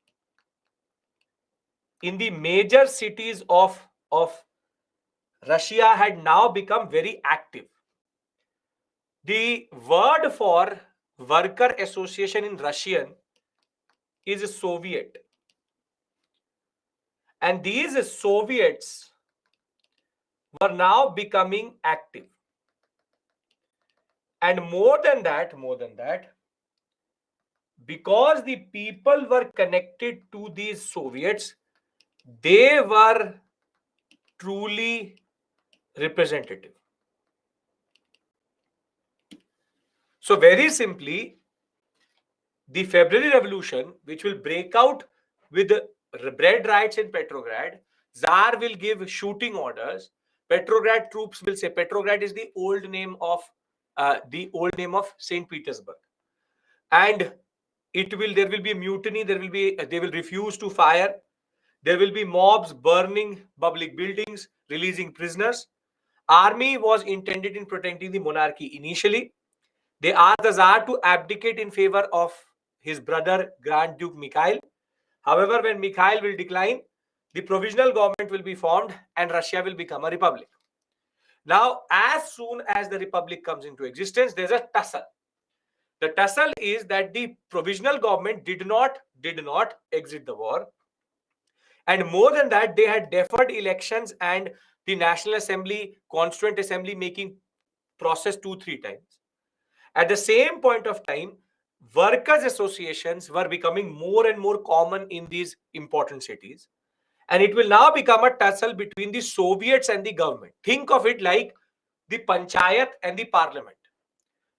in the major cities of Russia had now become very active. The word for worker association in Russian is Soviet. And these Soviets were now becoming active. And more than that, because the people were connected to these Soviets, they were truly representative. So very simply, the February Revolution, which will break out with bread riots in Petrograd, Tsar will give shooting orders. Petrograd troops will say, Petrograd is the old name of Saint Petersburg, and there will be a mutiny. They will refuse to fire. There will be mobs burning public buildings, releasing prisoners. Army was intended in protecting the monarchy initially. They asked the Tsar to abdicate in favor of his brother, Grand Duke Mikhail. However, when Mikhail will decline, the provisional government will be formed and Russia will become a republic. Now, as soon as the republic comes into existence, there's a tussle. The tussle is that the provisional government did not exit the war. And more than that, they had deferred elections and the National Assembly, Constituent Assembly making process 2-3 times. At the same point of time, workers' associations were becoming more and more common in these important cities. And it will now become a tussle between the Soviets and the government. Think of it like the panchayat and the parliament.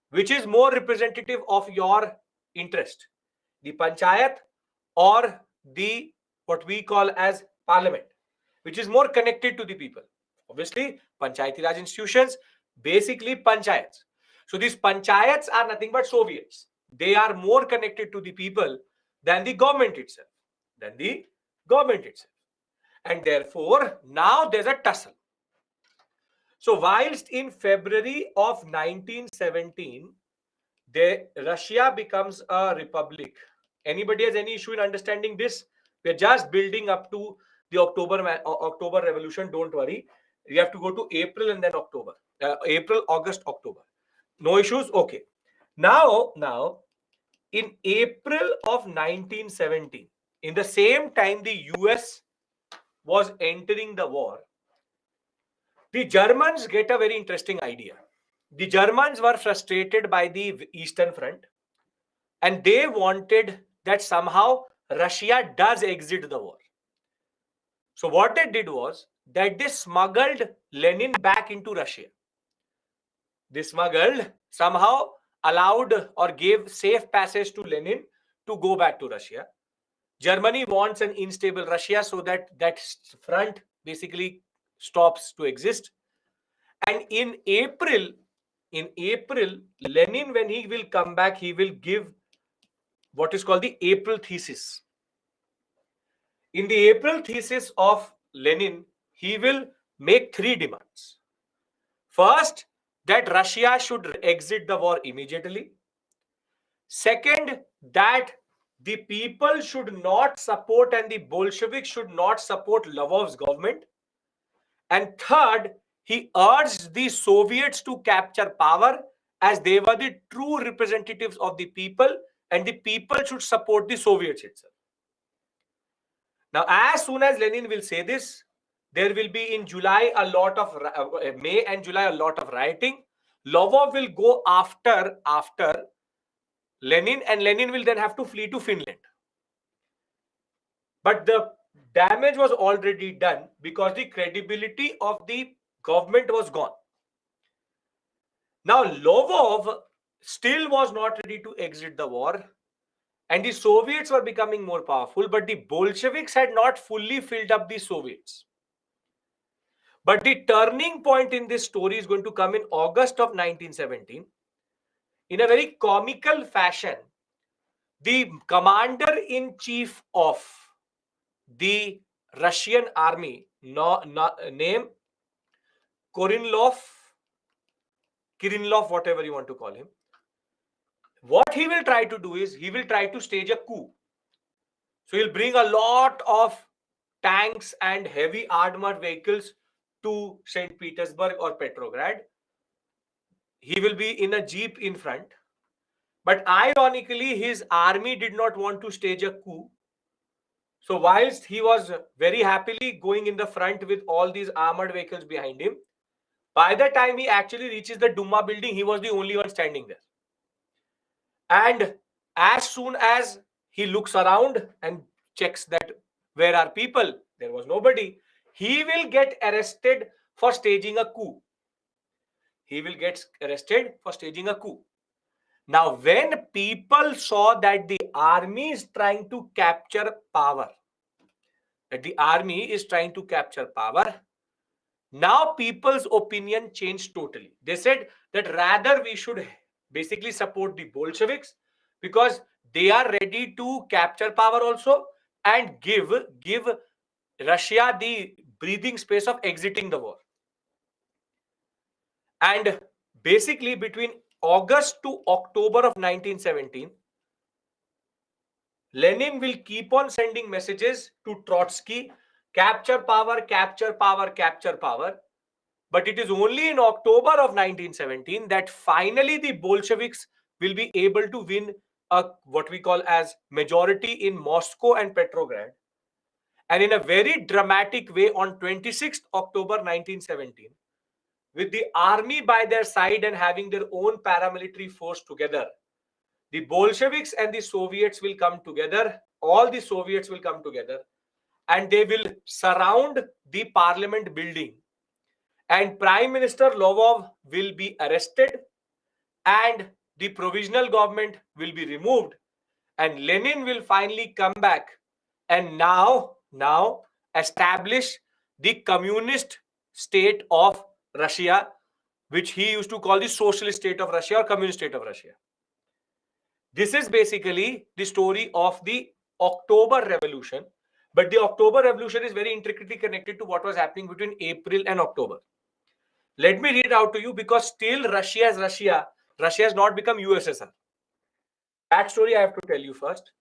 Which is more representative of your interest? The panchayat or the what we call as parliament, which is more connected to the people? Obviously, Panchayati Raj institutions, basically panchayats. So these panchayats are nothing but Soviets. They are more connected to the people than the government itself. And therefore, now there's a tussle. So whilst in February of 1917, Russia becomes a republic. Anybody has any issue in understanding this? We're just building up to the October Revolution. Don't worry. You have to go to April and then October. April, August, October. No issues? Okay. Now, in April of 1917, in the same time the US was entering the war, the Germans get a very interesting idea. the Germans were frustrated by the Eastern Front, and they wanted that somehow Russia does exit the war. So what they did was that they smuggled Lenin back into Russia. They smuggled, somehow allowed or gave safe passage to Lenin to go back to Russia. Germany wants an unstable Russia so that that front basically stops to exist. And in April, Lenin, when he will come back, he will give what is called the April thesis. In the April thesis of Lenin, he will make three demands. First, that Russia should exit the war immediately. Second, that the people should not support and the Bolsheviks should not support Lvov's government. And third, he urged the Soviets to capture power as they were the true representatives of the people and the people should support the Soviets itself. Now, as soon as Lenin will say this, there will be in July a lot of May and July a lot of rioting. Lvov will go after Lenin, and Lenin will then have to flee to Finland. But the damage was already done because the credibility of the government was gone. Now, Lvov still was not ready to exit the war, and the Soviets were becoming more powerful, but the Bolsheviks had not fully filled up the Soviets. But the turning point in this story is going to come in August of 1917. In a very comical fashion, the commander-in-chief of the Russian army, name Kirilov, whatever you want to call him, what he will try to do is he will try to stage a coup. So he'll bring a lot of tanks and heavy armored vehicles to St. Petersburg or Petrograd. He will be in a jeep in front. But ironically, his army did not want to stage a coup. So whilst he was very happily going in the front with all these armored vehicles behind him, by the time he actually reaches the Duma building, he was the only one standing there. And as soon as he looks around and checks that where are people, there was nobody. He will get arrested for staging a coup. He will get arrested for staging a coup. Now, when people saw that the army is trying to capture power, now people's opinion changed totally. They said that rather we should basically support the Bolsheviks because they are ready to capture power also and give Russia the breathing space of exiting the war. And basically between August to October of 1917, Lenin will keep on sending messages to Trotsky, capture power, capture power, capture power. But it is only in October of 1917 that finally the Bolsheviks will be able to win what we call as majority in Moscow and Petrograd. And in a very dramatic way, on 26th October 1917, with the army by their side and having their own paramilitary force together, the Bolsheviks and the Soviets will come together. All the Soviets will come together and they will surround the parliament building. And Prime Minister Lvov will be arrested and the provisional government will be removed. And Lenin will finally come back and now establish the communist state of Russia, which he used to call the socialist state of Russia or communist state of Russia. This is basically the story of the October Revolution. But the October Revolution is very intricately connected to what was happening between April and October. Let me read out to you because still Russia has not become USSR. That story I have to tell you first.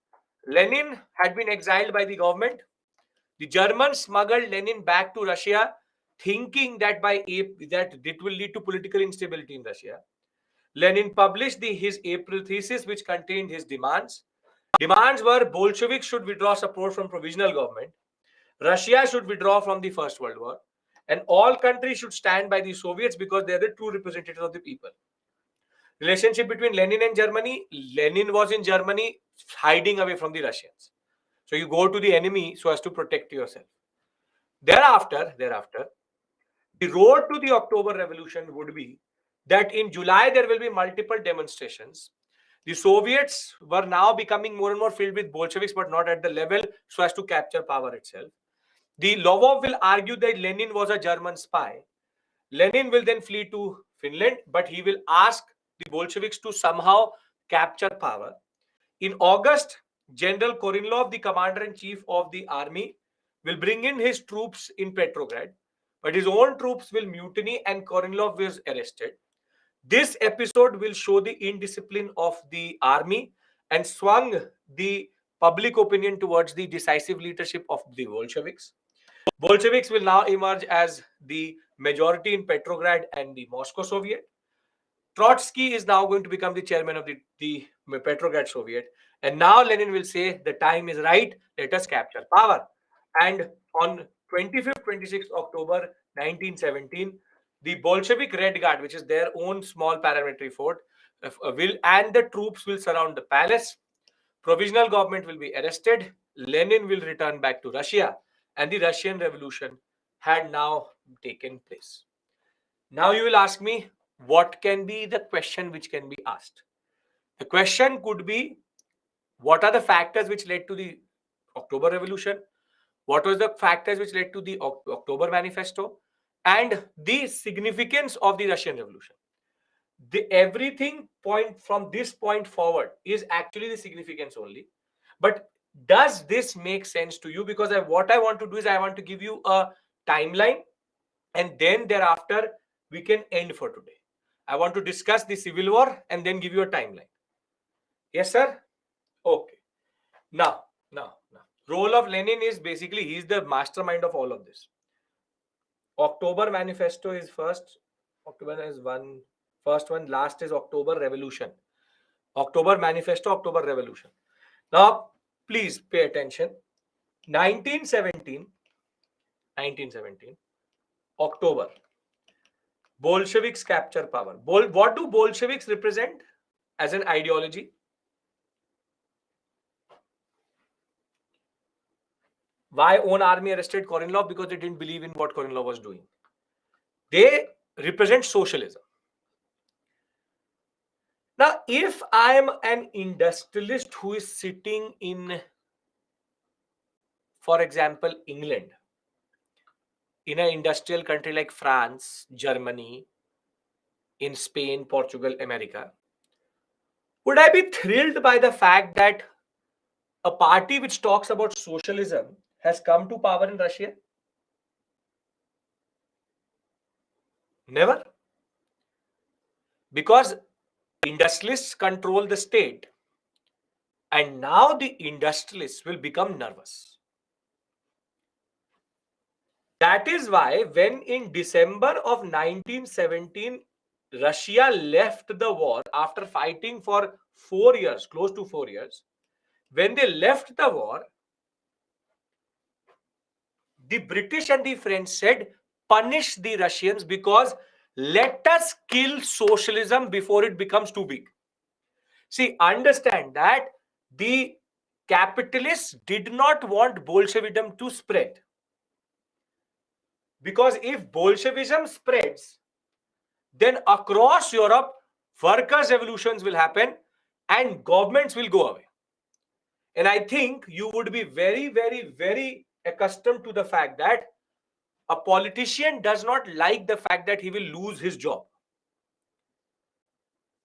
Lenin had been exiled by the government. The Germans smuggled Lenin back to Russia, thinking that that it will lead to political instability in Russia. Lenin published his April thesis, which contained his demands. Demands were Bolsheviks should withdraw support from provisional government. Russia should withdraw from the First World War. And all countries should stand by the Soviets because they are the true representatives of the people. Relationship between Lenin and Germany. Lenin was in Germany hiding away from the Russians. So you go to the enemy so as to protect yourself. Thereafter, the road to the October Revolution would be that in July there will be multiple demonstrations. The Soviets were now becoming more and more filled with Bolsheviks, but not at the level so as to capture power itself. The Lvov will argue that Lenin was a German spy. Lenin will then flee to Finland, but he will ask the Bolsheviks to somehow capture power. In August, General Kornilov, the commander-in-chief of the army, will bring in his troops in Petrograd, but his own troops will mutiny and Kornilov was arrested. This episode will show the indiscipline of the army and swung the public opinion towards the decisive leadership of the Bolsheviks. Bolsheviks will now emerge as the majority in Petrograd and the Moscow Soviet. Trotsky is now going to become the chairman of the Petrograd Soviet. And now Lenin will say the time is right, let us capture power. And on 25th, 26th October 1917, the Bolshevik Red Guard, which is their own small paramilitary fort, and the troops will surround the palace. Provisional government will be arrested. Lenin will return back to Russia, and the Russian Revolution had now taken place. Now you will ask me, what can be the question which can be asked? The question could be, what are the factors which led to the October Revolution? What was the factors which led to the October Manifesto? And the significance of the Russian Revolution. Everything point from this point forward is actually the significance only. But does this make sense to you? Because what I want to do is I want to give you a timeline, and then thereafter we can end for today. I want to discuss the Civil War and then give you a timeline. Yes, sir? Okay. Now. Role of Lenin is basically, he is the mastermind of all of this. October Manifesto is first. October is one. First one, last is October Revolution. October Manifesto, October Revolution. Now, please pay attention. 1917, October. Bolsheviks capture power. What do Bolsheviks represent as an ideology? Why own army arrested Kornilov? Because they didn't believe in what Kornilov was doing. They represent socialism. Now, if I am an industrialist who is sitting in, for example, England, in an industrial country like France, Germany, in Spain, Portugal, America, would I be thrilled by the fact that a party which talks about socialism has come to power in Russia? Never. Because industrialists control the state, and now the industrialists will become nervous. That is why when in December of 1917, Russia left the war after fighting for 4 years, close to 4 years, when they left the war, the British and the French said, punish the Russians because let us kill socialism before it becomes too big. See, understand that the capitalists did not want Bolshevism to spread. Because if Bolshevism spreads, then across Europe, workers' revolutions will happen and governments will go away. And I think you would be very, very, very accustomed to the fact that a politician does not like the fact that he will lose his job.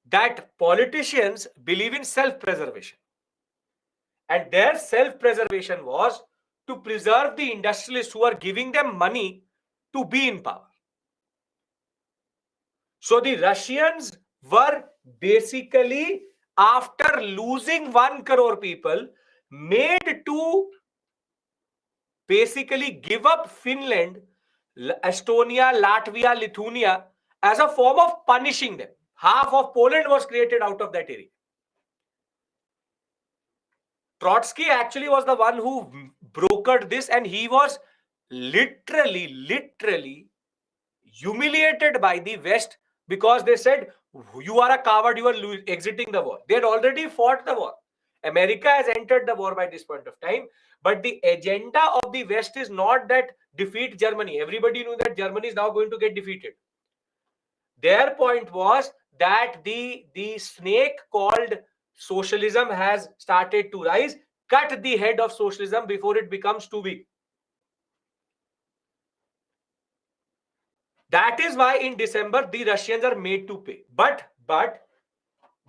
That politicians believe in self-preservation. And their self-preservation was to preserve the industrialists who are giving them money to be in power. So the Russians were basically, after losing 1 crore people, made to basically give up Finland, Estonia, Latvia, Lithuania as a form of punishing them. Half of Poland was created out of that area. Trotsky actually was the one who brokered this, and he was literally humiliated by the West because they said, you are a coward, you are exiting the war. They had already fought the war. America has entered the war by this point of time, but the agenda of the West is not that defeat Germany. Everybody knew that Germany is now going to get defeated. Their point was that the snake called socialism has started to rise. Cut the head of socialism before it becomes too big. That is why in December the Russians are made to pay. But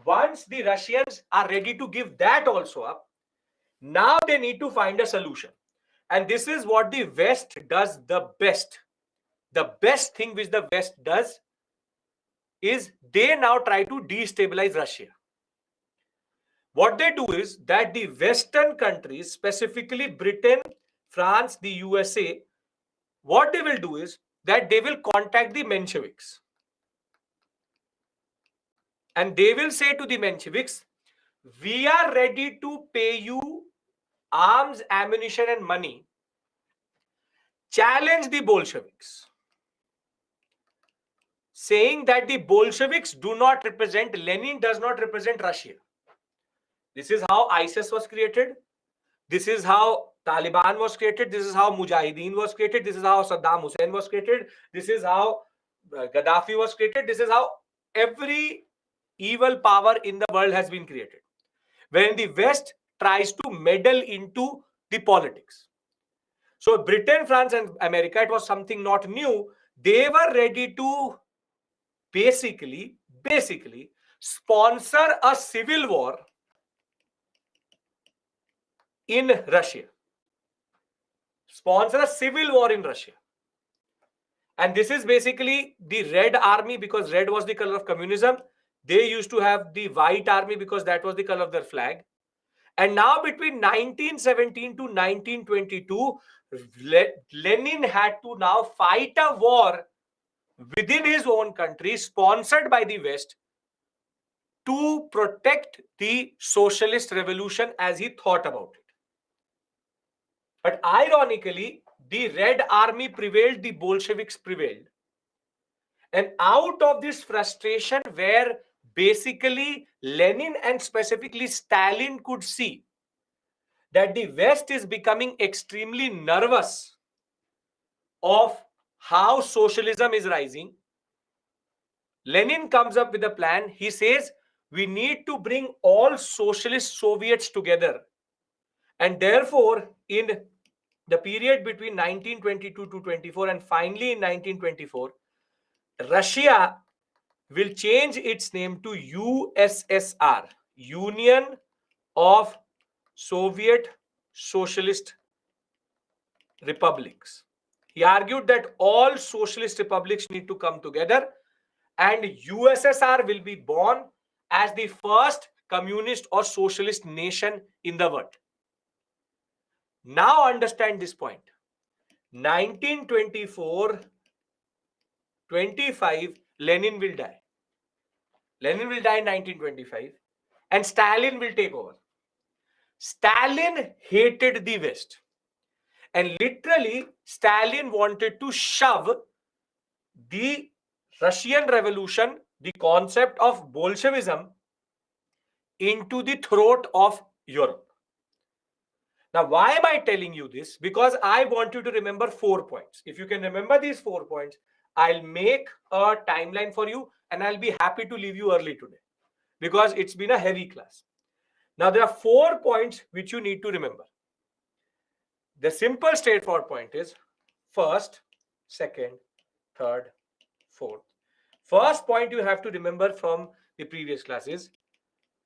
once the Russians are ready to give that also up, now they need to find a solution. And this is what the West does the best. The best thing which the West does is they now try to destabilize Russia. What they do is that the Western countries, specifically Britain, France, the USA, what they will do is that they will contact the Mensheviks. And they will say to the Mensheviks, we are ready to pay you arms, ammunition, and money. Challenge the Bolsheviks, saying that the Bolsheviks do not represent, Lenin does not represent Russia. This is how ISIS was created. This is how Taliban was created. This is how Mujahideen was created. This is how Saddam Hussein was created. This is how Gaddafi was created. This is how every evil power in the world has been created. When the West tries to meddle into the politics. So Britain, France, and America, it was something not new. They were ready to basically sponsor a civil war in Russia. Sponsor a civil war in Russia. And this is basically the Red Army, because red was the color of communism. They used to have the White Army because that was the color of their flag. And now between 1917 to 1922, Lenin had to now fight a war within his own country, sponsored by the West, to protect the socialist revolution as he thought about it. But ironically, the Red Army prevailed, the Bolsheviks prevailed. And out of this frustration, where basically Lenin and specifically Stalin could see that the West is becoming extremely nervous of how socialism is rising, Lenin comes up with a plan. He says, we need to bring all socialist Soviets together. And therefore, in the period between 1922 to 24 and finally in 1924, Russia will change its name to USSR, Union of Soviet Socialist Republics. He argued that all socialist republics need to come together and USSR will be born as the first communist or socialist nation in the world. Now understand this point. 1924, 25, Lenin will die. Lenin will die in 1925 and Stalin will take over. Stalin hated the West. And literally, Stalin wanted to shove the Russian Revolution, the concept of Bolshevism, into the throat of Europe. Now, why am I telling you this? Because I want you to remember 4 points. If you can remember these 4 points, I'll make a timeline for you and I'll be happy to leave you early today because it's been a heavy class. Now, there are 4 points which you need to remember. The simple, straightforward point is first, second, third, fourth. First point you have to remember from the previous class is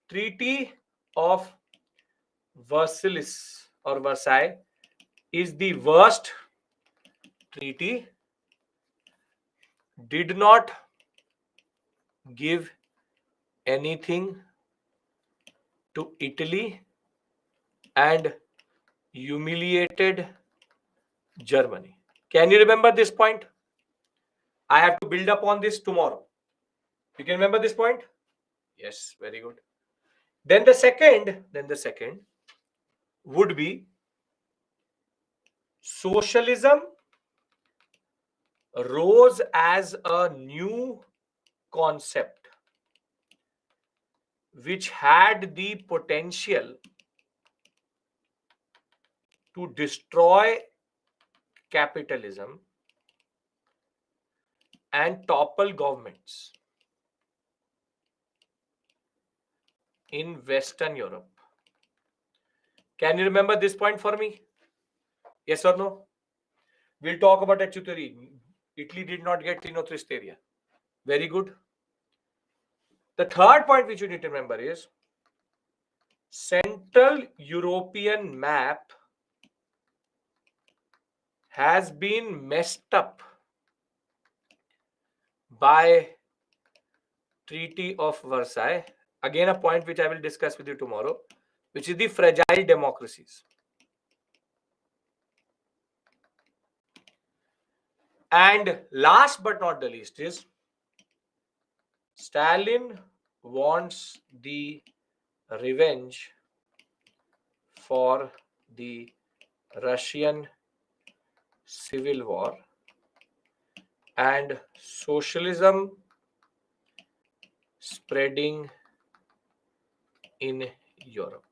Treaty of Versailles or Versailles is the worst treaty, did not give anything to Italy and humiliated Germany. Can you remember this point? I have to build up on this tomorrow. You can remember this point? Yes, very good. Then the second would be socialism rose as a new concept which had the potential to destroy capitalism and topple governments in Western Europe. Can you remember this point for me? Yes or no? We'll talk about Achutori. Italy did not get Trinotristeria. Very good. The third point which you need to remember is Central European map has been messed up by Treaty of Versailles. Again, a point which I will discuss with you tomorrow, which is the fragile democracies. And last but not the least is Stalin wants the revenge for the Russian Civil War and socialism spreading in Europe.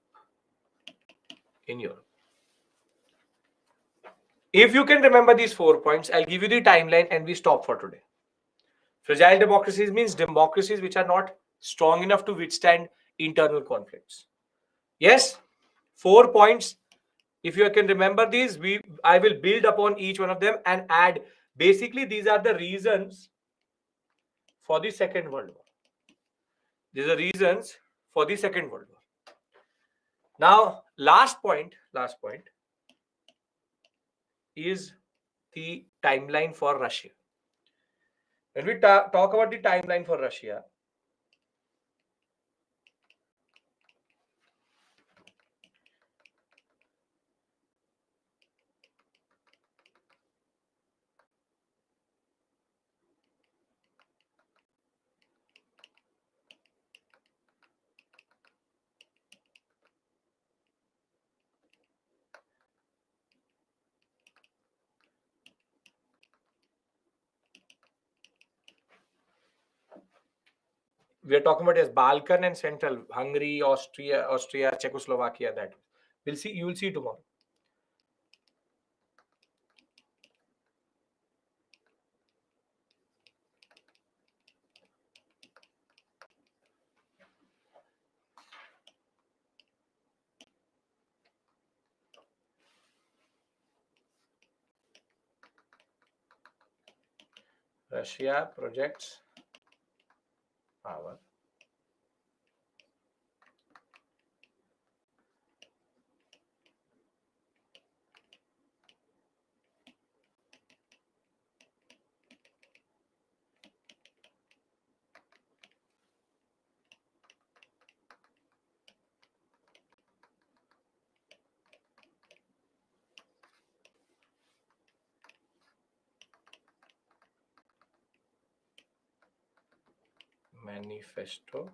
If you can remember these 4 points, I'll give you the timeline and we stop for today. Fragile democracies means democracies which are not strong enough to withstand internal conflicts. Yes, 4 points. If you can remember these, I will build upon each one of them and add. Basically, these are the reasons for the Second World War. These are reasons for the Second World War. Now, last point is the timeline for Russia. When we talk about the timeline for Russia, we are talking about as Balkan and Central, Hungary, Austria, Czechoslovakia. That we'll see. You will see tomorrow. Russia projects power. Manifesto.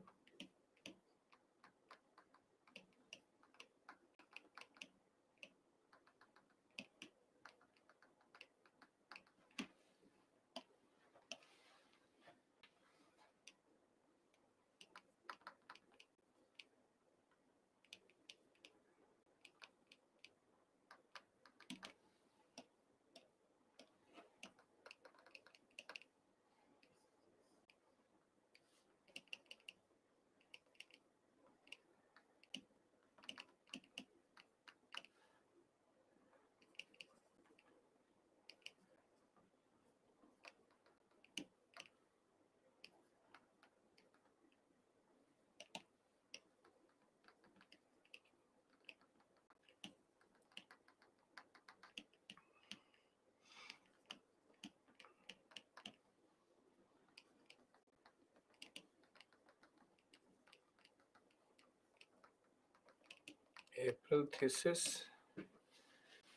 April thesis,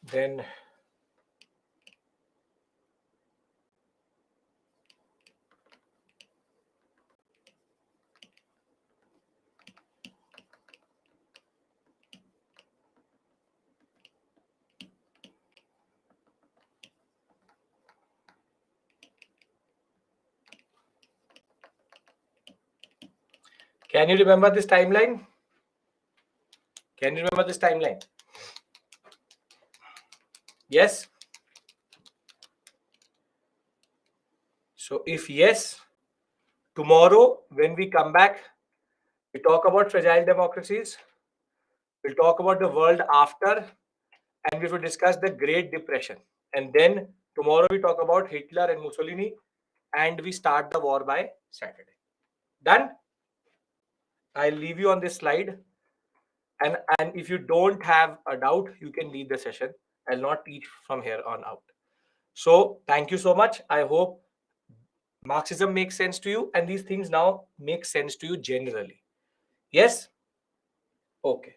then Can you remember this timeline? Can you remember this timeline? Yes? So if yes, tomorrow when we come back, we talk about fragile democracies, we'll talk about the world after, and we will discuss the Great Depression. And then tomorrow we talk about Hitler and Mussolini, and we start the war by Saturday. Done? I'll leave you on this slide. And if you don't have a doubt, you can leave the session. I'll not teach from here on out. So thank you so much. I hope Marxism makes sense to you, and these things now make sense to you generally. Yes? Okay.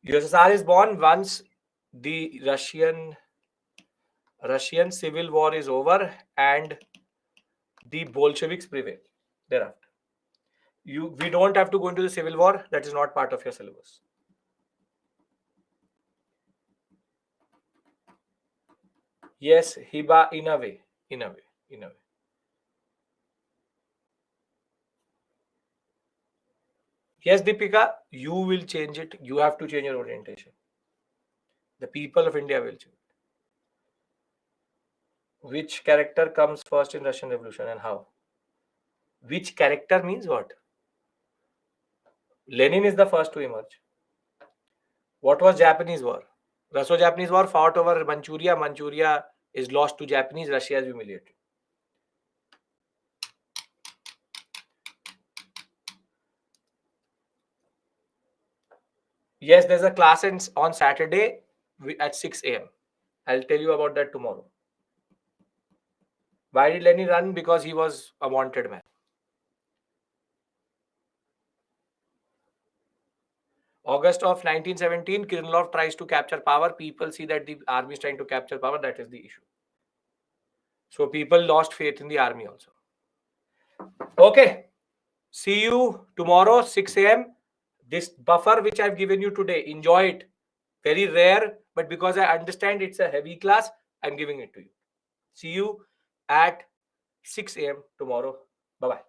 USSR is born once the Russian civil war is over and the Bolsheviks prevail thereafter. We don't have to go into the civil war. That is not part of your syllabus. Yes, Hiba, in a way. Yes, Deepika, you will change it. You have to change your orientation. The people of India will change. Which character comes first in Russian Revolution and how? Which character means what? Lenin is the first to emerge. What was Japanese war? Russo-Japanese war fought over Manchuria. Manchuria is lost to Japanese. Russia is humiliated. Yes, there's a class on Saturday at 6 a.m. I'll tell you about that tomorrow. Why did Lenin run? Because he was a wanted man. August of 1917, Kirilov tries to capture power. People see that the army is trying to capture power. That is the issue. So people lost faith in the army also. Okay. See you tomorrow, 6 a.m. This buffer which I've given you today, enjoy it. Very rare, but because I understand it's a heavy class, I'm giving it to you. See you at 6 a.m. tomorrow. Bye-bye.